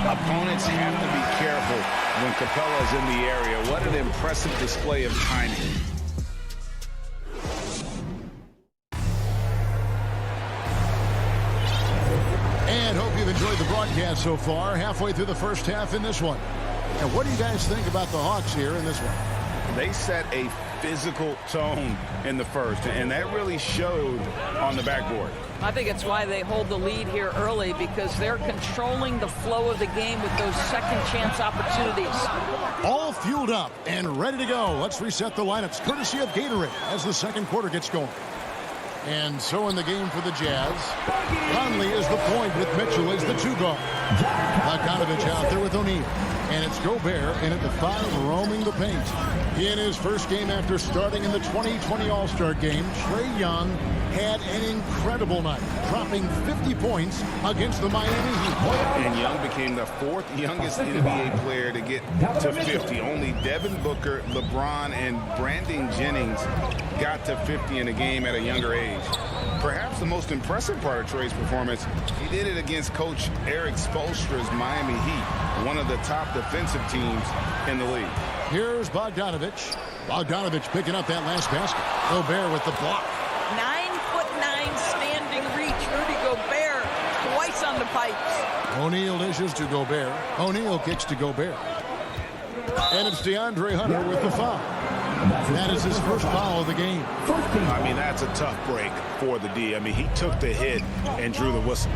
[SPEAKER 12] Opponents have to be careful when Capella's in the area. What an impressive display of timing.
[SPEAKER 11] And hope you've enjoyed the broadcast so far. Halfway through the first half in this one. And what do you guys think about the Hawks here in this one?
[SPEAKER 12] They set a physical tone in the first, and that really showed on the backboard.
[SPEAKER 9] I think it's why they hold the lead here early, because they're controlling the flow of the game with those second chance opportunities.
[SPEAKER 11] All fueled up and ready to go. Let's reset the lineups courtesy of Gatorade as the second quarter gets going. And so in the game for the Jazz, Conley is the point with Mitchell as the 2 guard. Bogdanovich out there with O'Neal. And it's Gobert in at the 5, roaming the paint. In his first game after starting in the 2020 All-Star game, Trae Young had an incredible night, dropping 50 points against the Miami Heat.
[SPEAKER 12] And Young became the 4th youngest NBA player to get to 50. Only Devin Booker, LeBron, and Brandon Jennings got to 50 in a game at a younger age. Perhaps the most impressive part of Trae's performance, he did it against Coach Eric Spoelstra's Miami Heat, one of the top defensive teams in the league.
[SPEAKER 11] Here's Bogdanovich. Bogdanovich picking up that last basket. Gobert with the block.
[SPEAKER 9] 9'9" standing reach. Rudy Gobert twice on the pipes.
[SPEAKER 11] O'Neal dishes to Gobert. O'Neal kicks to Gobert. And it's DeAndre Hunter with the foul. That is his first foul of the game.
[SPEAKER 12] I mean, that's a tough break for the D. I mean, he took the hit and drew the whistle.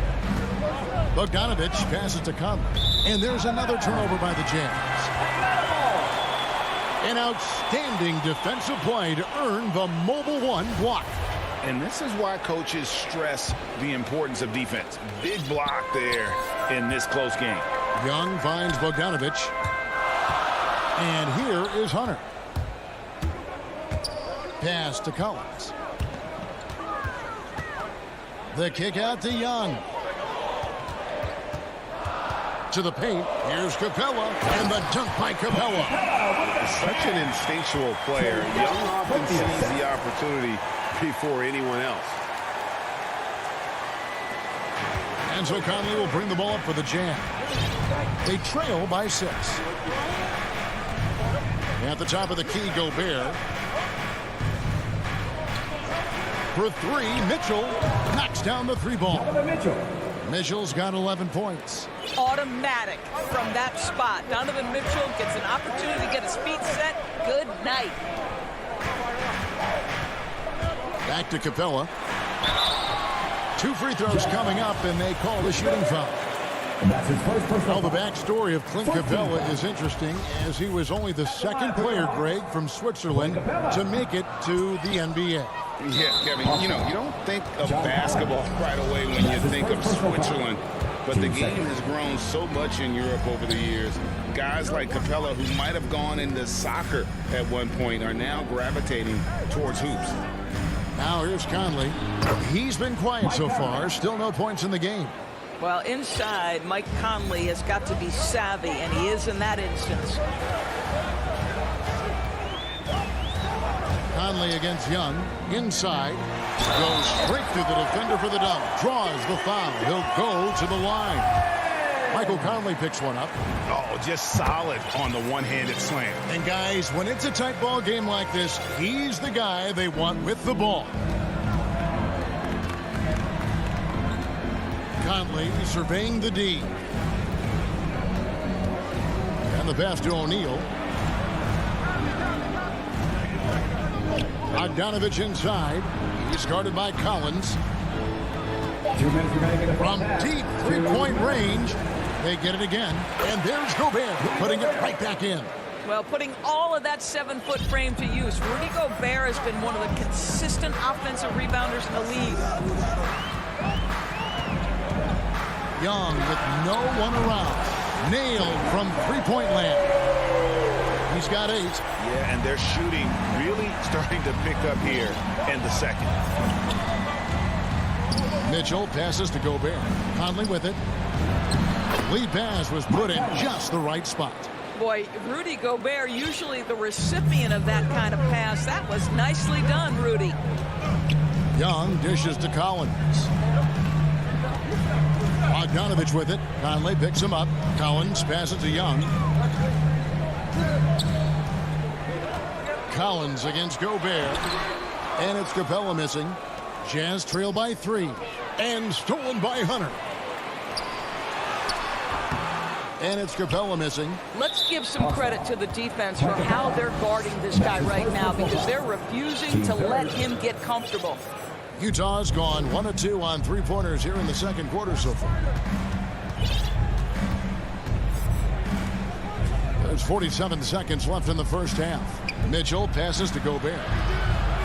[SPEAKER 11] Bogdanovich passes to Conley. And there's another turnover by the Jazz. An outstanding defensive play to earn the mobile 1 block.
[SPEAKER 12] And this is why coaches stress the importance of defense. Big block there in this close game.
[SPEAKER 11] Young finds Bogdanovich. And here is Hunter. Pass to Collins. The kick out to Young. To the paint. Here's Capella. And the dunk by Capella.
[SPEAKER 12] Such an instinctual player. Young often sees the opportunity before anyone else.
[SPEAKER 11] And so Conley will bring the ball up for the Jazz. They trail by 6. At the top of the key, Gobert. For 3, Mitchell knocks down the 3 ball. Mitchell's got 11 points.
[SPEAKER 9] Automatic from that spot. Donovan Mitchell gets an opportunity to get his feet set. Good night.
[SPEAKER 11] Back to Capella. 2 free throws coming up, and they call the shooting foul. Well, the backstory of Clint Capella is interesting, as he was only the 2nd player, Greg, from Switzerland to make it to the NBA.
[SPEAKER 12] Yeah, Kevin, you know, you don't think of basketball right away when you think of Switzerland, but the game has grown so much in Europe over the years. Guys like Capella, who might have gone into soccer at one point, are now gravitating towards hoops.
[SPEAKER 11] Now here's Conley. He's been quiet so far. Still no points in the game.
[SPEAKER 9] Well, inside, Mike Conley has got to be savvy, and he is in that instance.
[SPEAKER 11] Conley against Young. Inside. Goes straight through the defender for the dunk. Draws the foul. He'll go to the line. Michael Conley picks one up.
[SPEAKER 12] Oh, just solid on the one-handed slam.
[SPEAKER 11] And guys, when it's a tight ball game like this, he's the guy they want with the ball. Conley surveying the D. And the pass to O'Neal. Bogdanovich inside. He's guarded by Collins. From deep three-point range, they get it again. And there's Gobert putting it right back in.
[SPEAKER 9] Well, putting all of that 7-foot frame to use, Rudy Gobert has been one of the consistent offensive rebounders in the league.
[SPEAKER 11] Young with no one around. Nailed from three-point land. He's got 8.
[SPEAKER 12] Yeah, and they're shooting really starting to pick up here in the second.
[SPEAKER 11] Mitchell passes to Gobert. Conley with it. Lead pass was put in just the right spot.
[SPEAKER 9] Boy, Rudy Gobert, usually the recipient of that kind of pass. That was nicely done, Rudy.
[SPEAKER 11] Young dishes to Collins. Bogdanovich with it. Conley picks him up. Collins passes to Young. Collins against Gobert. And it's Capella missing. Jazz trail by 3. And stolen by Hunter. And it's Capella missing.
[SPEAKER 9] Let's give some credit to the defense for how they're guarding this guy right now, because they're refusing to let him get comfortable.
[SPEAKER 11] Utah's gone 1 of 2 on three-pointers here in the second quarter so far. There's 47 seconds left in the first half. Mitchell passes to Gobert.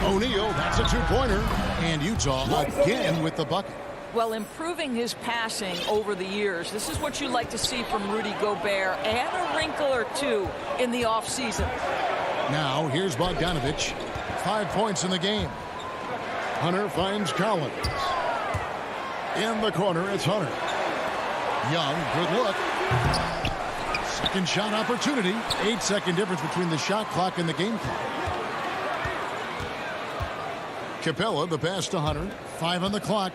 [SPEAKER 11] O'Neal, that's a two-pointer. And Utah again with the bucket.
[SPEAKER 9] Well, improving his passing over the years, this is what you like to see from Rudy Gobert, and a wrinkle or two in the offseason.
[SPEAKER 11] Now, here's Bogdanovich. 5 points in the game. Hunter finds Collins. In the corner, it's Hunter. Young, good look. Second shot opportunity. 8-second difference between the shot clock and the game clock. Capella, the pass to Hunter. 5 on the clock.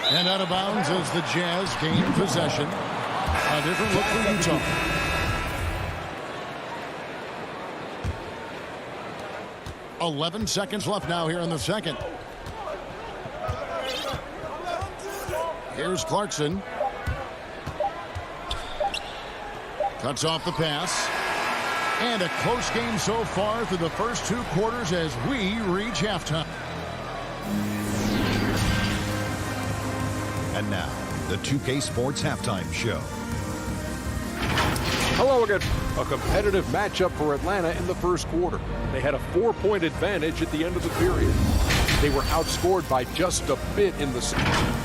[SPEAKER 11] And out of bounds as the Jazz gain possession. A different look for Utah. .11 seconds left now here in the second. Here's Clarkson. Cuts off the pass. And a close game so far through the first 2 quarters as we reach halftime.
[SPEAKER 7] And now, the 2K Sports Halftime Show.
[SPEAKER 8] Hello again. A competitive matchup for Atlanta in the first quarter. They had a 4-point advantage at the end of the period. They were outscored by just a bit in the second.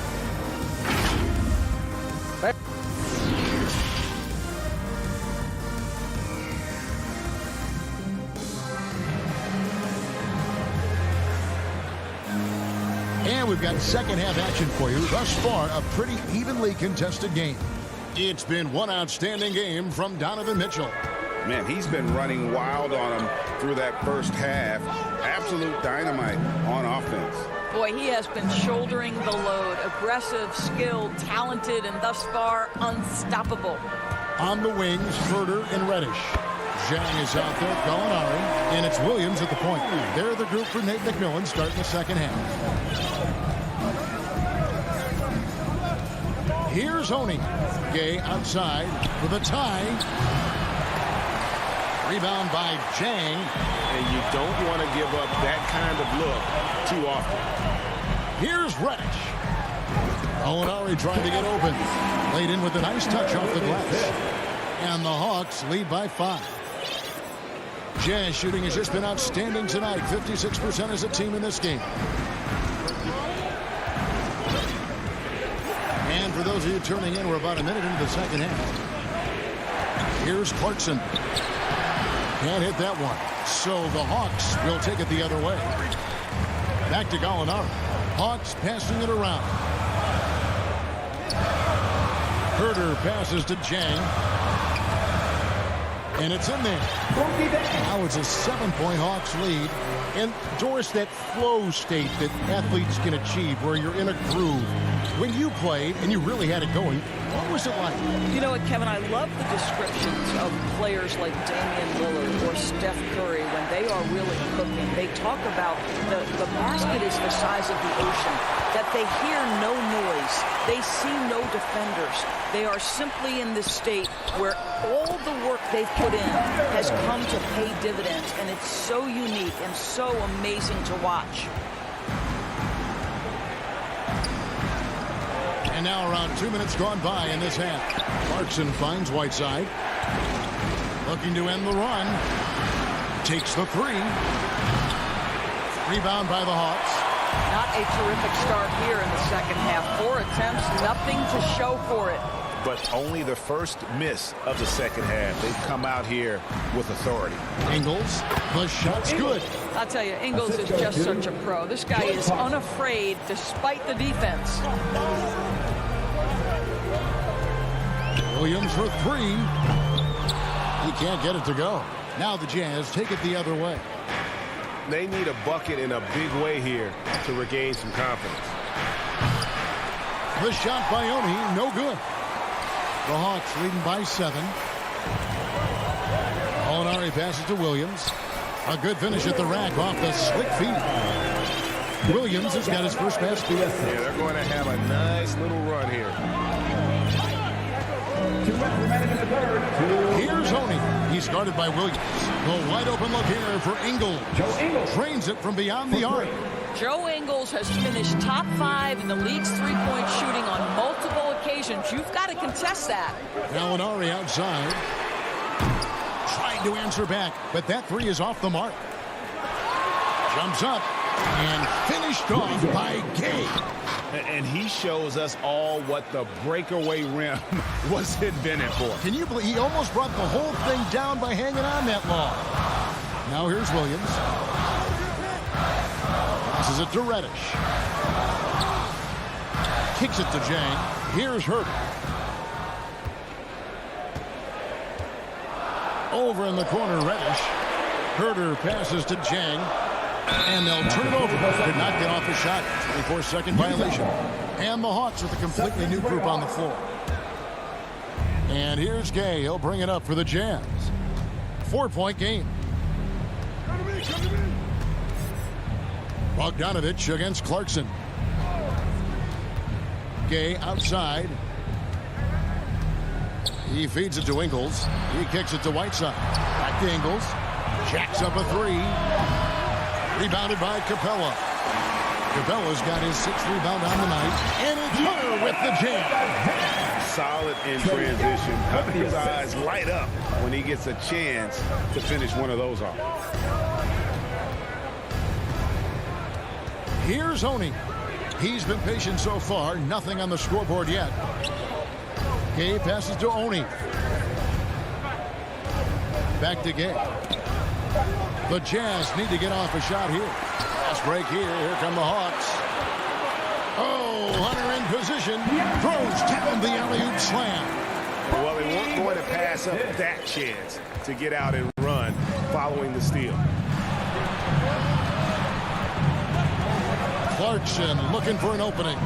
[SPEAKER 11] And we've got second half action for you. Thus far, a pretty evenly contested game. It's been one outstanding game from Donovan Mitchell.
[SPEAKER 12] Man, he's been running wild on him through that first half. Absolute dynamite on offense.
[SPEAKER 9] Boy, he has been shouldering the load. Aggressive, skilled, talented, and thus far unstoppable.
[SPEAKER 11] On the wings, Herter and Reddish. Zhang is out there, Gallinari, and it's Williams at the point. They're the group for Nate McMillan starting the second half. Here's Honey. Gay outside with a tie. Rebound by Zhang.
[SPEAKER 12] And you don't want to give up that kind of look too often.
[SPEAKER 11] Here's Reddish. Gallinari trying to get open. Laid in with a nice touch off the glass. And the Hawks lead by 5. Jazz shooting has just been outstanding tonight. 56% as a team in this game. And for those of you turning in, we're about a minute into the second half. Here's Clarkson. Can't hit that one. So the Hawks will take it the other way. Back to Gallinari. Hawks passing it around. Herter passes to Zhang. And it's in there. Now it's a 7-point Hawks lead. And Doris, that flow state that athletes can achieve where you're in a groove. When you played and you really had it going, what was it like?
[SPEAKER 9] You know what, Kevin, I love the descriptions of players like Damian Lillard or Steph Curry when they are really cooking. They talk about the basket is the size of the ocean, that they hear no noise. They see no defenders. They are simply in this state where all the work they've put in has come to pay dividends, and it's so unique and so amazing to watch.
[SPEAKER 11] And now around 2 minutes gone by in this half. Clarkson finds Whiteside. Looking to end the run. Takes the three. Rebound by the Hawks.
[SPEAKER 9] Not a terrific start here in the second half. 4 attempts, nothing to show for it.
[SPEAKER 12] But only the first miss of the second half. They've come out here with authority.
[SPEAKER 11] Ingles, the shot's good.
[SPEAKER 9] I'll tell you, Ingles is just such a pro. This guy is unafraid despite the defense.
[SPEAKER 11] Williams for three. He can't get it to go. Now the Jazz take it the other way.
[SPEAKER 12] They need a bucket in a big way here to regain some confidence.
[SPEAKER 11] The shot by Oni, no good. The Hawks leading by 7. Molinari passes to Williams. A good finish at the rack off the slick feet. Williams has got his first basket.
[SPEAKER 12] Yeah, they're going to have a nice little run here.
[SPEAKER 11] Here's Oni. He's guarded by Williams. The wide open look here for Ingles. Drains it from beyond the arc.
[SPEAKER 9] Joe Ingles has finished top 5 in the league's three-point shooting on multiple occasions. You've got to contest that.
[SPEAKER 11] Molinari outside. Trying to answer back, but that three is off the mark. Jumps up and finished off by Gay.
[SPEAKER 12] And he shows us all what the breakaway rim was invented for.
[SPEAKER 11] Can you believe he almost brought the whole thing down by hanging on that long? Now here's Williams. This is it to Reddish. Kicks it to Jang. Here's Herter. Over in the corner, Reddish. Herter passes to Jang. And they'll turn it over. Did not get off the shot. 24-second violation. And the Hawks with a completely new group on the floor. And here's Gay. He'll bring it up for the Jazz. 4-point game. Bogdanovich against Clarkson. Gay outside. He feeds it to Ingles. He kicks it to Whiteside. Back to Ingles. Jacks up a three. Rebounded by Capella. Capella's got his 6th rebound on the night. And it's Hunter with the jam.
[SPEAKER 12] Solid in transition. Hunter's eyes light up when he gets a chance to finish one of those off.
[SPEAKER 11] Here's Oni. He's been patient so far. Nothing on the scoreboard yet. Gay passes to Oni. Back to Gay. The Jazz need to get off a shot here. Fast break here. Here come the Hawks. Oh, Hunter in position. Throws down the alley-oop slam.
[SPEAKER 12] Well, they weren't going to pass up that chance to get out and run following the steal.
[SPEAKER 11] Clarkson looking for an opening.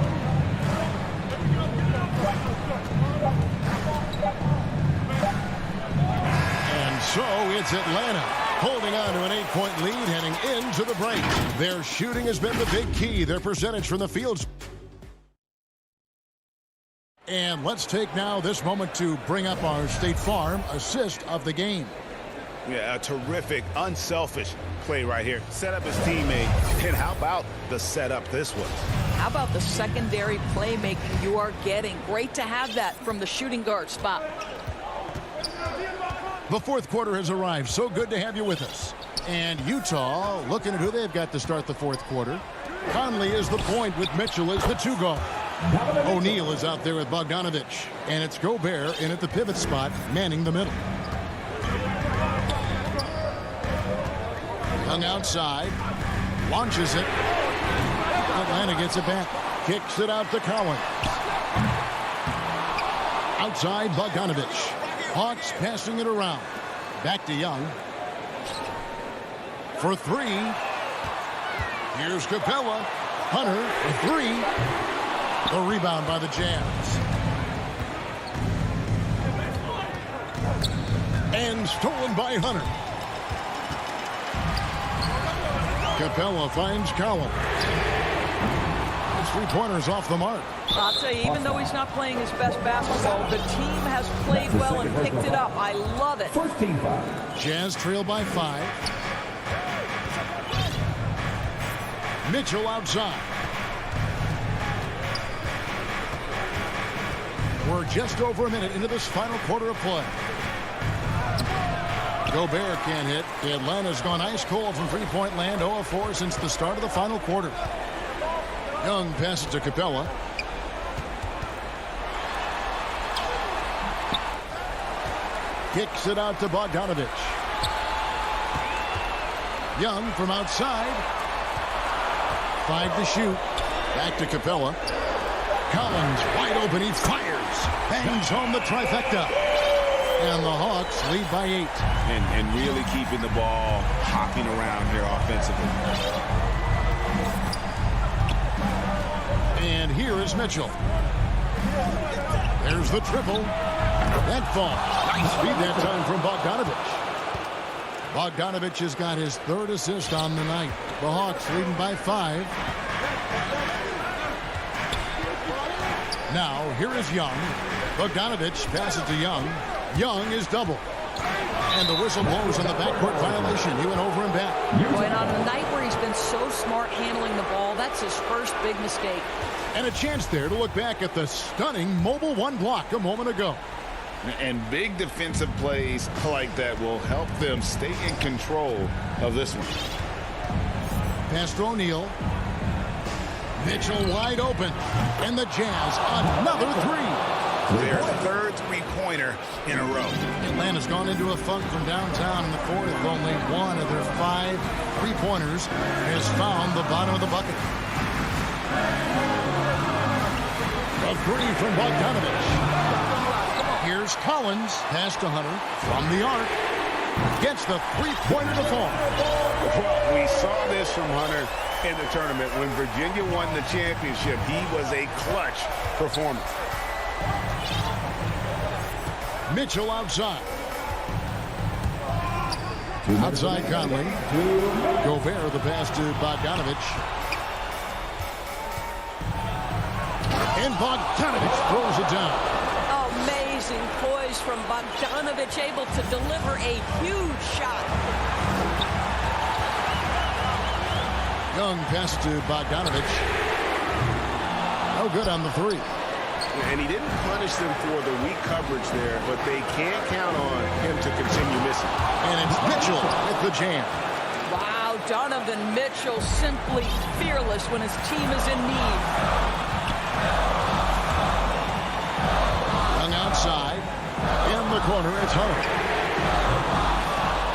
[SPEAKER 11] And so it's Atlanta holding on to an 8-point lead heading into the break. Their shooting has been the big key. Their percentage from the field. And let's take now this moment to bring up our State Farm assist of the game.
[SPEAKER 12] Yeah, a terrific, unselfish play right here. Set up his teammate. And how about the setup this was?
[SPEAKER 9] How about the secondary playmaking you are getting? Great to have that from the shooting guard spot.
[SPEAKER 11] The fourth quarter has arrived. So good to have you with us. And Utah looking at who they've got to start the fourth quarter. Conley is the point with Mitchell as the 2 guard. O'Neal is out there with Bogdanovich. And it's Gobert in at the pivot spot, manning the middle. Young outside. Launches it. Atlanta gets it back. Kicks it out to Collins. Outside Bogdanovich. Hawks passing it around. Back to Young. For 3. Here's Capella. Hunter for 3. The rebound by the Jazz. And stolen by Hunter. Capella finds Collins. 3-pointers off the mark.
[SPEAKER 9] I'll tell you, even though he's not playing his best basketball, the team has played well and picked it up. I love it.
[SPEAKER 4] First team foul.
[SPEAKER 11] Jazz trail by 5. Mitchell outside. We're just over a minute into this final quarter of play. Gobert can't hit. Atlanta's gone ice cold from three-point land, 0 of 4 since the start of the final quarter. Young passes to Capella. Kicks it out to Bogdanovich. Young from outside. 5 to shoot. Back to Capella. Collins wide open. He fires. Bangs home the trifecta. And the Hawks lead by 8.
[SPEAKER 12] And really keeping the ball hopping around here offensively.
[SPEAKER 11] And here is Mitchell. There's the triple. That falls. Nice feed that time from Bogdanovich. Bogdanovich has got his 3rd assist on the night. The Hawks leading by 5. Now, here is Young. Bogdanovich passes to Young. Young is double. And the whistle blows on the backcourt violation. He went over and back.
[SPEAKER 9] Boy, and on a night where he's been so smart handling the ball, that's his first big mistake.
[SPEAKER 11] And a chance there to look back at the stunning mobile 1 block a moment ago.
[SPEAKER 12] And big defensive plays like that will help them stay in control of this one.
[SPEAKER 11] Pass to O'Neal. Mitchell wide open. And the Jazz another 3.
[SPEAKER 12] Their 3rd three-pointer in a row.
[SPEAKER 11] Atlanta's gone into a funk from downtown in the 4th. Only 1 of their 5 three-pointers has found the bottom of the bucket. A 3 from Bogdanovich. Here's Collins. Pass to Hunter from the arc. Gets the three-pointer to fall.
[SPEAKER 12] Well, we saw this from Hunter in the tournament. When Virginia won the championship, he was a clutch performer.
[SPEAKER 11] Mitchell outside. Outside Conley. Gobert the pass to Bogdanovich. And Bogdanovich throws it down.
[SPEAKER 10] Amazing poise from Bogdanovich, able to deliver a huge shot.
[SPEAKER 11] Young pass to Bogdanovich. No good on the 3.
[SPEAKER 12] And he didn't punish them for the weak coverage there, but they can't count on him to continue missing.
[SPEAKER 11] And it's Mitchell with the jam.
[SPEAKER 9] Wow, Donovan Mitchell simply fearless when his team is in need.
[SPEAKER 11] Young outside. In the corner, it's Hunter.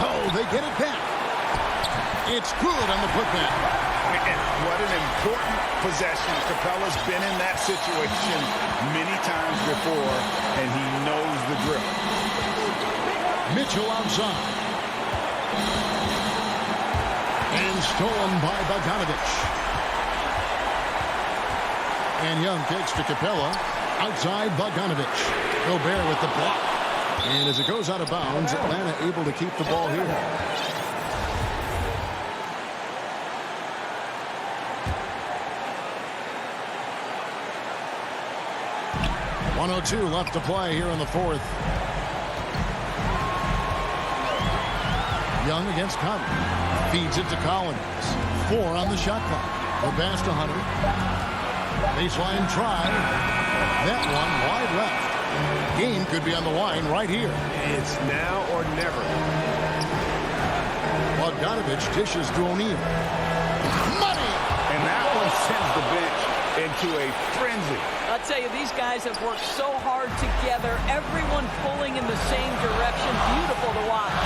[SPEAKER 11] Oh, they get it back. It's good on the putback.
[SPEAKER 12] What an important possession. Capella's been in that situation many times before, and he knows the drill.
[SPEAKER 11] Mitchell outside. And stolen by Bogdanovich. And Young kicks to Capella. Outside Bogdanovich. Gobert with the block. And as it goes out of bounds, Atlanta able to keep the ball here. .102 left to play here in the 4th. Young against Conley. Feeds it to Collins. 4 on the shot clock. The pass to Hunter. Baseline try. That one wide left. Game could be on the line right here.
[SPEAKER 12] It's now or never.
[SPEAKER 11] Bogdanovich dishes to O'Neal. Money!
[SPEAKER 12] And that one sends the bench into a frenzy.
[SPEAKER 9] I'll tell you, these guys have worked so hard together. Everyone pulling in the same direction. Beautiful to watch.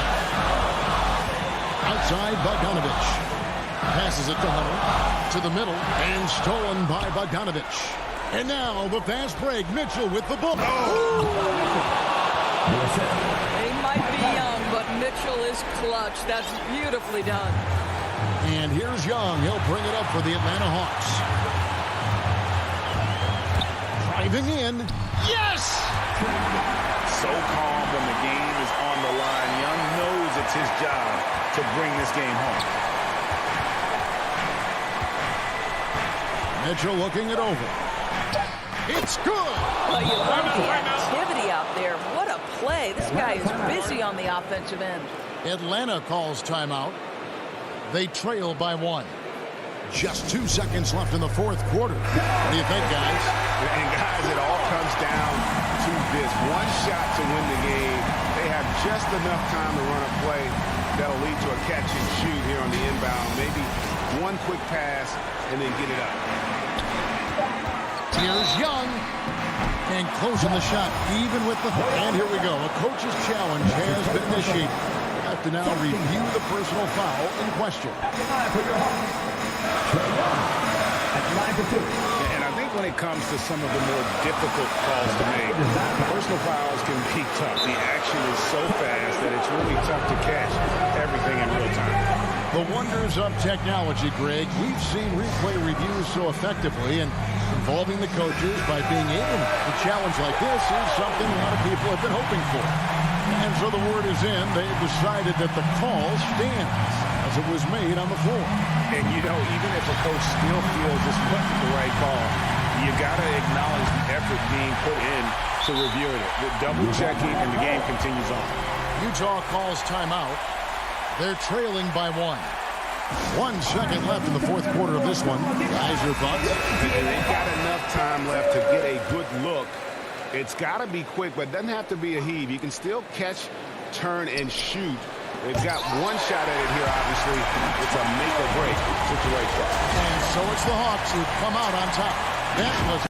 [SPEAKER 11] Outside Bogdanovich. Passes it to Hunter. To the middle. And stolen by Bogdanovich. And now the fast break. Mitchell with the ball. Oh.
[SPEAKER 9] They might be young, but Mitchell is clutch. That's beautifully done.
[SPEAKER 11] And here's Young. He'll bring it up for the Atlanta Hawks. Driving in. Yes!
[SPEAKER 12] So calm when the game is on the line. Young knows it's his job to bring this game home.
[SPEAKER 11] Mitchell looking it over. It's good!
[SPEAKER 9] Well, you love the activity out there. What a play. This guy is busy on the offensive end.
[SPEAKER 11] Atlanta calls timeout. They trail by 1. Just 2 seconds left in the 4th quarter. What do you think, guys?
[SPEAKER 12] And guys, it all comes down to this. One shot to win the game. They have just enough time to run a play that'll lead to a catch and shoot here on the inbound. Maybe one quick pass and then get it up.
[SPEAKER 11] Here's Young. And closing the shot, even with the... And here we go. A coach's challenge has been initiated. Have to now review the personal foul in question.
[SPEAKER 12] And I think when it comes to some of the more difficult calls to make, personal fouls can be tough. The action is so fast that it's really tough to catch everything in real time.
[SPEAKER 11] The wonders of technology, Greg. We've seen replay reviews so effectively, and involving the coaches by being able to challenge like this is something a lot of people have been hoping for. And so the word is in. They've decided that the call stands as it was made on the floor.
[SPEAKER 12] And, you know, even if a coach still feels this wasn't the right call, you got to acknowledge the effort being put in to reviewing it. With double-checking, and the game continues on.
[SPEAKER 11] Utah calls timeout. They're trailing by 1. 1 second left in the fourth quarter of this one. Guys, your thoughts?
[SPEAKER 12] And they've got enough time left to get a good look. It's got to be quick, but it doesn't have to be a heave. You can still catch, turn, and shoot. They've got one shot at it here, obviously. It's a make-or-break situation.
[SPEAKER 11] And so it's the Hawks who come out on top. That was...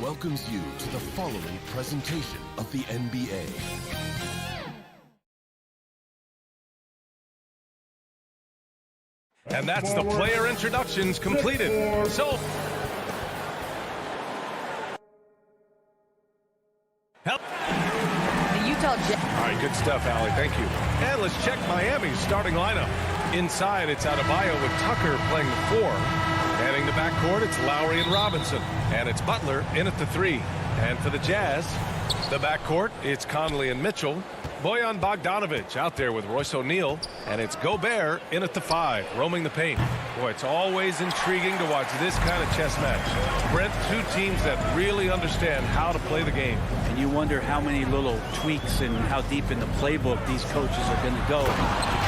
[SPEAKER 16] welcomes you to the following presentation of the NBA.
[SPEAKER 1] And that's the player introductions completed. So, help.
[SPEAKER 6] The Utah Jazz.
[SPEAKER 1] All right, good stuff, Allie. Thank you. And let's check Miami's starting lineup. Inside, it's Adebayo with Tucker playing the 4. Manning the backcourt, it's Lowry and Robinson. And it's Butler in at the 3. And for the Jazz, the backcourt, it's Conley and Mitchell. Bojan Bogdanovic out there with Royce O'Neal. And it's Gobert in at the 5, roaming the paint. Boy, it's always intriguing to watch this kind of chess match. Brent, two teams that really understand how to play the game.
[SPEAKER 13] And you wonder how many little tweaks and how deep in the playbook these coaches are going to go to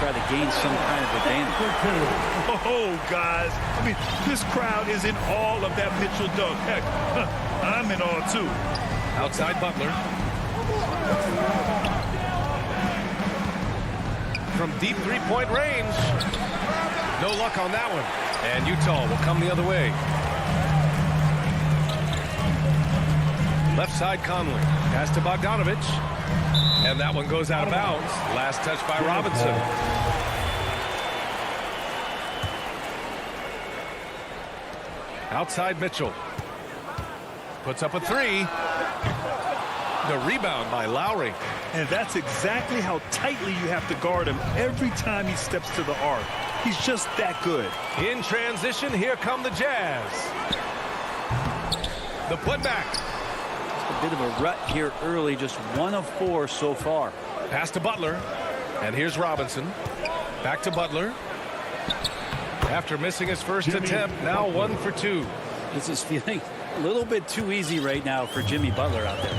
[SPEAKER 13] try to gain some kind of advantage.
[SPEAKER 3] Oh, guys. I mean, this crowd is in awe of that Mitchell dunk. Heck, I'm in awe, too.
[SPEAKER 1] Outside Butler. From deep three-point range. No luck on that one. And Utah will come the other way. Left side Conley. Pass to Bogdanovic. And that one goes out of bounds. Last touch by Robinson. Outside Mitchell. Puts up a 3. The rebound by Lowry.
[SPEAKER 3] And that's exactly how tightly you have to guard him every time he steps to the arc. He's just that good.
[SPEAKER 1] In transition, here come the Jazz. The putback.
[SPEAKER 13] A bit of a rut here early, just 1 of 4 so far.
[SPEAKER 1] Pass to Butler. And here's Robinson. Back to Butler. After missing his first attempt, now 1 for 2.
[SPEAKER 13] This is feeling a little bit too easy right now for Jimmy Butler out there.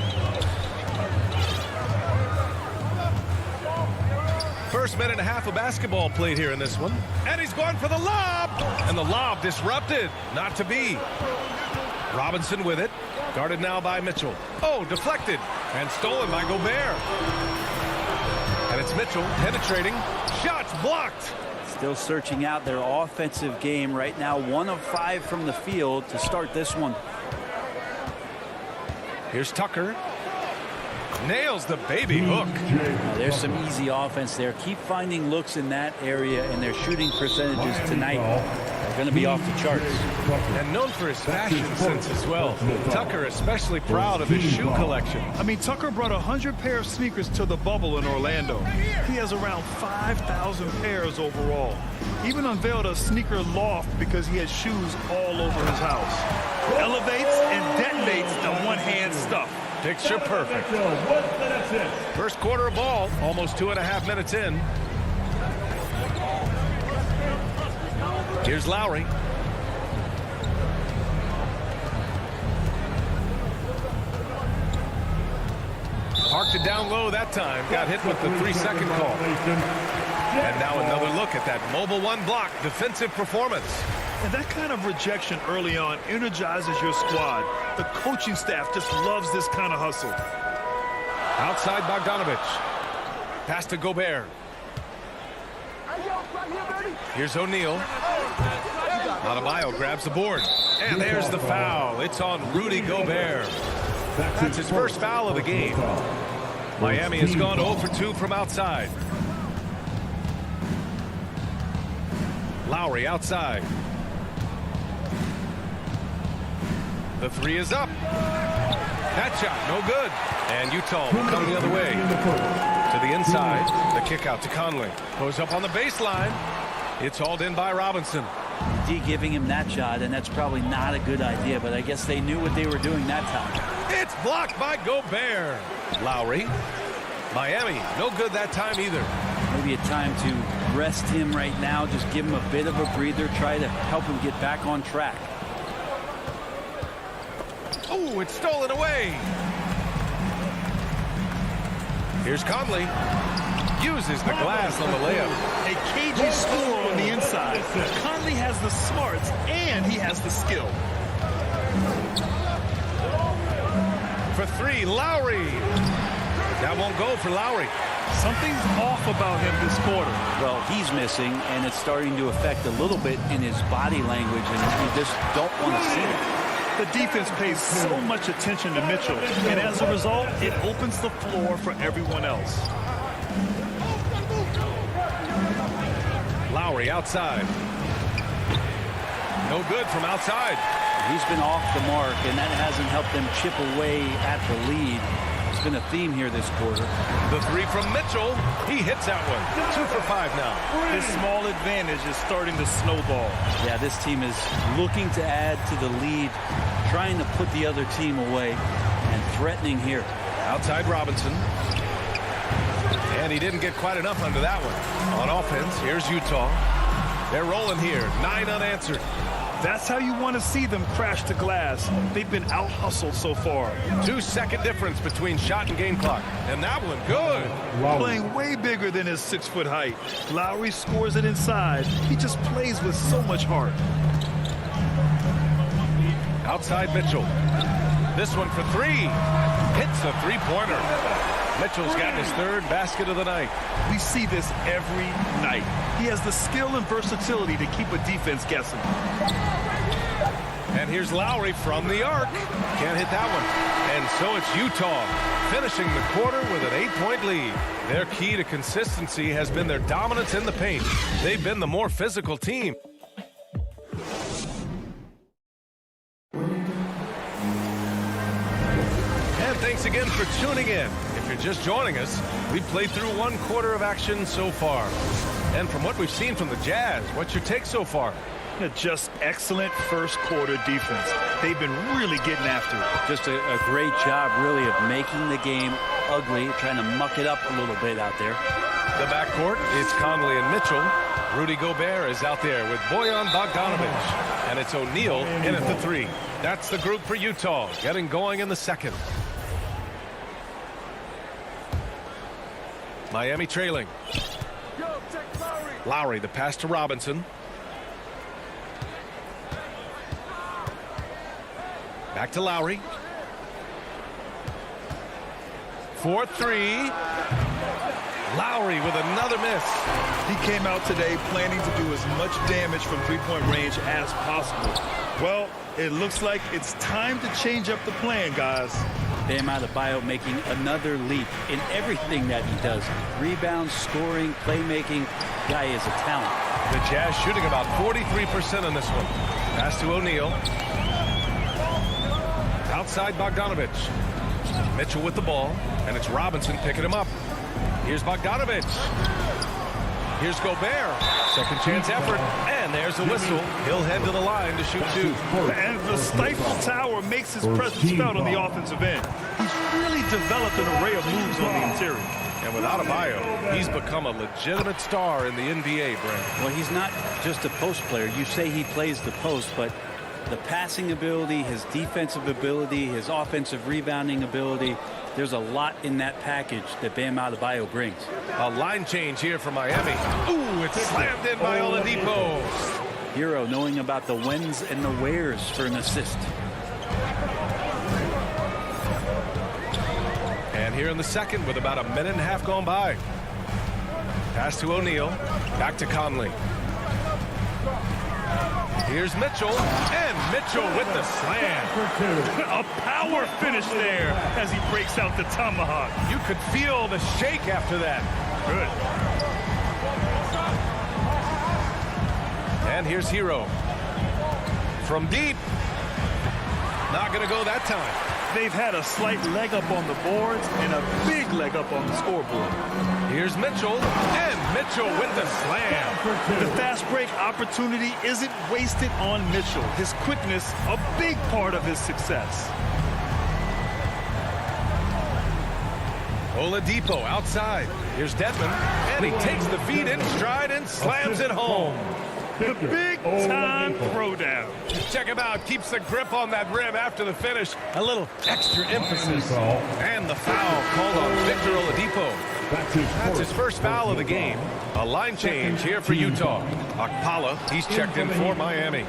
[SPEAKER 1] First minute and a half of basketball played here in this one. And he's going for the lob. And the lob disrupted. Not to be. Robinson with it. Guarded now by Mitchell. Oh, deflected. And stolen by Gobert. And it's Mitchell penetrating. Shots blocked.
[SPEAKER 13] Still searching out their offensive game right now. 1 of 5 from the field to start this one.
[SPEAKER 1] Here's Tucker. Nails the baby hook.
[SPEAKER 13] There's some easy offense there. Keep finding looks in that area, and their shooting percentages tonight are going to be off the charts.
[SPEAKER 1] And known for his fashion sense as well. Tucker especially proud of his shoe collection.
[SPEAKER 3] I mean, Tucker brought 100 pair of sneakers to the bubble in Orlando. He has around 5,000 pairs overall. Even unveiled a sneaker loft because he has shoes all over his house. Elevates and detonates the one-hand stuff.
[SPEAKER 1] Picture perfect. First quarter of ball, almost 2.5 minutes in. Here's Lowry. Parked it down low that time. Got hit with the 3-second call. And now another look at that mobile 1 block defensive performance.
[SPEAKER 3] And that kind of rejection early on energizes your squad. The coaching staff just loves this kind of hustle.
[SPEAKER 1] Outside Bogdanovic. Pass to Gobert. Here's O'Neal. Adebayo grabs the board. And there's the foul. It's on Rudy Gobert. That's his first foul of the game. Miami has gone 0 for 2 from outside. Lowry outside. The 3 is up. That shot, no good. And Utah will come the other way. To the inside. The kick out to Conley. Goes up on the baseline. It's hauled in by Robinson.
[SPEAKER 13] D giving him that shot, and that's probably not a good idea, but I guess they knew what they were doing that time.
[SPEAKER 1] It's blocked by Gobert. Lowry. Miami, no good that time either.
[SPEAKER 13] Maybe a time to rest him right now, just give him a bit of a breather, try to help him get back on track.
[SPEAKER 1] Oh, it's stolen away. Here's Conley. Uses the glass on the layup.
[SPEAKER 3] A cagey score on the inside. Conley has the smarts and he has the skill.
[SPEAKER 1] For 3, Lowry. That won't go for Lowry.
[SPEAKER 3] Something's off about him this quarter.
[SPEAKER 13] Well, he's missing, and it's starting to affect a little bit in his body language, and you just don't want to see it.
[SPEAKER 3] The defense pays so much attention to Mitchell, and as a result, it opens the floor for everyone else.
[SPEAKER 1] Lowry outside. No good from outside.
[SPEAKER 13] He's been off the mark, and that hasn't helped them chip away at the lead. It's been a theme here this quarter.
[SPEAKER 1] The three from Mitchell. He hits that one. 2 for 5 now.
[SPEAKER 3] This small advantage is starting to snowball.
[SPEAKER 13] Yeah, this team is looking to add to the lead, trying to put the other team away, and threatening here.
[SPEAKER 1] Outside Robinson. And he didn't get quite enough under that one. On offense, here's Utah. They're rolling here. 9 unanswered.
[SPEAKER 3] That's how you want to see them crash the glass. They've been out-hustled so far.
[SPEAKER 1] 2-second difference between shot and game clock. And that one, good.
[SPEAKER 3] Playing way bigger than his 6-foot height. Lowry scores it inside. He just plays with so much heart.
[SPEAKER 1] Outside Mitchell. This one for 3. Hits a three-pointer. Mitchell's gotten his 3rd basket of the night.
[SPEAKER 3] We see this every night. He has the skill and versatility to keep a defense guessing.
[SPEAKER 1] And here's Lowry from the arc. Can't hit that one. And so it's Utah finishing the quarter with an 8-point lead. Their key to consistency has been their dominance in the paint. They've been the more physical team. And thanks again for tuning in. If you're just joining us, we've played through 1 quarter of action so far. And from what we've seen from the Jazz, what's your take so far?
[SPEAKER 3] Just excellent first quarter defense. They've been really getting after it.
[SPEAKER 13] Just a great job, really, of making the game ugly, trying to muck it up a little bit out there.
[SPEAKER 1] The backcourt, it's Conley and Mitchell. Rudy Gobert is out there with Bojan Bogdanovic. And it's O'Neal in at the 3. That's the group for Utah, getting going in the second. Miami trailing. Lowry, the pass to Robinson. Back to Lowry. 4-3. Lowry with another miss.
[SPEAKER 3] He came out today planning to do as much damage from three-point range as possible. Well, it looks like it's time to change up the plan, guys.
[SPEAKER 13] Bam Adebayo making another leap in everything that he does. Rebounds, scoring, playmaking. Guy is a talent.
[SPEAKER 1] The Jazz shooting about 43% on this one. Pass to O'Neal. Outside Bogdanovic. Mitchell with the ball, and it's Robinson picking him up. Here's Bogdanovic. Here's Gobert. Second chance effort, and there's a whistle. He'll head to the line to shoot 2.
[SPEAKER 3] And the Stifle Tower makes his presence felt on the offensive end. He's really developed an array of moves on the interior.
[SPEAKER 1] And without Adebayo, he's become a legitimate star in the NBA, Brent.
[SPEAKER 13] Well, he's not just a post player. You say he plays the post, but the passing ability, his defensive ability, his offensive rebounding ability, there's a lot in that package that Bam Adebayo brings.
[SPEAKER 1] A line change here for Miami. Ooh, it's slammed in by Oladipo.
[SPEAKER 13] Hero knowing about the whens and the wheres for an assist.
[SPEAKER 1] And here in the second with about a minute and a half gone by. Pass to O'Neal. Back to Conley. Here's Mitchell, and Mitchell with the slam.
[SPEAKER 3] A power finish there as he breaks out the tomahawk.
[SPEAKER 1] You could feel the shake after that.
[SPEAKER 3] Good.
[SPEAKER 1] And here's Hero. From deep. Not going to go that time.
[SPEAKER 3] They've had a slight leg up on the boards and a big leg up on the scoreboard.
[SPEAKER 1] Here's Mitchell, and Mitchell with the slam.
[SPEAKER 3] The fast break opportunity isn't wasted on Mitchell. His quickness, a big part of his success.
[SPEAKER 1] Oladipo outside. Here's Dedmon, and he takes the feed in stride and slams it home.
[SPEAKER 3] The big-time throwdown.
[SPEAKER 1] Check him out. Keeps the grip on that rim after the finish. A little extra emphasis. And the foul called on Victor Oladipo. That's his first foul of the game. A line change here for Utah. Okpala, he's checked in for Miami.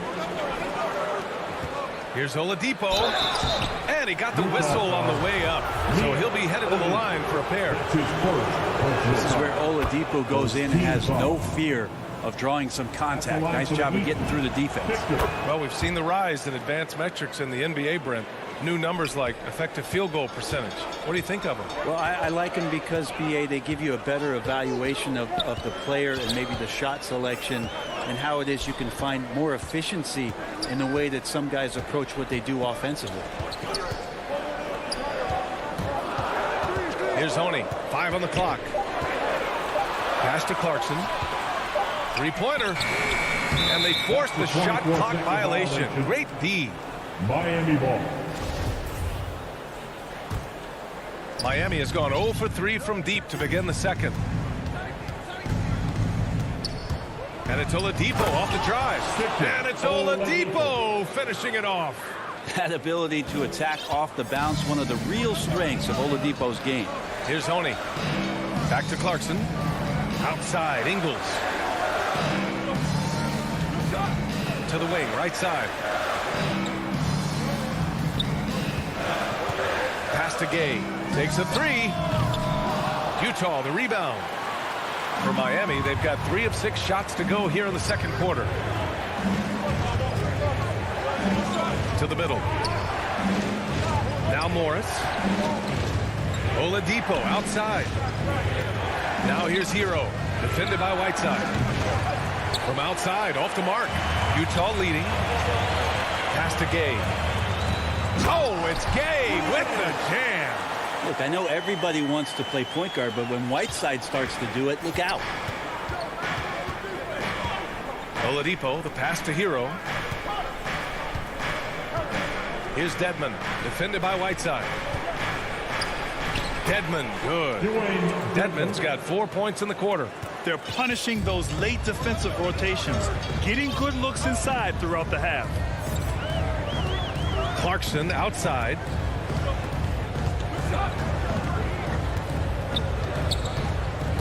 [SPEAKER 1] Here's Oladipo. And he got the whistle on the way up. So he'll be headed to the line for a pair.
[SPEAKER 13] This is where Oladipo goes in and has no fear of drawing some contact. Nice job of getting through the defense.
[SPEAKER 1] Well, we've seen the rise in advanced metrics in the NBA, Brent. New numbers like effective field goal percentage. What do you think of them?
[SPEAKER 13] Well, I like them because, BA, they give you a better evaluation of the player and maybe the shot selection and how it is you can find more efficiency in the way that some guys approach what they do offensively.
[SPEAKER 1] Here's Honey, 5 on the clock. Pass to Clarkson. Three-pointer. And they forced the shot clock violation. Great D.
[SPEAKER 4] Miami ball.
[SPEAKER 1] Miami has gone 0 for 3 from deep to begin the second. And it's Oladipo off the drive. And it's Oladipo finishing it off.
[SPEAKER 13] That ability to attack off the bounce, one of the real strengths of Oladipo's game.
[SPEAKER 1] Here's Honey. Back to Clarkson. Outside, Ingles. To the wing, right side. Pass to Gay. Takes a three. Utah, the rebound. For Miami, they've got 3 of 6 shots to go here in the second quarter. To the middle. Now Morris. Oladipo outside. Now here's Hero. Defended by Whiteside. From outside, off the mark. Utah leading. Pass to Gay. Oh, it's Gay with the jam.
[SPEAKER 13] Look, I know everybody wants to play point guard, but when Whiteside starts to do it, look out.
[SPEAKER 1] Oladipo, the pass to Hero. Here's Dedmon, defended by Whiteside. Dedmon, good. Dedmon's got 4 points in the quarter.
[SPEAKER 3] They're punishing those late defensive rotations, getting good looks inside throughout the half.
[SPEAKER 1] Clarkson outside.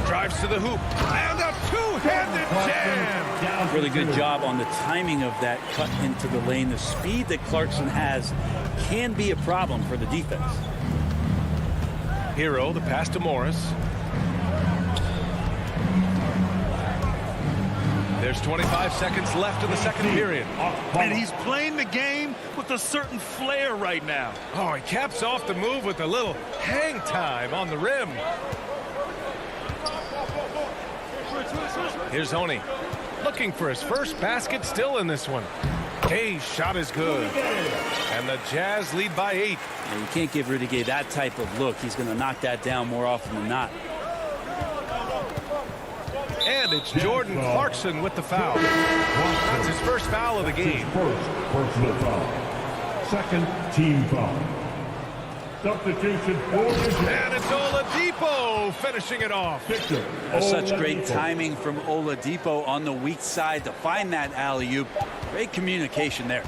[SPEAKER 1] Drives to the hoop. And a two-handed jam.
[SPEAKER 13] Really good job on the timing of that cut into the lane. The speed that Clarkson has can be a problem for the defense.
[SPEAKER 1] Hero, the pass to Morris. There's 25 seconds left in the second period.
[SPEAKER 3] And he's playing the game with a certain flair right now.
[SPEAKER 1] Oh, he caps off the move with a little hang time on the rim. Here's Honey, looking for his first basket, still in this one. Gay's shot is good. And the Jazz lead by 8.
[SPEAKER 13] And you can't give Rudy Gay that type of look. He's going to knock that down more often than not.
[SPEAKER 1] And it's Jordan Clarkson with the foul. That's his first foul of the game.
[SPEAKER 4] First personal foul. Second team foul. Substitution for the
[SPEAKER 1] And it's Oladipo finishing it off.
[SPEAKER 13] That's such great timing from Oladipo on the weak side to find that alley-oop. Great communication there.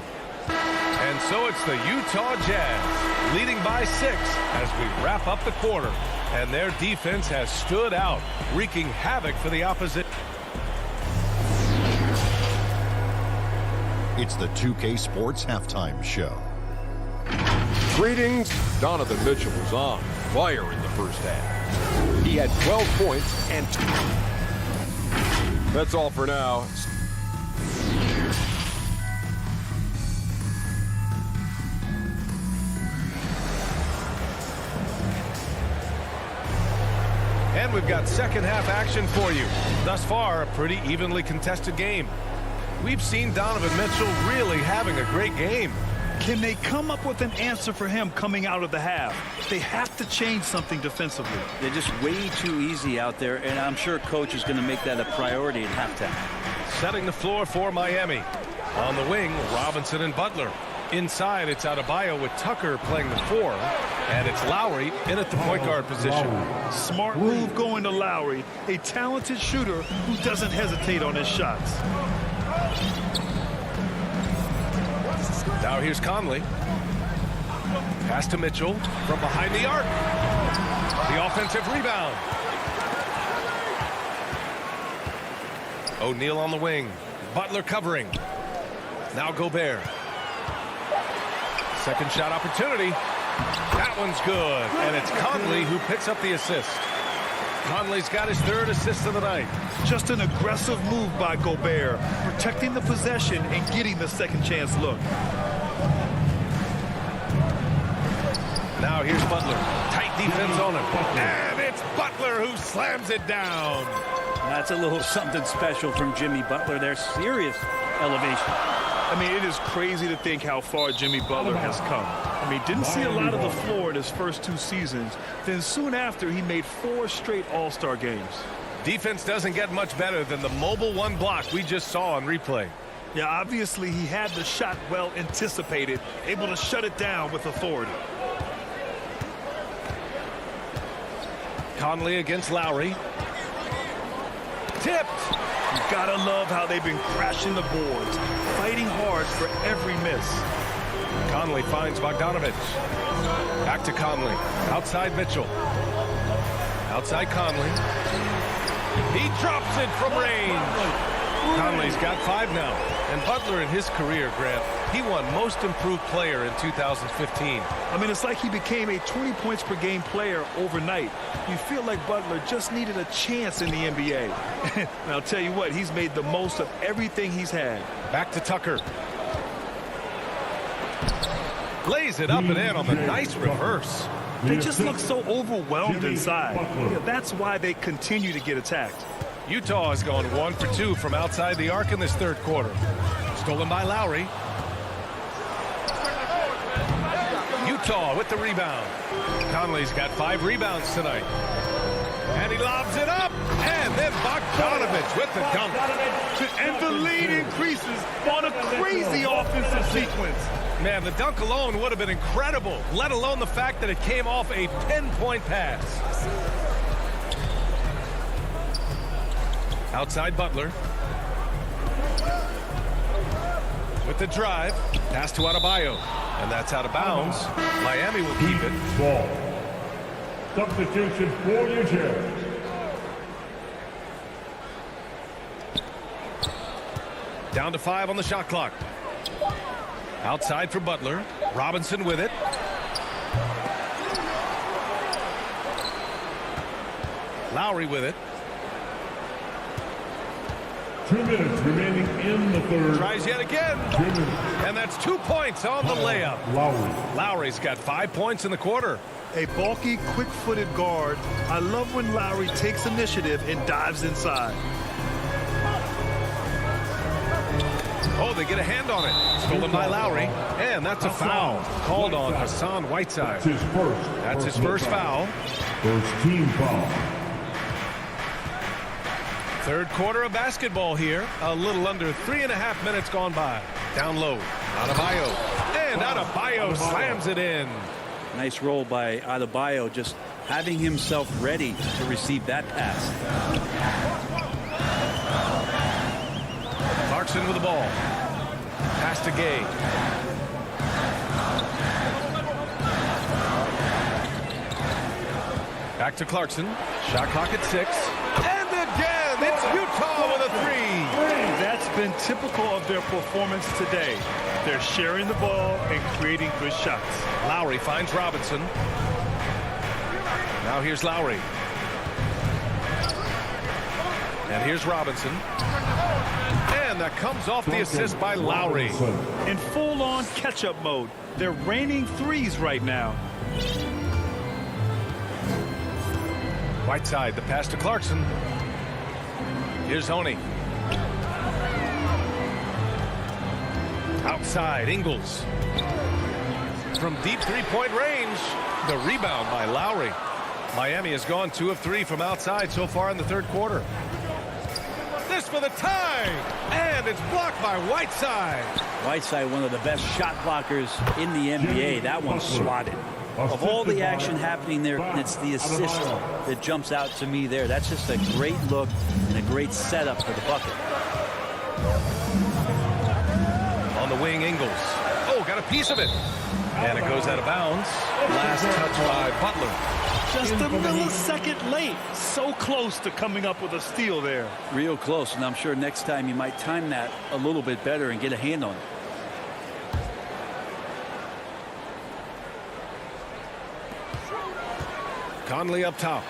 [SPEAKER 1] And so it's the Utah Jazz leading by 6 as we wrap up the quarter. And their defense has stood out, wreaking havoc for the opposition.
[SPEAKER 7] It's the 2K Sports Halftime Show.
[SPEAKER 8] Greetings. Donovan Mitchell was on fire in the first half. He had 12 points and... That's all for now.
[SPEAKER 1] And we've got second half action for you. Thus far, a pretty evenly contested game. We've seen Donovan Mitchell really having a great game.
[SPEAKER 3] Can they come up with an answer for him coming out of the half? They have to change something defensively.
[SPEAKER 13] They're just way too easy out there, and I'm sure coach is going to make that a priority at halftime.
[SPEAKER 1] Setting the floor for Miami. On the wing, Robinson and Butler. Inside, it's Adebayo with Tucker playing the 4. And it's Lowry in at the point guard position.
[SPEAKER 3] Smart move going to Lowry, a talented shooter who doesn't hesitate on his shots.
[SPEAKER 1] Now here's Conley. Pass to Mitchell from behind the arc. The offensive rebound. O'Neal on the wing. Butler covering. Now Gobert. Second shot opportunity. That one's good. And it's Conley who picks up the assist. Conley's got his 3rd assist of the night.
[SPEAKER 3] Just an aggressive move by Gobert, protecting the possession and getting the second chance look.
[SPEAKER 1] Now here's Butler. Tight defense on him. And it's Butler who slams it down.
[SPEAKER 13] That's a little something special from Jimmy Butler. There's serious elevation.
[SPEAKER 3] I mean, it is crazy to think how far Jimmy Butler has come. I mean, didn't see a lot of the floor in his first 2 seasons. Then soon after, he made 4 straight All-Star games.
[SPEAKER 1] Defense doesn't get much better than the mobile 1 block we just saw on replay.
[SPEAKER 3] Yeah, obviously he had the shot well anticipated, able to shut it down with authority.
[SPEAKER 1] Conley against Lowry. Tipped.
[SPEAKER 3] You gotta love how they've been crashing the boards, fighting hard for every miss.
[SPEAKER 1] Conley finds Bogdanovich. Back to Conley. Outside Mitchell. Outside Conley. He drops it from range. Conley's got 5 now. And Butler in his career, Grant, he won Most Improved Player in 2015.
[SPEAKER 3] I mean, it's like he became a 20 points per game player overnight. You feel like Butler just needed a chance in the NBA. And I'll tell you what, he's made the most of everything he's had.
[SPEAKER 1] Back to Tucker. Lays it up and in on the nice reverse.
[SPEAKER 3] They just look so overwhelmed inside. Yeah, that's why they continue to get attacked.
[SPEAKER 1] Utah is going 1 for 2 from outside the arc in this 3rd quarter. Stolen by Lowry. Utah with the rebound. Conley's got 5 rebounds tonight. And he lobs it up. And then Bogdanovich with the dunk.
[SPEAKER 3] And the lead increases on a crazy offensive sequence.
[SPEAKER 1] Man, the dunk alone would have been incredible, let alone the fact that it came off a 10-point pass. Outside Butler. With the drive. Pass to Adebayo. And that's out of bounds. Miami will keep it.
[SPEAKER 4] Ball. Substitution for Utah.
[SPEAKER 1] Down to 5 on the shot clock. Outside for Butler. Robinson with it. Lowry with it.
[SPEAKER 4] 2 minutes remaining in the 3rd.
[SPEAKER 1] Tries yet again. And that's 2 points on the layup. Lowry's got 5 points in the quarter.
[SPEAKER 3] A bulky, quick-footed guard. I love when Lowry takes initiative and dives inside.
[SPEAKER 1] Oh, they get a hand on it. Stolen by Lowry. And that's a foul. Called on Hassan Whiteside. That's his first foul.
[SPEAKER 4] First team foul.
[SPEAKER 1] 3rd quarter of basketball here. A little under 3.5 minutes gone by. Down low. Adebayo. And Adebayo slams it in.
[SPEAKER 13] Nice roll by Adebayo, just having himself ready to receive that pass.
[SPEAKER 1] Clarkson with the ball. Pass to Gay. Back to Clarkson. Shot clock at 6. And again, it's Utah with a 3.
[SPEAKER 3] That's been typical of their performance today. They're sharing the ball and creating good shots.
[SPEAKER 1] Lowry finds Robinson. Now here's Lowry. And here's Robinson. And that comes off the assist by Lowry.
[SPEAKER 3] In full-on catch-up mode. They're raining threes right now.
[SPEAKER 1] Whiteside, the pass to Clarkson. Here's Honey. Outside, Ingles. From deep three-point range, the rebound by Lowry. Miami has gone 2 of 3 from outside so far in the 3rd quarter. This for the tie, and it's blocked by Whiteside.
[SPEAKER 13] Whiteside, one of the best shot blockers in the NBA. That one swatted. Of all the action happening there, it's the assist that jumps out to me there. That's just a great look and a great setup for the bucket.
[SPEAKER 1] On the wing, Ingles. Oh, got a piece of it. And it goes out of bounds. Last touch by Butler.
[SPEAKER 3] Just a millisecond late. So close to coming up with a steal there.
[SPEAKER 13] Real close, and I'm sure next time you might time that a little bit better and get a hand on it.
[SPEAKER 1] Conley up top.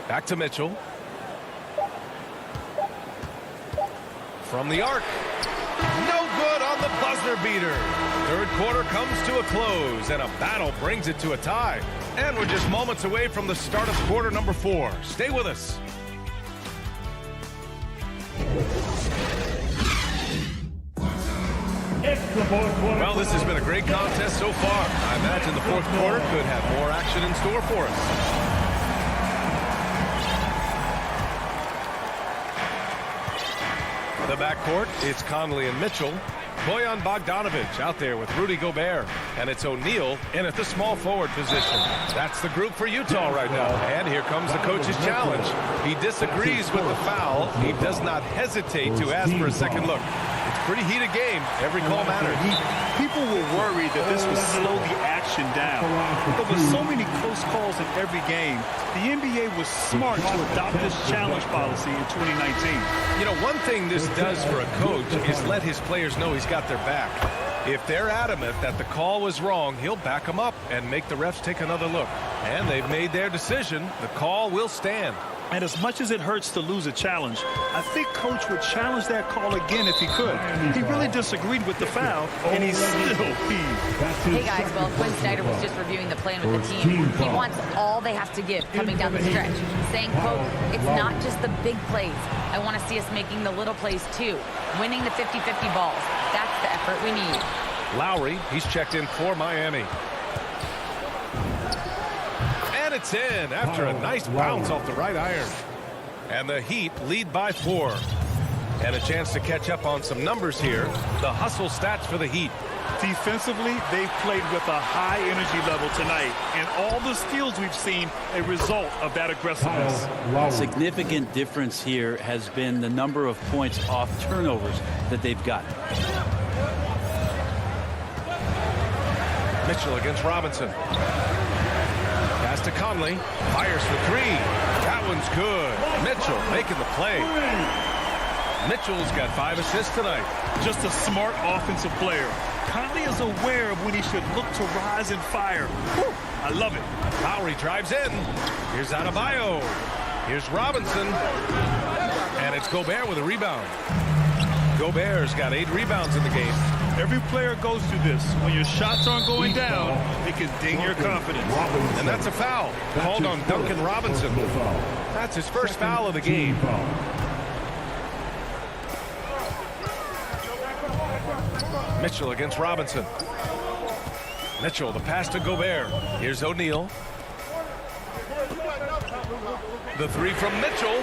[SPEAKER 1] Back to Mitchell. From the arc. No good on the buzzer beater. Third quarter comes to a close, and a battle brings it to a tie. And we're just moments away from the start of quarter number 4. Stay with us. Well, this has been a great contest so far. I imagine the fourth quarter could have more action in store for us. The backcourt, it's Conley and Mitchell. Bojan Bogdanovic out there with Rudy Gobert. And it's O'Neal in at the small forward position. That's the group for Utah right now. And here comes the coach's challenge. He disagrees with the foul. He does not hesitate to ask for a second look. It's a pretty heated game. Every call matters.
[SPEAKER 3] People were worried that this would slow the action down. But with so many close calls in every game, the NBA was smart to adopt this challenge policy in 2019.
[SPEAKER 1] You know, one thing this does for a coach is let his players know he's got their back. If they're adamant that the call was wrong, he'll back them up and make the refs take another look. And they've made their decision. The call will stand.
[SPEAKER 3] And as much as it hurts to lose a challenge, I think Coach would challenge that call again if he could. He really disagreed with the foul, and he's still peeved.
[SPEAKER 6] Hey guys, well, Quinn Snyder was just reviewing the plan with the team. He wants all they have to give coming down the stretch, saying, quote, it's not just the big plays. I want to see us making the little plays too, winning the 50-50 balls. That's the effort we need.
[SPEAKER 1] Lowry, he's checked in for Miami. It's in after a nice bounce off the right iron. And the Heat lead by 4. And a chance to catch up on some numbers here. The hustle stats for the Heat.
[SPEAKER 3] Defensively, they've played with a high energy level tonight. And all the steals we've seen, a result of that aggressiveness.
[SPEAKER 13] Significant difference here has been the number of points off turnovers that they've got.
[SPEAKER 1] Mitchell against Robinson. Pass to Conley. Fires for 3. That one's good. Mitchell making the play. Mitchell's got 5 assists tonight.
[SPEAKER 3] Just a smart offensive player. Conley is aware of when he should look to rise and fire. Whew, I love it.
[SPEAKER 1] Lowry drives in. Here's Adebayo. Here's Robinson. And it's Gobert with a rebound. Gobert's got 8 rebounds in the game.
[SPEAKER 3] Every player goes through this. When your shots aren't going down, it can ding your confidence.
[SPEAKER 1] And that's a foul called on Duncan Robinson. That's his first foul of the game. Mitchell against Robinson. Mitchell, the pass to Gobert. Here's O'Neal. The 3 from Mitchell.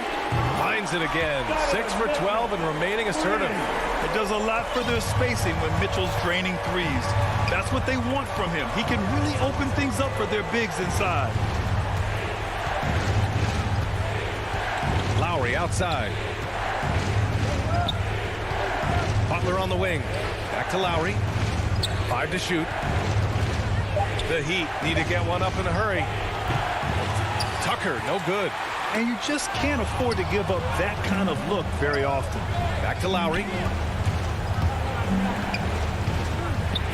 [SPEAKER 1] Finds it again. 6 for 12 and remaining assertive.
[SPEAKER 3] It does a lot for their spacing when Mitchell's draining threes. That's what they want from him. He can really open things up for their bigs inside.
[SPEAKER 1] Lowry outside. Butler on the wing. Back to Lowry. 5 to shoot. The Heat need to get one up in a hurry. Tucker, no good.
[SPEAKER 3] And you just can't afford to give up that kind of look very often.
[SPEAKER 1] Back to Lowry.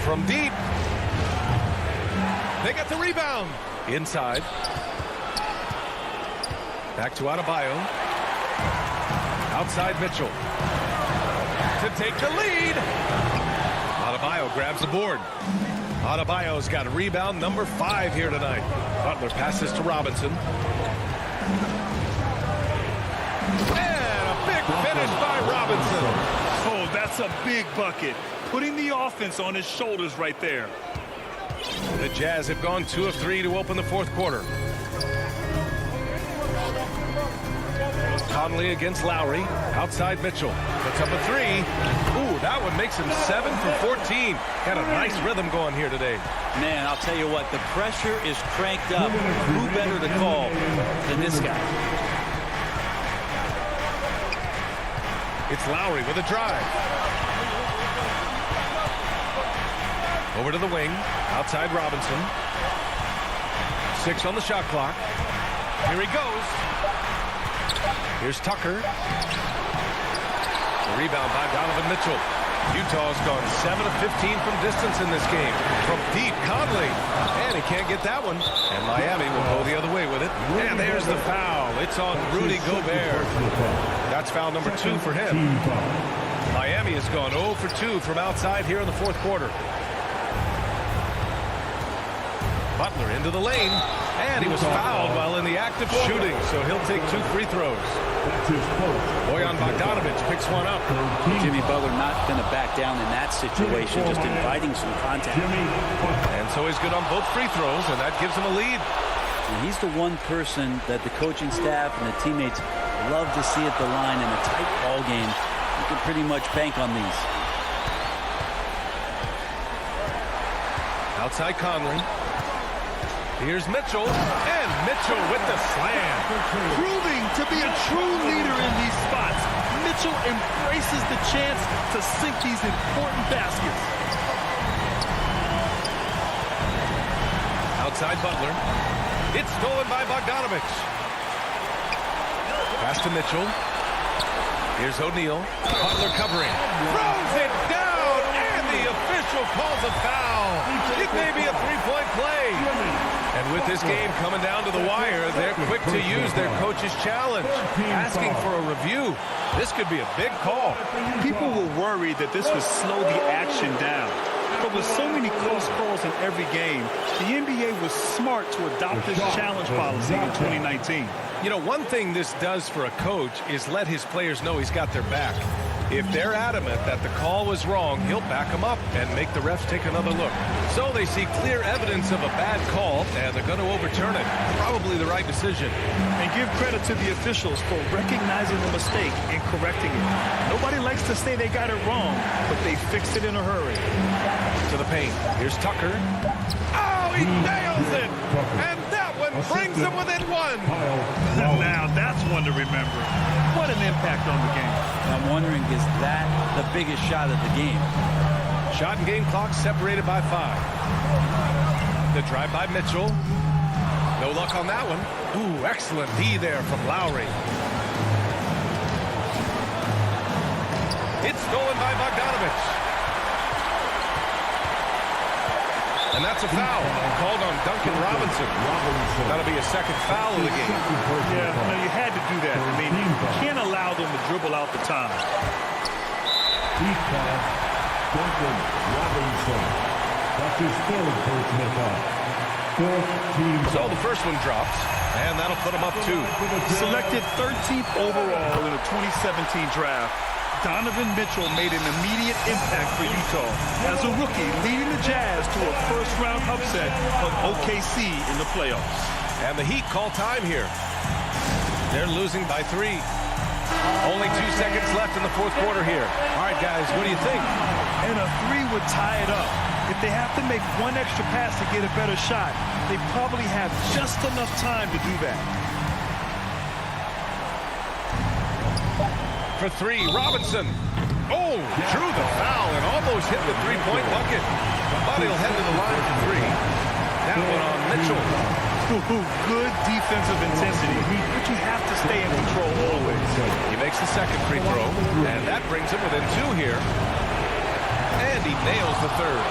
[SPEAKER 1] From deep. They get the rebound. Inside. Back to Adebayo. Outside Mitchell. To take the lead. Adebayo grabs the board. Adebayo's got a rebound number 5 here tonight. Butler passes to Robinson. And a big finish by Robinson.
[SPEAKER 3] Oh, that's a big bucket. Putting the offense on his shoulders right there.
[SPEAKER 1] The Jazz have gone 2 of 3 to open the fourth quarter. Conley against Lowry. Outside Mitchell. Puts up a 3. Ooh, that one makes him 7 for 14. Got a nice rhythm going here today.
[SPEAKER 13] Man, I'll tell you what, the pressure is cranked up. Who better to call than this guy?
[SPEAKER 1] It's Lowry with a drive. Over to the wing. Outside Robinson. 6 on the shot clock. Here he goes. Here's Tucker. The rebound by Donovan Mitchell. Utah's gone 7 of 15 from distance in this game. From deep, Conley. And he can't get that one. And Miami will go go the other way with it. And there's the foul. It's on Rudy Gobert. That's foul number 2 for him. Miami has gone 0 for 2 from outside here in the fourth quarter. Butler into the lane, and he was fouled while in the act of shooting, so he'll take 2 free throws. Bojan Bogdanovic picks one up.
[SPEAKER 13] Jimmy Butler not going to back down in that situation, just inviting some contact.
[SPEAKER 1] And so he's good on both free throws, and that gives him a lead.
[SPEAKER 13] And he's the one person that the coaching staff and the teammates love to see at the line in a tight ball game. You can pretty much bank on these.
[SPEAKER 1] Outside Conley. Here's Mitchell, and Mitchell with the slam.
[SPEAKER 3] Proving to be a true leader in these spots. Mitchell embraces the chance to sink these important baskets.
[SPEAKER 1] Outside Butler. It's stolen by Bogdanovic. Pass to Mitchell. Here's O'Neal. Butler covering. Throws it down, and the official calls a foul. It may be a three-point play. And with this game coming down to the wire, they're quick to use their coach's challenge, asking for a review. This could be a big call.
[SPEAKER 3] People were worried that this would slow the action down. But with so many close calls in every game, the NBA was smart to adopt this challenge policy in 2019.
[SPEAKER 1] You know, one thing this does for a coach is let his players know he's got their back. If they're adamant that the call was wrong, he'll back them up and make the refs take another look. So they see clear evidence of a bad call, and they're going to overturn it. Probably the right decision.
[SPEAKER 3] And give credit to the officials for recognizing the mistake and correcting it. Nobody likes to say they got it wrong, but they fixed it in a hurry.
[SPEAKER 1] To the paint. Here's Tucker. Oh, he nails it! And that one brings him within one.
[SPEAKER 3] Now that's one to remember. What an impact on the game.
[SPEAKER 13] I'm wondering, is that the biggest shot of the game?
[SPEAKER 1] Shot and game clock separated by 5. The drive by Mitchell. No luck on that one. Ooh, excellent D there from Lowry. It's stolen by Bogdanovic. And that's a foul called on Duncan Robinson. That'll be a second foul of the game.
[SPEAKER 3] Yeah, no, you had to do that. I mean, you can't allow them to dribble out the time.
[SPEAKER 4] Duncan Robinson. That's his 3rd personal foul. 4th team.
[SPEAKER 1] So the first one drops, and that'll put him up 2.
[SPEAKER 3] Selected 13th overall in the 2017 draft, Donovan Mitchell made an immediate impact for Utah as a rookie, leading the Jazz to a first-round upset of OKC in the playoffs.
[SPEAKER 1] And the Heat call time here. They're losing by 3. Only 2 seconds left in the fourth quarter here. All right, guys, what do you think?
[SPEAKER 3] And a 3 would tie it up. If they have to make one extra pass to get a better shot, they probably have just enough time to do that.
[SPEAKER 1] For 3, Robinson. Oh, drew the foul and almost hit the three-point bucket. But he'll head to the line for 3. That one on Mitchell.
[SPEAKER 3] Good defensive intensity, but you have to stay in control always.
[SPEAKER 1] He makes the second free throw, and that brings him within 2 here. And he nails the 3rd.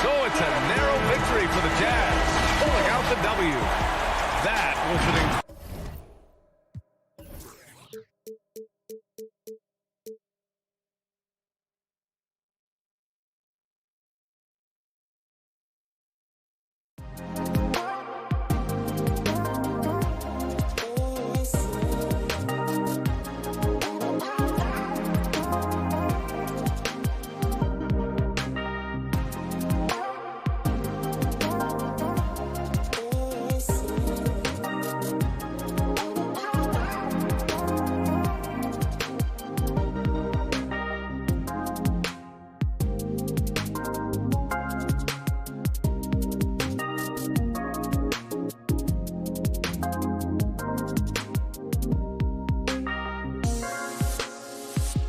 [SPEAKER 1] So it's a narrow victory for the Jazz, pulling out the W. That was an